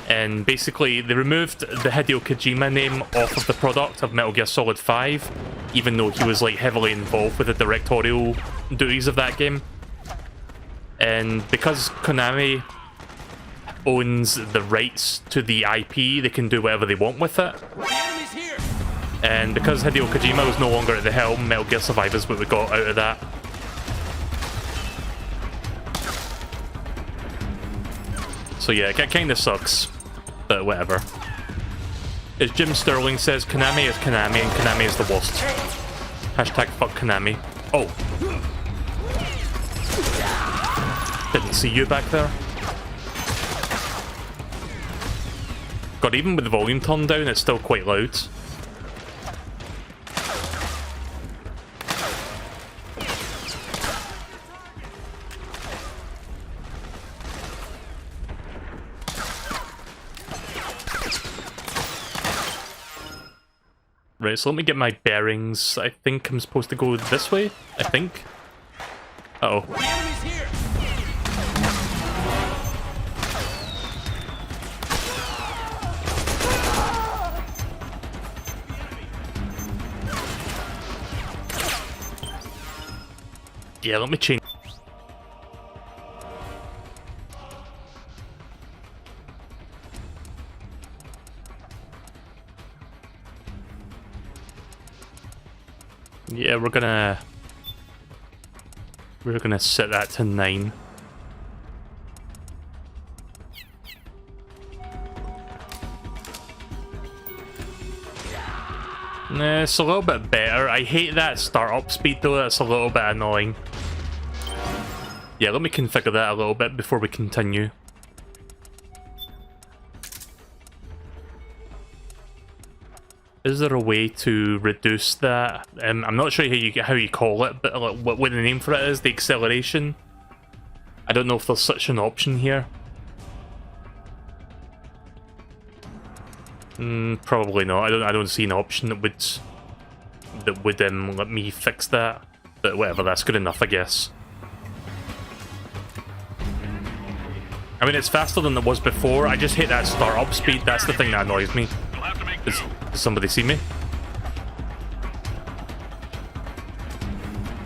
and basically they removed the Hideo Kojima name off of the product of Metal Gear Solid 5, even though he was like heavily involved with the directorial duties of that game. And because Konami owns the rights to the IP, they can do whatever they want with it. And because Hideo Kojima was no longer at the helm, Metal Gear Survive is what we got out of that. So yeah, it kinda sucks, but whatever. As Jim Sterling says, Konami is Konami, and Konami is the worst. Hashtag fuck Konami. Oh. Didn't see you back there. God, even with the volume turned down, it's still quite loud. Right, so let me get my bearings. I think I'm supposed to go this way, I think. Uh-oh. Yeah, let me change. Yeah, we're gonna set that to 9. Nah, it's a little bit better. I hate that startup speed though, that's a little bit annoying. Yeah, let me configure that a little bit before we continue. Is there a way to reduce that? I'm not sure how you call it, but like, what the name for it is, the acceleration. I don't know if there's such an option here. Probably not. I don't see an option that would let me fix that. But whatever, that's good enough, I guess. I mean, it's faster than it was before. I just hate that startup speed. That's the thing that annoys me. Does somebody see me?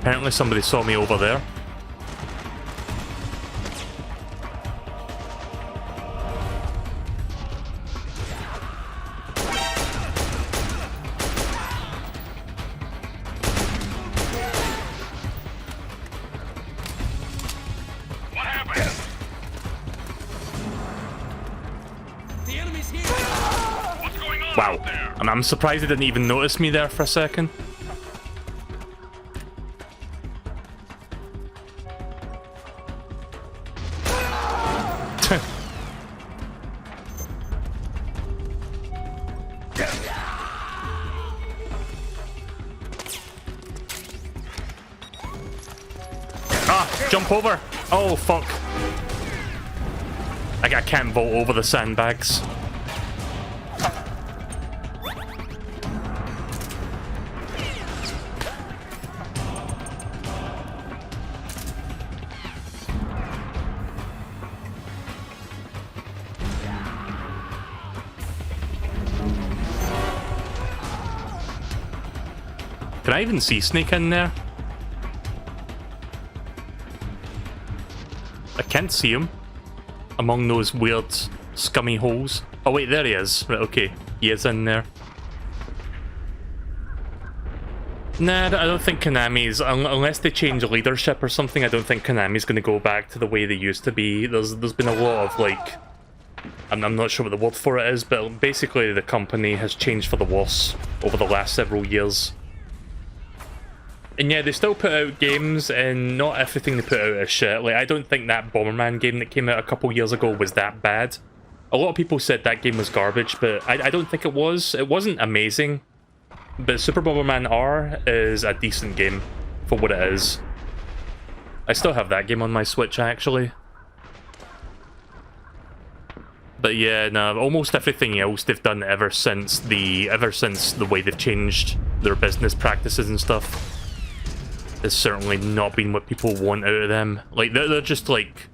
Apparently somebody saw me over there. Wow. I'm surprised they didn't even notice me there for a second. Ah, jump over. Oh, fuck. I can't vault over the sandbags. Can I even see Snake in there? I can't see him among those weird, scummy holes. Oh wait, there he is. Right, okay. He is in there. Nah, I don't think Konami's, unless they change leadership or something, I don't think Konami's going to go back to the way they used to be. There's been a lot of, like, I'm not sure what the word for it is, but basically the company has changed for the worse over the last several years. And yeah, they still put out games, and not everything they put out is shit. Like, I don't think that Bomberman game that came out a couple years ago was that bad. A lot of people said that game was garbage, but I don't think it was. It wasn't amazing. But Super Bomberman R is a decent game for what it is. I still have that game on my Switch, actually. But yeah, no, almost everything else they've done ever since the way they've changed their business practices and stuff has certainly not been what people want out of them. Like, they're just like...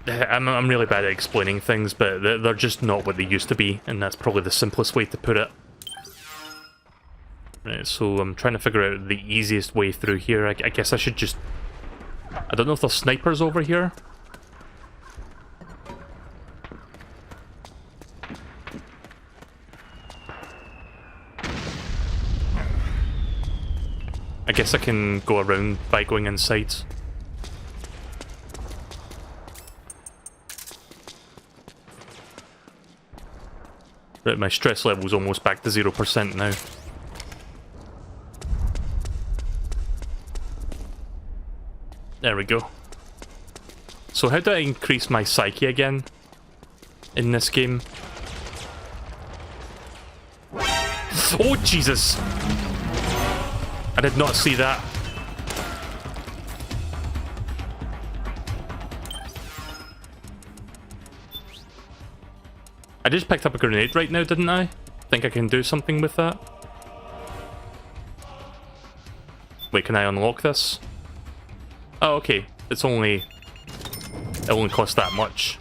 I'm really bad at explaining things, but they're just not what they used to be, and that's probably the simplest way to put it. Right, so I'm trying to figure out the easiest way through here. I guess I should just... I don't know if there's snipers over here. I guess I can go around by going inside. Right, my stress level's almost back to 0% now. There we go. So how do I increase my psyche again in this game? Oh, Jesus! I did not see that. I just picked up a grenade right now, didn't I? Think I can do something with that? Wait, can I unlock this? Oh, okay. It only costs that much.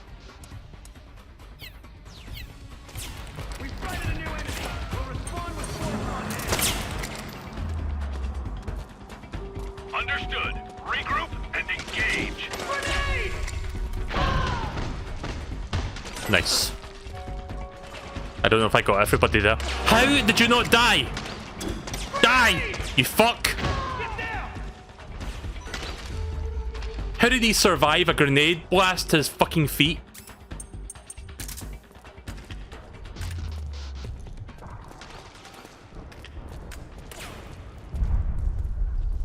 Understood. Regroup and engage. Nice. I don't know if I got everybody there. How did you not die? Die! You fuck! How did he survive a grenade blast to his fucking feet?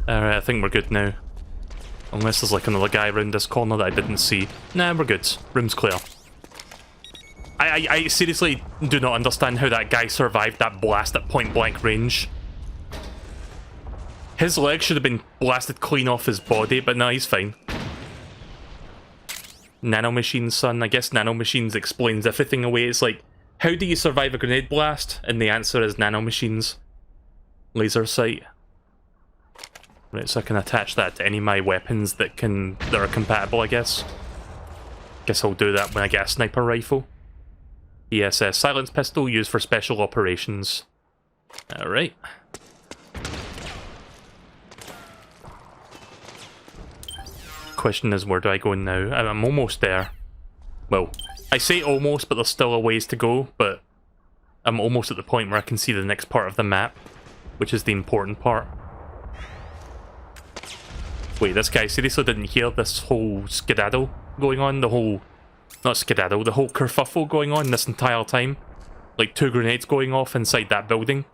Alright, I think we're good now. Unless there's like another guy around this corner that I didn't see. Nah, we're good. Room's clear. I seriously do not understand how that guy survived that blast at point blank range. His leg should have been blasted clean off his body, but no, he's fine. Nanomachines, son. I guess nanomachines explains everything away. It's like, how do you survive a grenade blast? And the answer is nanomachines. Laser sight. Right, so I can attach that to any of my weapons that are compatible, I guess. Guess I'll do that when I get a sniper rifle. Yes, silence pistol used for special operations. Alright. Question is, where do I go now? I'm almost there. Well, I say almost, but there's still a ways to go, but I'm almost at the point where I can see the next part of the map, which is the important part. Wait, this guy seriously didn't hear this whole skedaddle going on? The whole Not skedaddle, the whole kerfuffle going on this entire time. Like 2 grenades going off inside that building.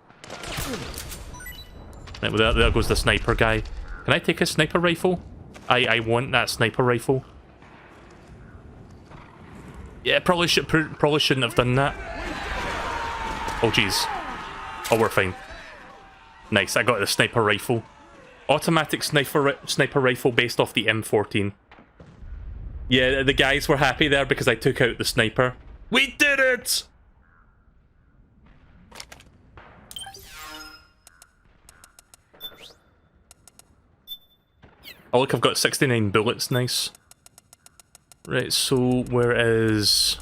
Right, well, there goes the sniper guy. Can I take a sniper rifle? I want that sniper rifle. Yeah, probably shouldn't have done that. Oh jeez. Oh, we're fine. Nice, I got the sniper rifle. Automatic sniper rifle based off the M14. Yeah, the guys were happy there because I took out the sniper. We did it! Oh look, I've got 69 bullets, nice. Right, so where is...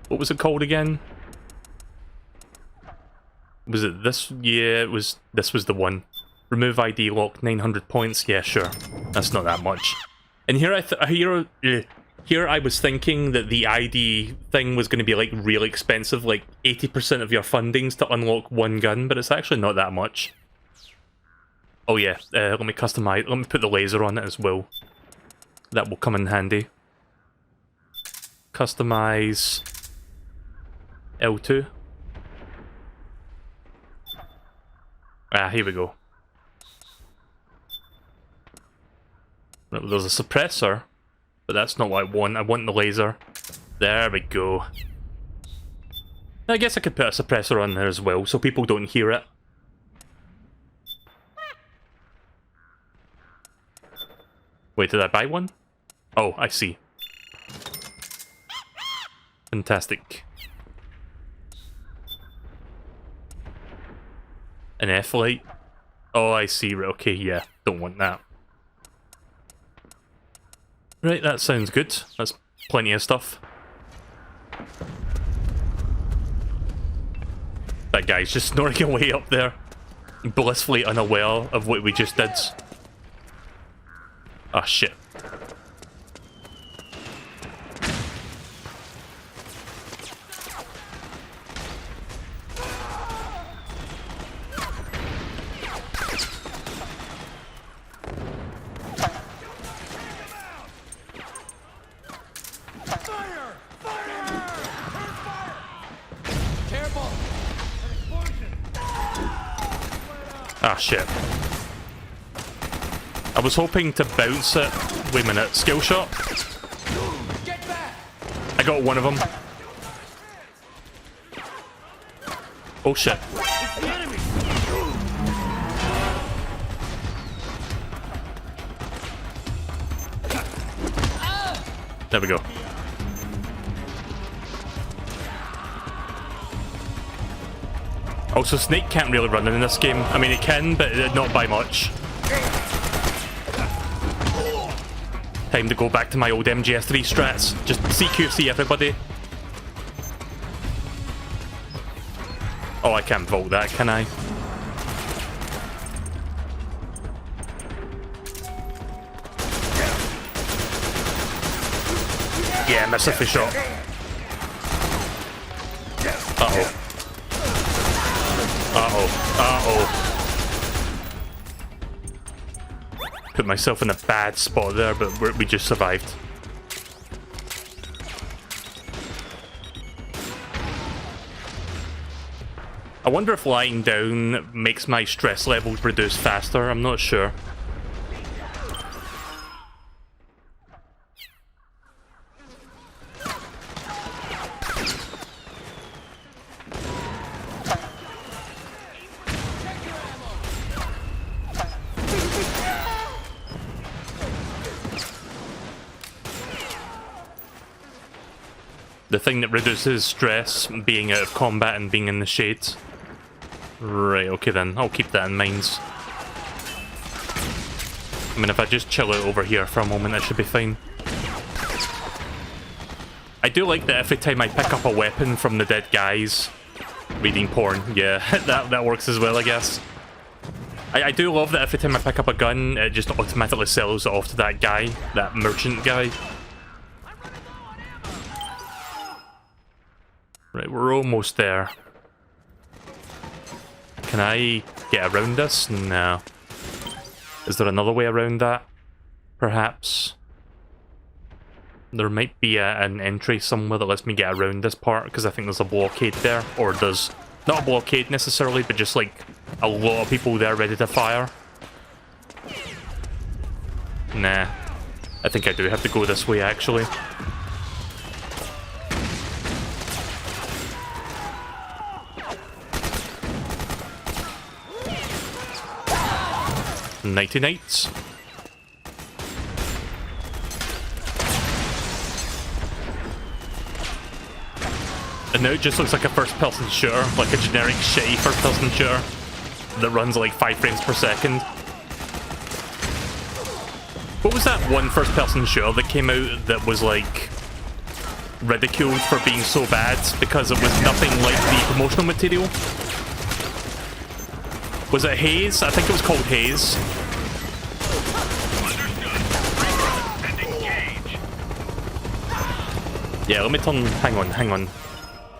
What was it called again? Was it this? Yeah, this was the one. Remove ID lock, 900 points. Yeah, sure. That's not that much. And here here I was thinking that the ID thing was going to be like really expensive, like 80% of your fundings to unlock one gun, but it's actually not that much. Oh yeah, let me customize, let me put the laser on it as well. That will come in handy. Customize L2. Ah, here we go. Right, well, there's a suppressor, but that's not what I want. I want the laser. There we go. I guess I could put a suppressor on there as well, so people don't hear it. Wait, did I buy one? Oh, I see. Fantastic. An F-light? Oh, I see. Okay, yeah. Don't want that. Right, that sounds good. That's plenty of stuff. That guy's just snoring away up there. Blissfully unaware of what we just did. Ah, shit. Ah, shit. I was hoping to bounce it. Wait a minute. Skill shot? I got one of them. Oh, shit. There we go. Also, Snake can't really run in this game. I mean, it can, but not by much. Time to go back to my old MGS3 strats. Just CQC everybody. Oh, I can't vault that, can I? Yeah, miss a shot. Uh-oh. Uh-oh. Put myself in a bad spot there, but we just survived. I wonder if lying down makes my stress levels reduce faster. I'm not sure. The thing that reduces stress, being out of combat and being in the shades. Right, okay then. I'll keep that in mind. I mean, if I just chill out over here for a moment, I should be fine. I do like that every time I pick up a weapon from the dead guys... Reading porn, yeah, that works as well, I guess. I do love that every time I pick up a gun, it just automatically sells it off to that guy, that merchant guy. Right, we're almost there. Can I get around this? No. Is there another way around that? Perhaps? There might be an entry somewhere that lets me get around this part, because I think there's a blockade there. Or there's not a blockade necessarily, but just like a lot of people there ready to fire. Nah. I think I do have to go this way, actually. Nighty nights. And now it just looks like a first-person shooter, like a generic shitty first-person shooter that runs at like 5 frames per second. What was that one first-person shooter that came out that was like ridiculed for being so bad because it was nothing like the promotional material? Was it Haze? I think it was called Haze. Yeah, let me turn... Hang on.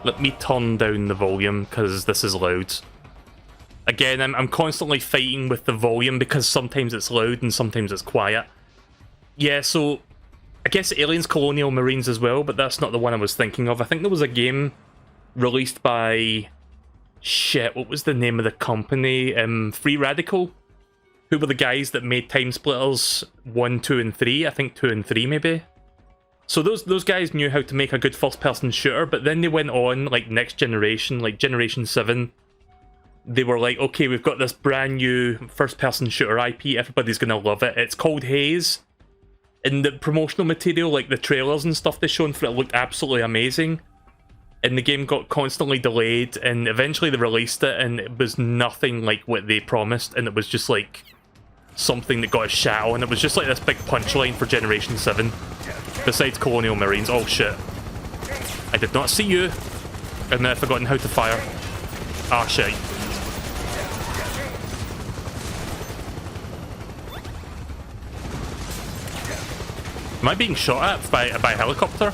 Let me turn down the volume, because this is loud. Again, I'm constantly fighting with the volume, because sometimes it's loud and sometimes it's quiet. Yeah, so... I guess Aliens Colonial Marines as well, but that's not the one I was thinking of. I think there was a game released by... Shit, what was the name of the company? Free Radical? Who were the guys that made Time Splitters 1, 2, and 3? I think 2 and 3, maybe? So those guys knew how to make a good first-person shooter, but then they went on, like, next generation, like Generation 7. They were like, okay, we've got this brand new first-person shooter IP, everybody's gonna love it. It's called Haze. And the promotional material, like the trailers and stuff they shown for it, looked absolutely amazing. And the game got constantly delayed, and eventually they released it, and it was nothing like what they promised, and it was just like something that got a shat on. It was just like this big punchline for Generation 7. Besides Colonial Marines. Oh shit. I did not see you. And I've forgotten how to fire. Ah shit. Am I being shot at by a helicopter?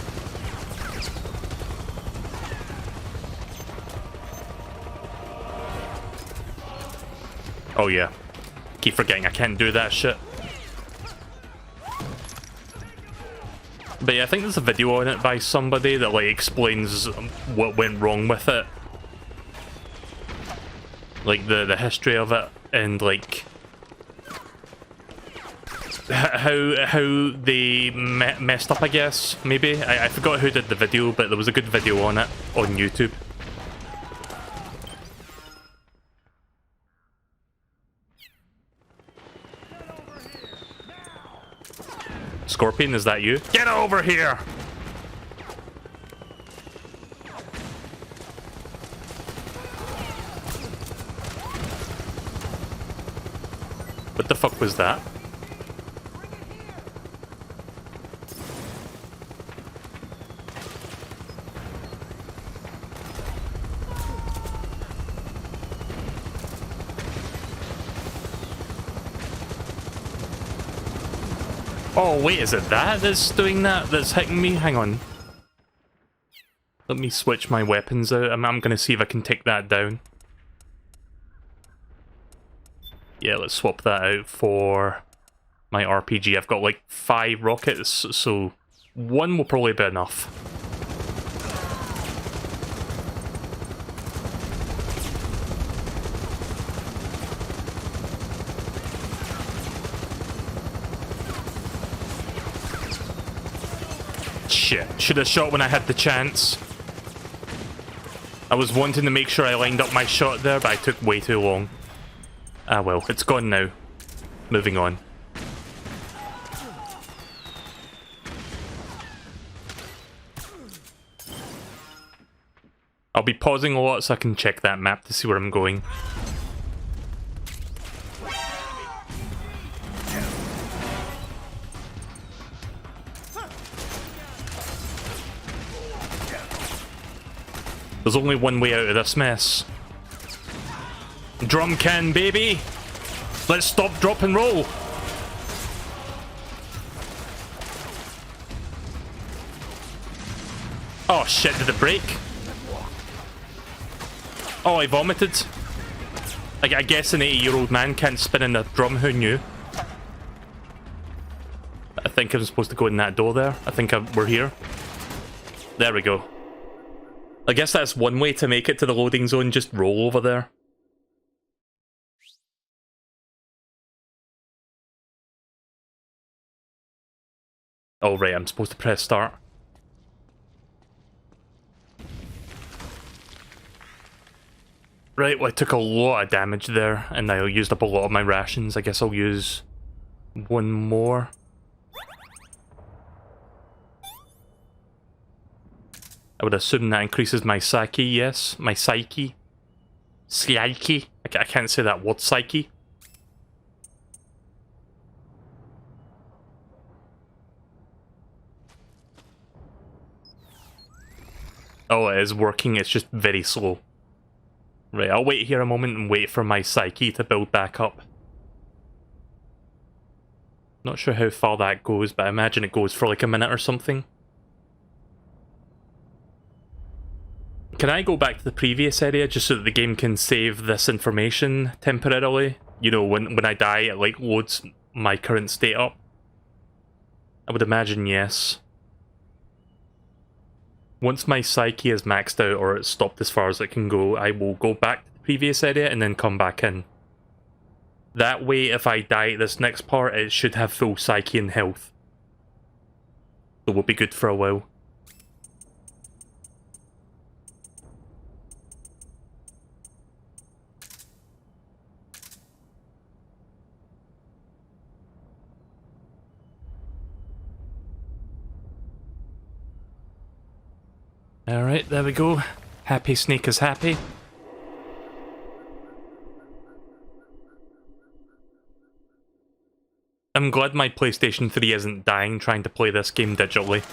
Oh yeah. Keep forgetting I can't do that shit. But yeah, I think there's a video on it by somebody that like explains what went wrong with it. Like the history of it and like how they messed up, I guess, maybe. I forgot who did the video, but there was a good video on it on YouTube. Scorpion, is that you? Get over here! What the fuck was that? Oh wait, is it that that's doing that? That's hitting me? Hang on. Let me switch my weapons out. I'm gonna see if I can take that down. Yeah, let's swap that out for my RPG. I've got like 5 rockets, so 1 will probably be enough. Shit, should have shot when I had the chance. I was wanting to make sure I lined up my shot there, but I took way too long. Ah well, it's gone now. Moving on. I'll be pausing a lot so I can check that map to see where I'm going. There's only one way out of this mess. Drum can, baby! Let's stop, drop, and roll! Oh shit, did it break? Oh, I vomited. Like, I guess an 80-year-old man can't spin in a drum, who knew? I think I'm supposed to go in that door there. I think we're here. There we go. I guess that's one way to make it to the loading zone, just roll over there. Oh right, I'm supposed to press start. Right, well I took a lot of damage there, and I used up a lot of my rations. I guess I'll use one more. I would assume that increases my psyche, yes. My psyche. Psyche. I can't say that word, psyche. Oh, it is working, it's just very slow. Right, I'll wait here a moment and wait for my psyche to build back up. Not sure how far that goes, but I imagine it goes for like a minute or something. Can I go back to the previous area just so that the game can save this information temporarily? You know, when I die, it like loads my current state up. I would imagine yes. Once my psyche is maxed out or it's stopped as far as it can go, I will go back to the previous area and then come back in. That way, if I die at this next part, it should have full psyche and health. So we'll be good for a while. Alright, there we go. Happy Snake is happy. I'm glad my PlayStation 3 isn't dying trying to play this game digitally.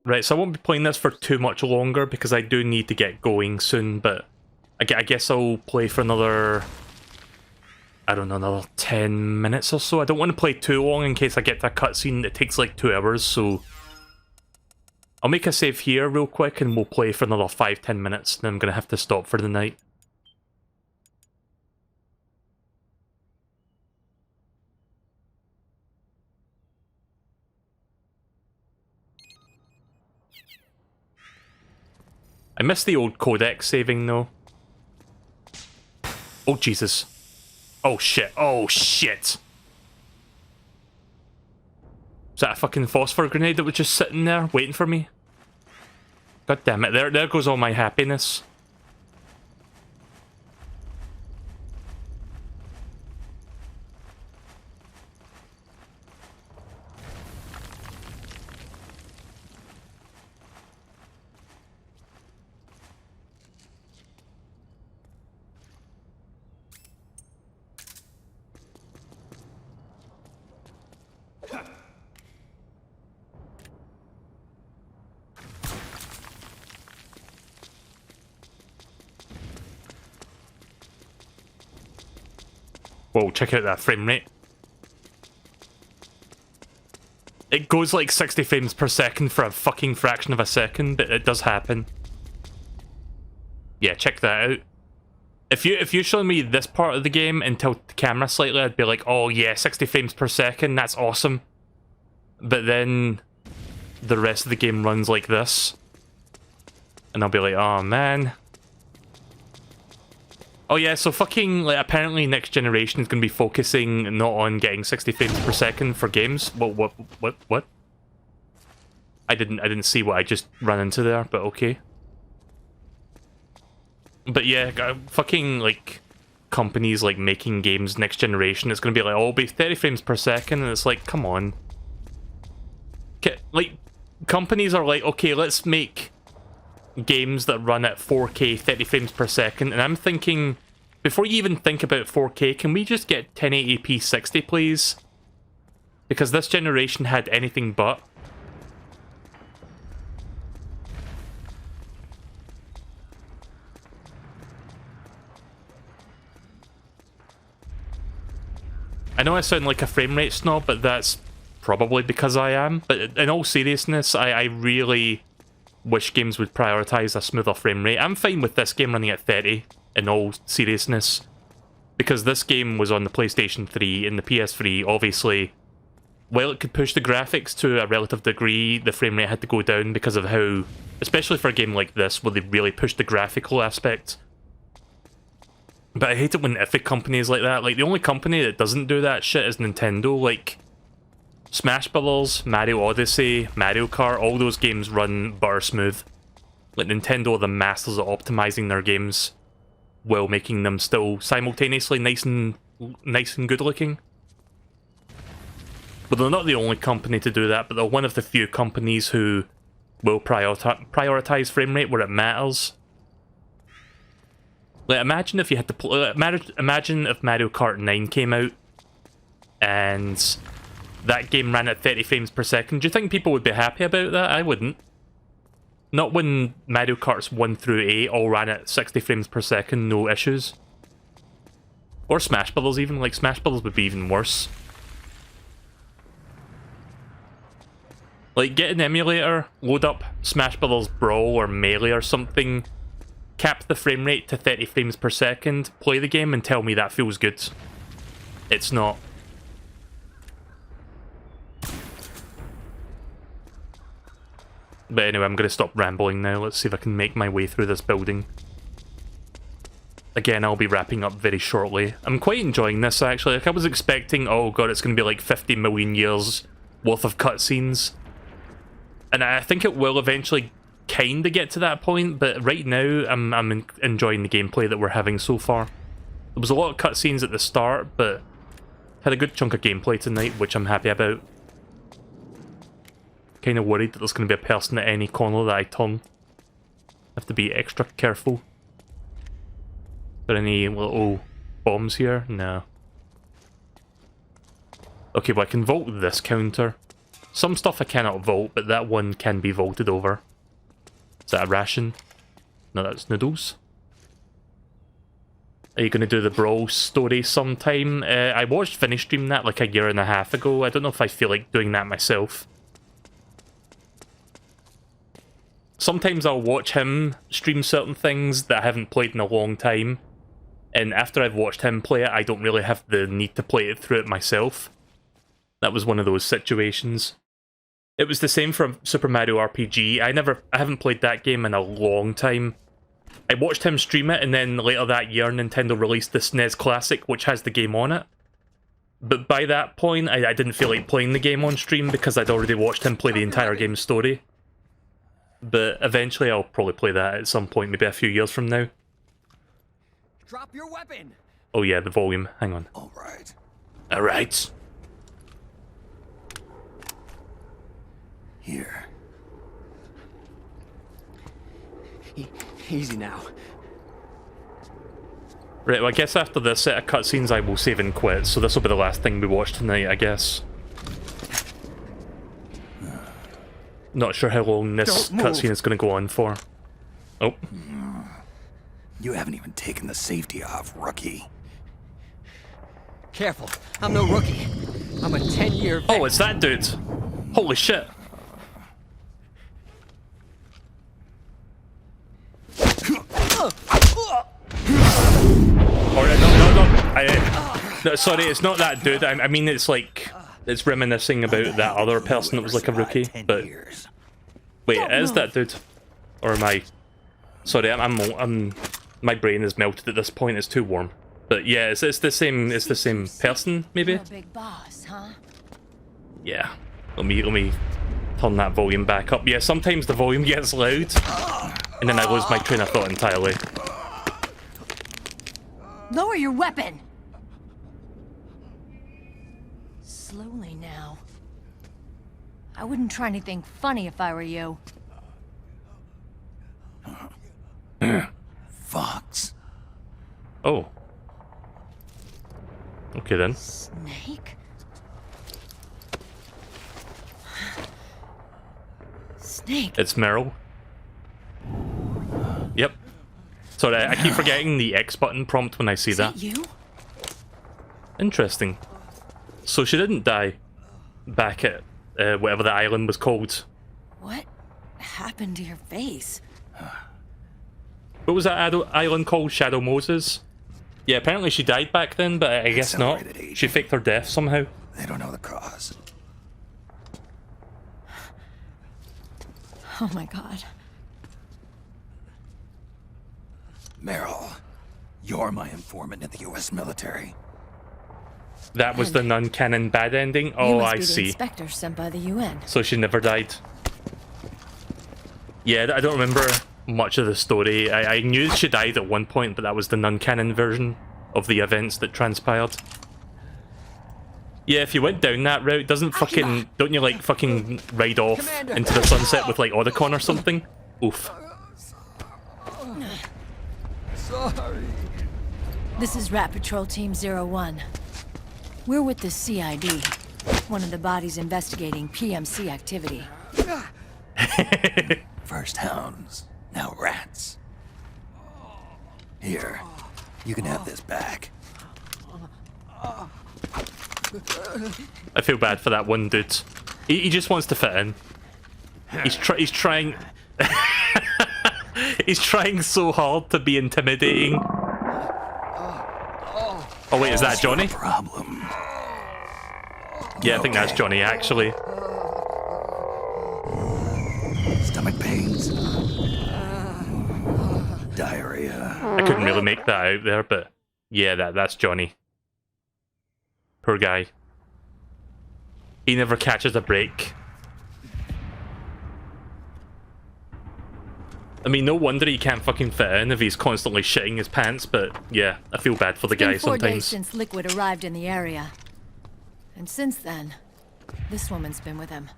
Right, so I won't be playing this for too much longer because I do need to get going soon, but I guess I'll play for another... I don't know, another 10 minutes or so. I don't want to play too long in case I get to a cutscene that takes like 2 hours, so... I'll make a save here real quick and we'll play for another 5-10 minutes, then I'm going to have to stop for the night. I miss the old codec saving though. Oh Jesus. Oh shit, oh shit! Is that a fucking phosphor grenade that was just sitting there, waiting for me? God damn it, there goes all my happiness. Whoa, check out that frame rate. It goes like 60 frames per second for a fucking fraction of a second, but it does happen. Yeah, check that out. If you showed me this part of the game and tilt the camera slightly, I'd be like, oh yeah, 60 frames per second, that's awesome. But then the rest of the game runs like this. And I'll be like, oh man. Oh yeah, so fucking, like, apparently next generation is going to be focusing not on getting 60 frames per second for games. What? I didn't see what I just ran into there, but okay. But yeah, fucking, like, companies, like, making games next generation, it's going to be like, oh, it'll be 30 frames per second, and it's like, come on. Like, companies are like, okay, let's make games that run at 4K 30 frames per second, and I'm thinking, before you even think about 4K, can we just get 1080p 60 please? Because this generation had anything but. I know I sound like a frame rate snob, but that's probably because I am. But in all seriousness, I really wish games would prioritize a smoother frame rate. I'm fine with this game running at 30, in all seriousness, because this game was on the PlayStation 3 and the PS3. Obviously, while it could push the graphics to a relative degree, the frame rate had to go down because of how, especially for a game like this, where they really pushed the graphical aspect. But I hate it when iffy companies like that, like the only company that doesn't do that shit is Nintendo. Like, Smash Bros, Mario Odyssey, Mario Kart, all those games run butter smooth. Like, Nintendo are the masters at optimizing their games while making them still simultaneously nice and good looking. But they're not the only company to do that, but they're one of the few companies who will prioritize frame rate where it matters. Like, imagine if you had to imagine if Mario Kart 9 came out and that game ran at 30 frames per second. Do you think people would be happy about that? I wouldn't. Not when Mario Karts 1 through 8 all ran at 60 frames per second, no issues. Or Smash Bros even, like Smash Bros would be even worse. Like, get an emulator, load up Smash Bros Brawl or Melee or something, cap the frame rate to 30 frames per second, play the game and tell me that feels good. It's not. But anyway, I'm going to stop rambling now. Let's see if I can make my way through this building. Again, I'll be wrapping up very shortly. I'm quite enjoying this, actually. Like, I was expecting, oh god, it's going to be like 50 million years worth of cutscenes. And I think it will eventually kind of get to that point, but right now, I'm enjoying the gameplay that we're having so far. There was a lot of cutscenes at the start, but had a good chunk of gameplay tonight, which I'm happy about. Kind of worried that there's going to be a person at any corner that I turn. Have to be extra careful. Are there any little bombs here? No. Okay, well I can vault this counter. Some stuff I cannot vault, but that one can be vaulted over. Is that a ration? No, that's noodles. Are you going to do the Brawl story sometime? I watched Finish stream that like a year and a half ago. I don't know if I feel like doing that myself. Sometimes I'll watch him stream certain things that I haven't played in a long time, and after I've watched him play it, I don't really have the need to play it through it myself. That was one of those situations. It was the same for Super Mario RPG. I haven't played that game in a long time. I watched him stream it, and then later that year, Nintendo released the SNES Classic, which has the game on it. But by that point, I didn't feel like playing the game on stream because I'd already watched him play the entire game's story. But eventually I'll probably play that at some point, maybe a few years from now. Drop your weapon. Oh yeah, the volume. Hang on. Alright. Alright. Here. Easy now. Right, well I guess after this set of cutscenes I will save and quit, so this will be the last thing we watch tonight, I guess. Not sure how long this cutscene is going to go on for. Oh. You haven't even taken the safety off, rookie. Careful, I'm no rookie. I'm a 10-year vet. Oh, it's that dude. Holy shit. Alright, no. Sorry, it's not that dude. I mean, it's like... It's reminiscing about that other person that was like a rookie, but... Wait, it is that dude? Or am I... Sorry, I'm my brain is melted at this point, it's too warm. But yeah, it's the same person, maybe? You're a big boss, huh? Yeah. Let me turn that volume back up. Yeah, sometimes the volume gets loud, and then I lose my train of thought entirely. Lower your weapon! Slowly now. I wouldn't try anything funny if I were you. Fox. Oh. Okay then. Snake? Snake? It's Meryl. Yep. Sorry, I keep forgetting the X button prompt when I see that. You? Interesting. So she didn't die back at whatever the island was called. What? happened to your face? What was that island called? Shadow Moses? Yeah, apparently she died back then, but I guess not. She faked her death somehow. They don't know the cause. Oh my god. Meryl, you're my informant in the U.S. military. That was the non-canon bad ending? You Oh, must I be the see. inspector sent by the UN. So she never died. Yeah, I don't remember much of the story. I knew she died at one point, but that was the non-canon version of the events that transpired. Yeah, if you went down that route, don't you like fucking ride off into the sunset with like Otacon or something? Oof. Sorry. This is Rat Patrol Team 01. We're with the CID, one of the bodies investigating PMC activity. First hounds, now rats. Here, you can have this back. I feel bad for that one dude. He just wants to fit in. He's trying... He's trying so hard to be intimidating. Oh wait, is that Johnny? Problem. Yeah, I think that's Johnny actually. Stomach pains. Diarrhea. I couldn't really make that out there, but yeah, that's Johnny. Poor guy. He never catches a break. I mean, no wonder he can't fucking fit in if he's constantly shitting his pants, but yeah, I feel bad for the guy It's been 4 days sometimes. since Liquid arrived in the area. And since then, this woman's been with him.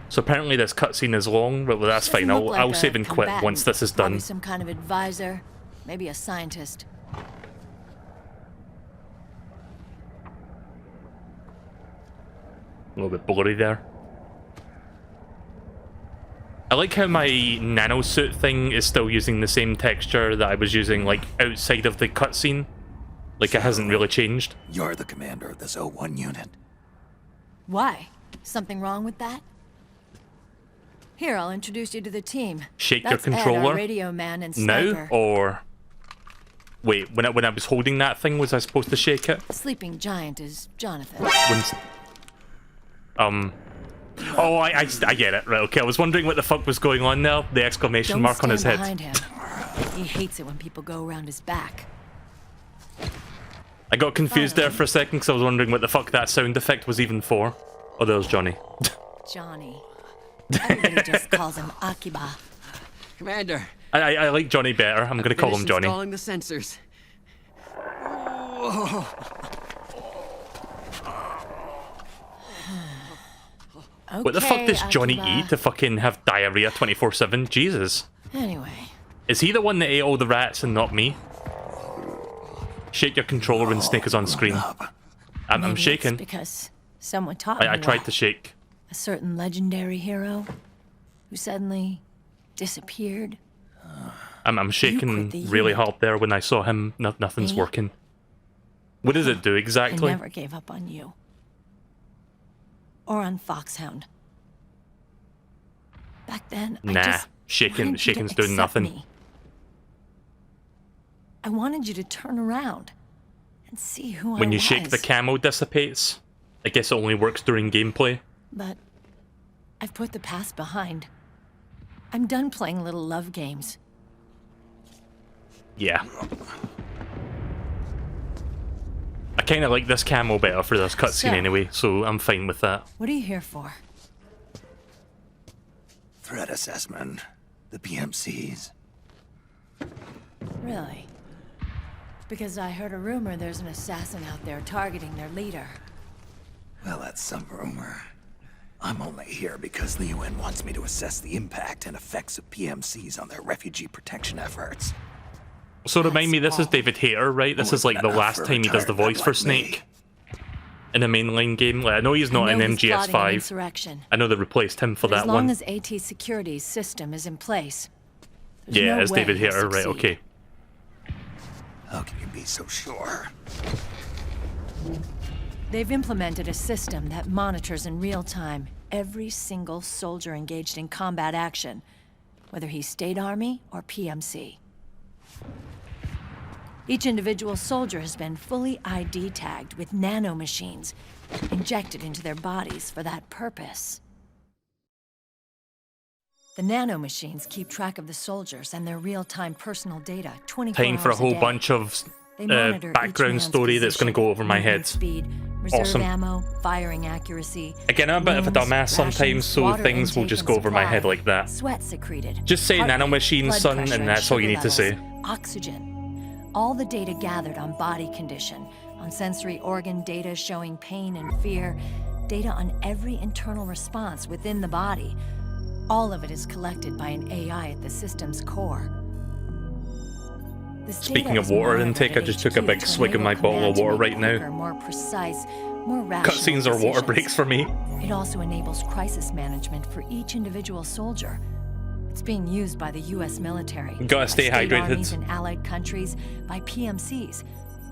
So apparently this cutscene is long, but that's fine. Doesn't look I'll like save a and quit combatant, once this is probably done. some kind of advisor, maybe a scientist. A little bit blurry there. I like how my nanosuit thing is still using the same texture that I was using, like, outside of the cutscene. Like, it hasn't really changed. You're the commander of this 01 unit. Why? Something wrong with that? Here, I'll introduce you to the team. Shake That's your Ed, controller. our radio man and Now? sniper. Or... Wait, when I was holding that thing, was I supposed to shake it? Sleeping giant is Jonathan. Oh, I get it. Right, okay. I was wondering what the fuck was going on there. The exclamation mark on his head. Behind him. He hates it when people go around his back. I got confused there for a second because I was wondering what the fuck that sound effect was even for. Oh, there's Johnny. Johnny. Everybody just calls him Akiba. Commander. I like Johnny better. I'm gonna call him Johnny. Installing the sensors. Whoa. What the fuck does Johnny eat to fucking have diarrhea 24/7? Jesus. Anyway. Is he the one that ate all the rats and not me? Shake your controller when Snake is on screen. I'm Maybe shaking. It's because someone taught me I tried well. to shake. A certain legendary hero who suddenly disappeared. I'm shaking really hard there when I saw him. Nothing's Me? working. What does it do I exactly? never gave up on you. Or on Foxhound. Back then, I Nah, just wanted you to shaking's doing accept nothing. me. I wanted you to turn around and see who I When you was. shake, the camo dissipates. I guess it only works during gameplay. But I've put the past behind. I'm done playing little love games. Yeah. I kind of like this camo better for this cutscene So- anyway, so I'm fine with that. What are you here for? Threat assessment. The PMCs. Really? Because I heard a rumor there's an assassin out there targeting their leader. Well, that's some rumor. I'm only here because the UN wants me to assess the impact and effects of PMCs on their refugee protection efforts. So remind me, this is David Hayter, right? This is like the last time he does the voice for Snake in a mainline game. Like, I know he's not I in know he's plotting an MGS5. insurrection. I know they replaced him for But that as long one. as AT Security's system is in place, there's Yeah, no it's way David he'll Hayter, right? succeed. Okay. How can you be so sure? They've implemented a system that monitors in real time every single soldier engaged in combat action, whether he's State Army or PMC. Each individual soldier has been fully ID tagged with nanomachines injected into their bodies for that purpose. The nanomachines keep track of the soldiers and their real-time personal data 24 Time for a hours whole day. bunch of They monitor each background man's story that's going to go over my movement head. speed, reserve Awesome. ammo, firing accuracy. Again, I'm a bit of a wounds, dumbass sometimes, rations, so water things will intake just and go over my supply, head like that. Sweat secreted. Just say heart rate, nanomachines, blood son, pressure and that's all you sugar need to say. levels, Oxygen. All the data gathered on body condition, on sensory organ data showing pain and fear, data on every internal response within the body. All of it is collected by an AI at the system's core. This Speaking data of is water monitored intake, I at just took a HQ big to swig of my enable bottle of command to water make right now. quicker, more precise, more rational Cutscenes are water decisions. breaks for me. It also enables crisis management for each individual soldier. It's being used by the U.S. military, You gotta by stay state hydrated. armies in allied countries, by PMCs.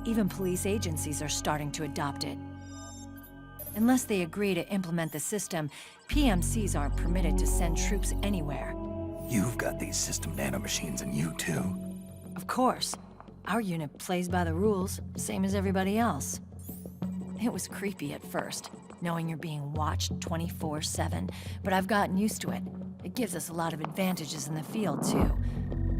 Even police agencies are starting to adopt it. Unless they agree to implement the system, PMCs aren't permitted to send troops anywhere. You've got these system nanomachines in you too. Of course. Our unit plays by the rules, same as everybody else. It was creepy at first, knowing you're being watched 24/7, but I've gotten used to it. It gives us a lot of advantages in the field, too.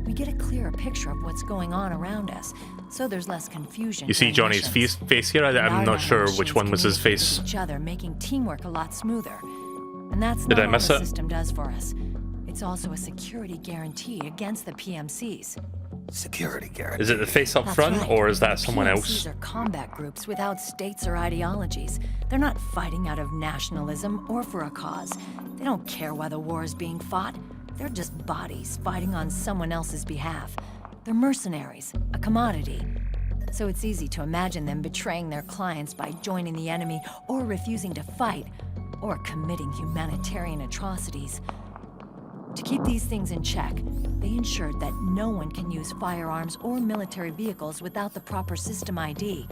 We get a clearer picture of what's going on around us, so there's less confusion. You see during Johnny's missions. face here? And I'm our not sure nanomachines which one was his communicate face. with each other, making teamwork a lot smoother. And that's Did not I all miss the it? system does for us. It's also a security guarantee against the PMCs. Security guarantee. Is it the face up That's front, right. or is that someone else? PMCs are combat groups without states or ideologies. They're not fighting out of nationalism or for a cause. They don't care why the war is being fought. They're just bodies fighting on someone else's behalf. They're mercenaries, a commodity. So it's easy to imagine them betraying their clients by joining the enemy or refusing to fight or committing humanitarian atrocities. To keep these things in check, they ensured that no one can use firearms or military vehicles without the proper system ID.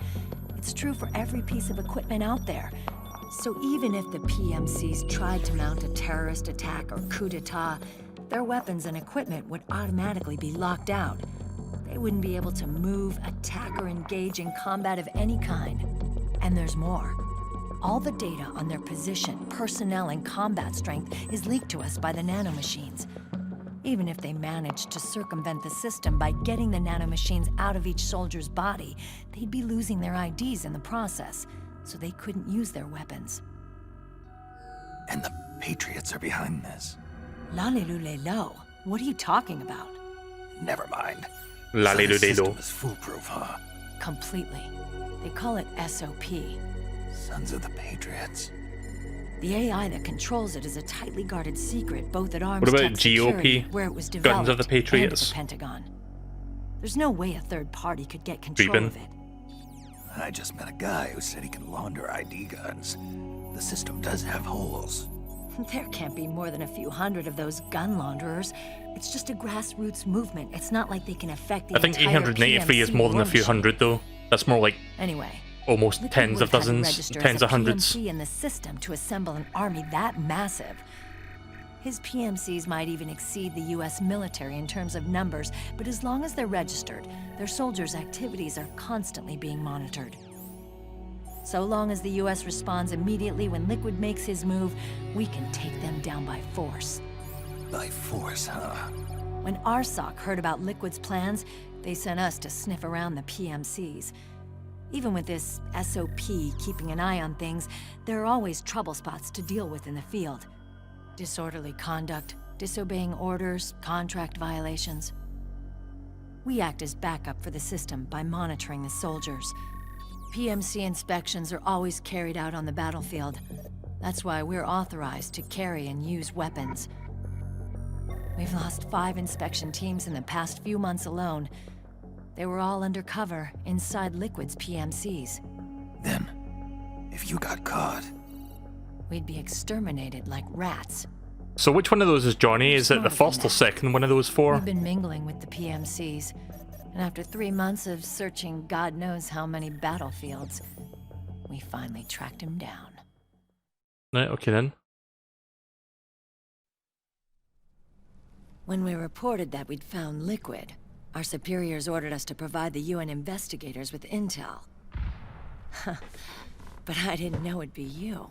It's true for every piece of equipment out there. So even if the PMCs tried to mount a terrorist attack or coup d'etat, their weapons and equipment would automatically be locked out. They wouldn't be able to move, attack, or engage in combat of any kind. And there's more. All the data on their position, personnel, and combat strength is leaked to us by the nanomachines. Even if they managed to circumvent the system by getting the nanomachines out of each soldier's body, they'd be losing their IDs in the process, so they couldn't use their weapons. And the Patriots are behind this. Lalilulelo, what are you talking about? Never mind. La So le this do de do. system is foolproof, huh? Completely. They call it SOP. Sons of the Patriots. The AI that controls it is a tightly guarded secret, both at Arms What about Tech Security, GOP? where it was Guns developed, of the and at Patriots? the Pentagon. There's no way a third party could get control Creepin'. of it. I just met a guy who said he can launder ID guns. The system does have holes. There can't be more than a few hundred of those gun launderers. It's just a grassroots movement. It's not like they can affect the I think entire 883 is PMC more than a few worship. hundred, though. That's more like Anyway, almost Liquid tens of would have had to dozens, register tens as a of hundreds. PMC in the system to assemble an army that massive. His PMCs might even exceed the U.S. military in terms of numbers, but as long as they're registered, their soldiers' activities are constantly being monitored. So long as the U.S. responds immediately when Liquid makes his move, we can take them down by force. By force, huh? When RSOC heard about Liquid's plans, they sent us to sniff around the PMCs. Even with this SOP keeping an eye on things, there are always trouble spots to deal with in the field. Disorderly conduct, disobeying orders, contract violations. We act as backup for the system by monitoring the soldiers. PMC inspections are always carried out on the battlefield. That's why we're authorized to carry and use weapons. We've lost 5 inspection teams in the past few months alone. They were all undercover inside Liquid's PMCs. Then, if you got caught... We'd be exterminated like rats. So which one of those is Johnny? Is it the first or second one of those four? We've been mingling with the PMCs. And after 3 months of searching God knows how many battlefields, we finally tracked him down. Right, okay then. When we reported that we'd found liquid, our superiors ordered us to provide the UN investigators with intel. But I didn't know it'd be you.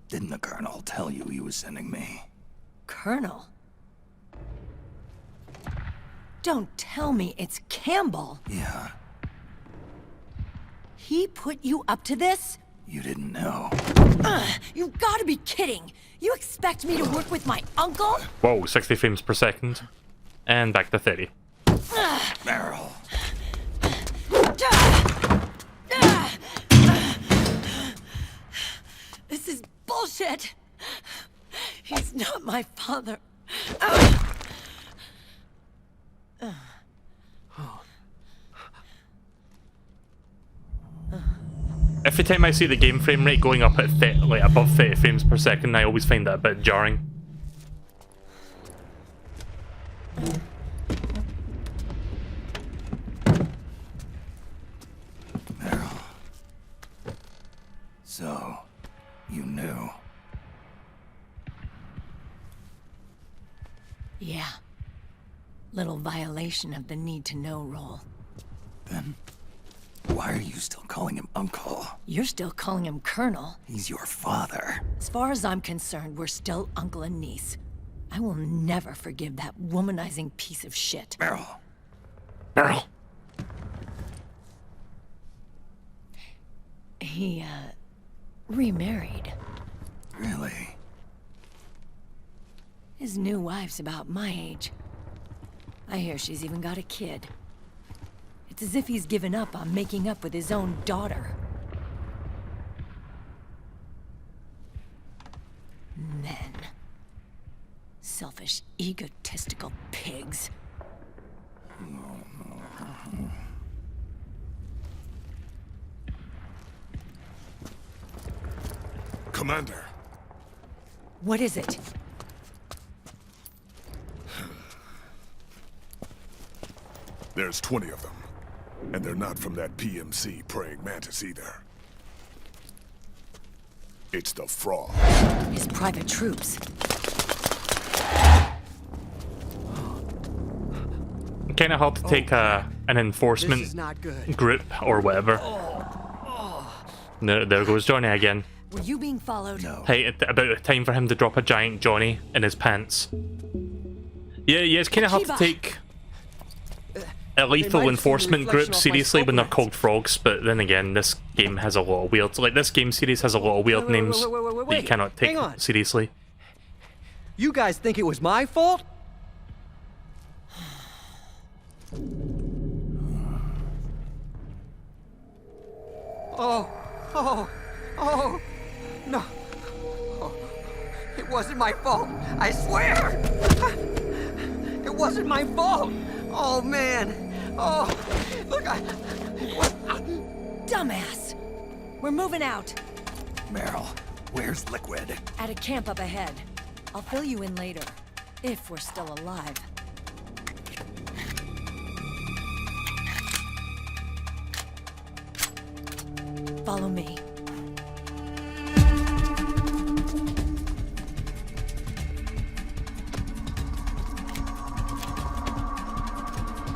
Didn't the Colonel tell you he was sending me? Colonel? Don't tell me it's Campbell. Yeah. He put you up to this? You didn't know. You've got to be kidding! You expect me to work with my uncle? Whoa, 60 frames per second. And back to 30. Meryl. This is bullshit! He's not my father. Every time I see the game frame rate going up at like above 30 frames per second, I always find that a bit jarring. Meryl. So, you knew. Yeah. Little violation of the need-to-know rule. Then, why are you still calling him Uncle? You're still calling him Colonel. He's your father. As far as I'm concerned, we're still uncle and niece. I will never forgive that womanizing piece of shit. Meryl. Meryl. He, remarried. Really? His new wife's about my age. I hear she's even got a kid. It's as if he's given up on making up with his own daughter. Men. Selfish, egotistical pigs. Commander. What is it? There's 20 of them. And they're not from that PMC praying mantis either. It's the Frog. His private troops. Kind of hard to take an enforcement group or whatever. No, there goes Johnny again. Were you being followed? No. Hey, about time for him to drop a giant Johnny in his pants. Yeah, it's kind of hard to take a lethal enforcement group seriously when they're called frogs, but then again, this game has a lot of weird... Like, this game series has a lot of weird names that you cannot take seriously. You guys think it was my fault? Oh, no. Oh, it wasn't my fault, I swear! It wasn't my fault! Oh, man. Oh, look, Dumbass! We're moving out. Meryl, where's Liquid? At a camp up ahead. I'll fill you in later. If we're still alive. Follow me.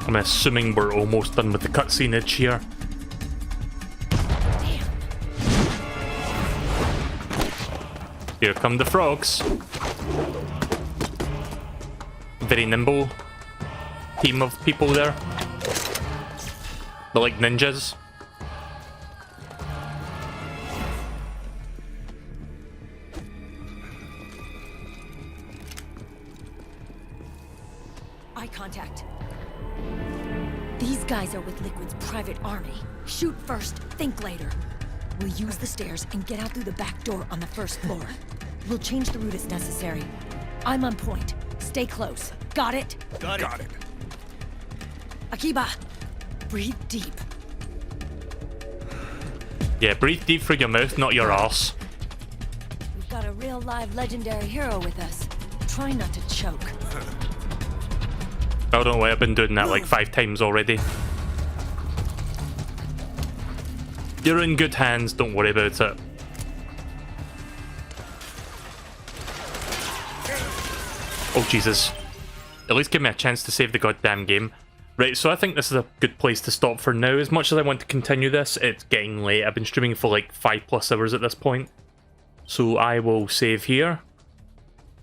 I'm assuming we're almost done with the cutscene edge here. Here come the frogs. Very nimble team of people there. They're like ninjas. Eye contact. These guys are with Liquid's private army. Shoot first, think later. We'll use the stairs and get out through the back door on the first floor. We'll change the route as necessary. I'm on point. Stay close. Got it? Got it. Akiba, breathe deep. Yeah, breathe deep through your mouth, not your arse. We've got a real live legendary hero with us. Try not to choke. Oh, don't worry, I've been doing that like 5 times already. You're in good hands, don't worry about it. Oh, Jesus. At least give me a chance to save the goddamn game. Right, so I think this is a good place to stop for now. As much as I want to continue this, it's getting late. I've been streaming for like 5+ hours at this point. So I will save here.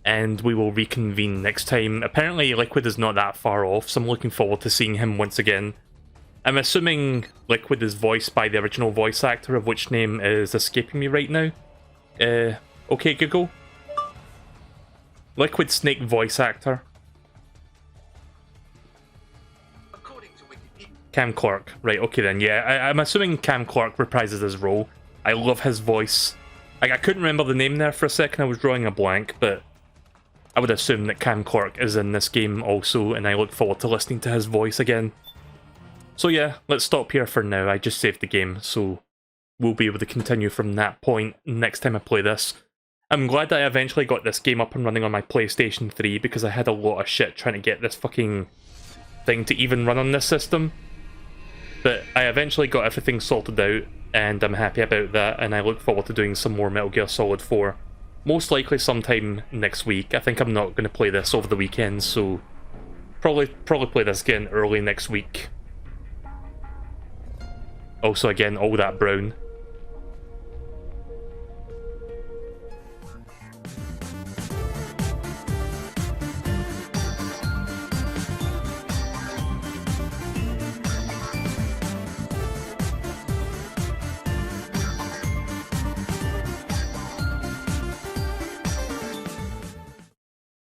And we will reconvene next time. Apparently Liquid is not that far off, so I'm looking forward to seeing him once again. I'm assuming Liquid is voiced by the original voice actor, of which name is escaping me right now. Okay, Google. Liquid Snake voice actor. Cam Clark. Right, okay then, yeah. I'm assuming Cam Clark reprises his role. I love his voice. I couldn't remember the name there for a second, I was drawing a blank, but I would assume that Cam Clark is in this game also, and I look forward to listening to his voice again. So yeah, let's stop here for now. I just saved the game, so we'll be able to continue from that point next time I play this. I'm glad that I eventually got this game up and running on my PlayStation 3, because I had a lot of shit trying to get this fucking thing to even run on this system. But I eventually got everything sorted out, and I'm happy about that, and I look forward to doing some more Metal Gear Solid 4. Most likely sometime next week. I think I'm not going to play this over the weekend, so probably play this again early next week. Also again, all that brown.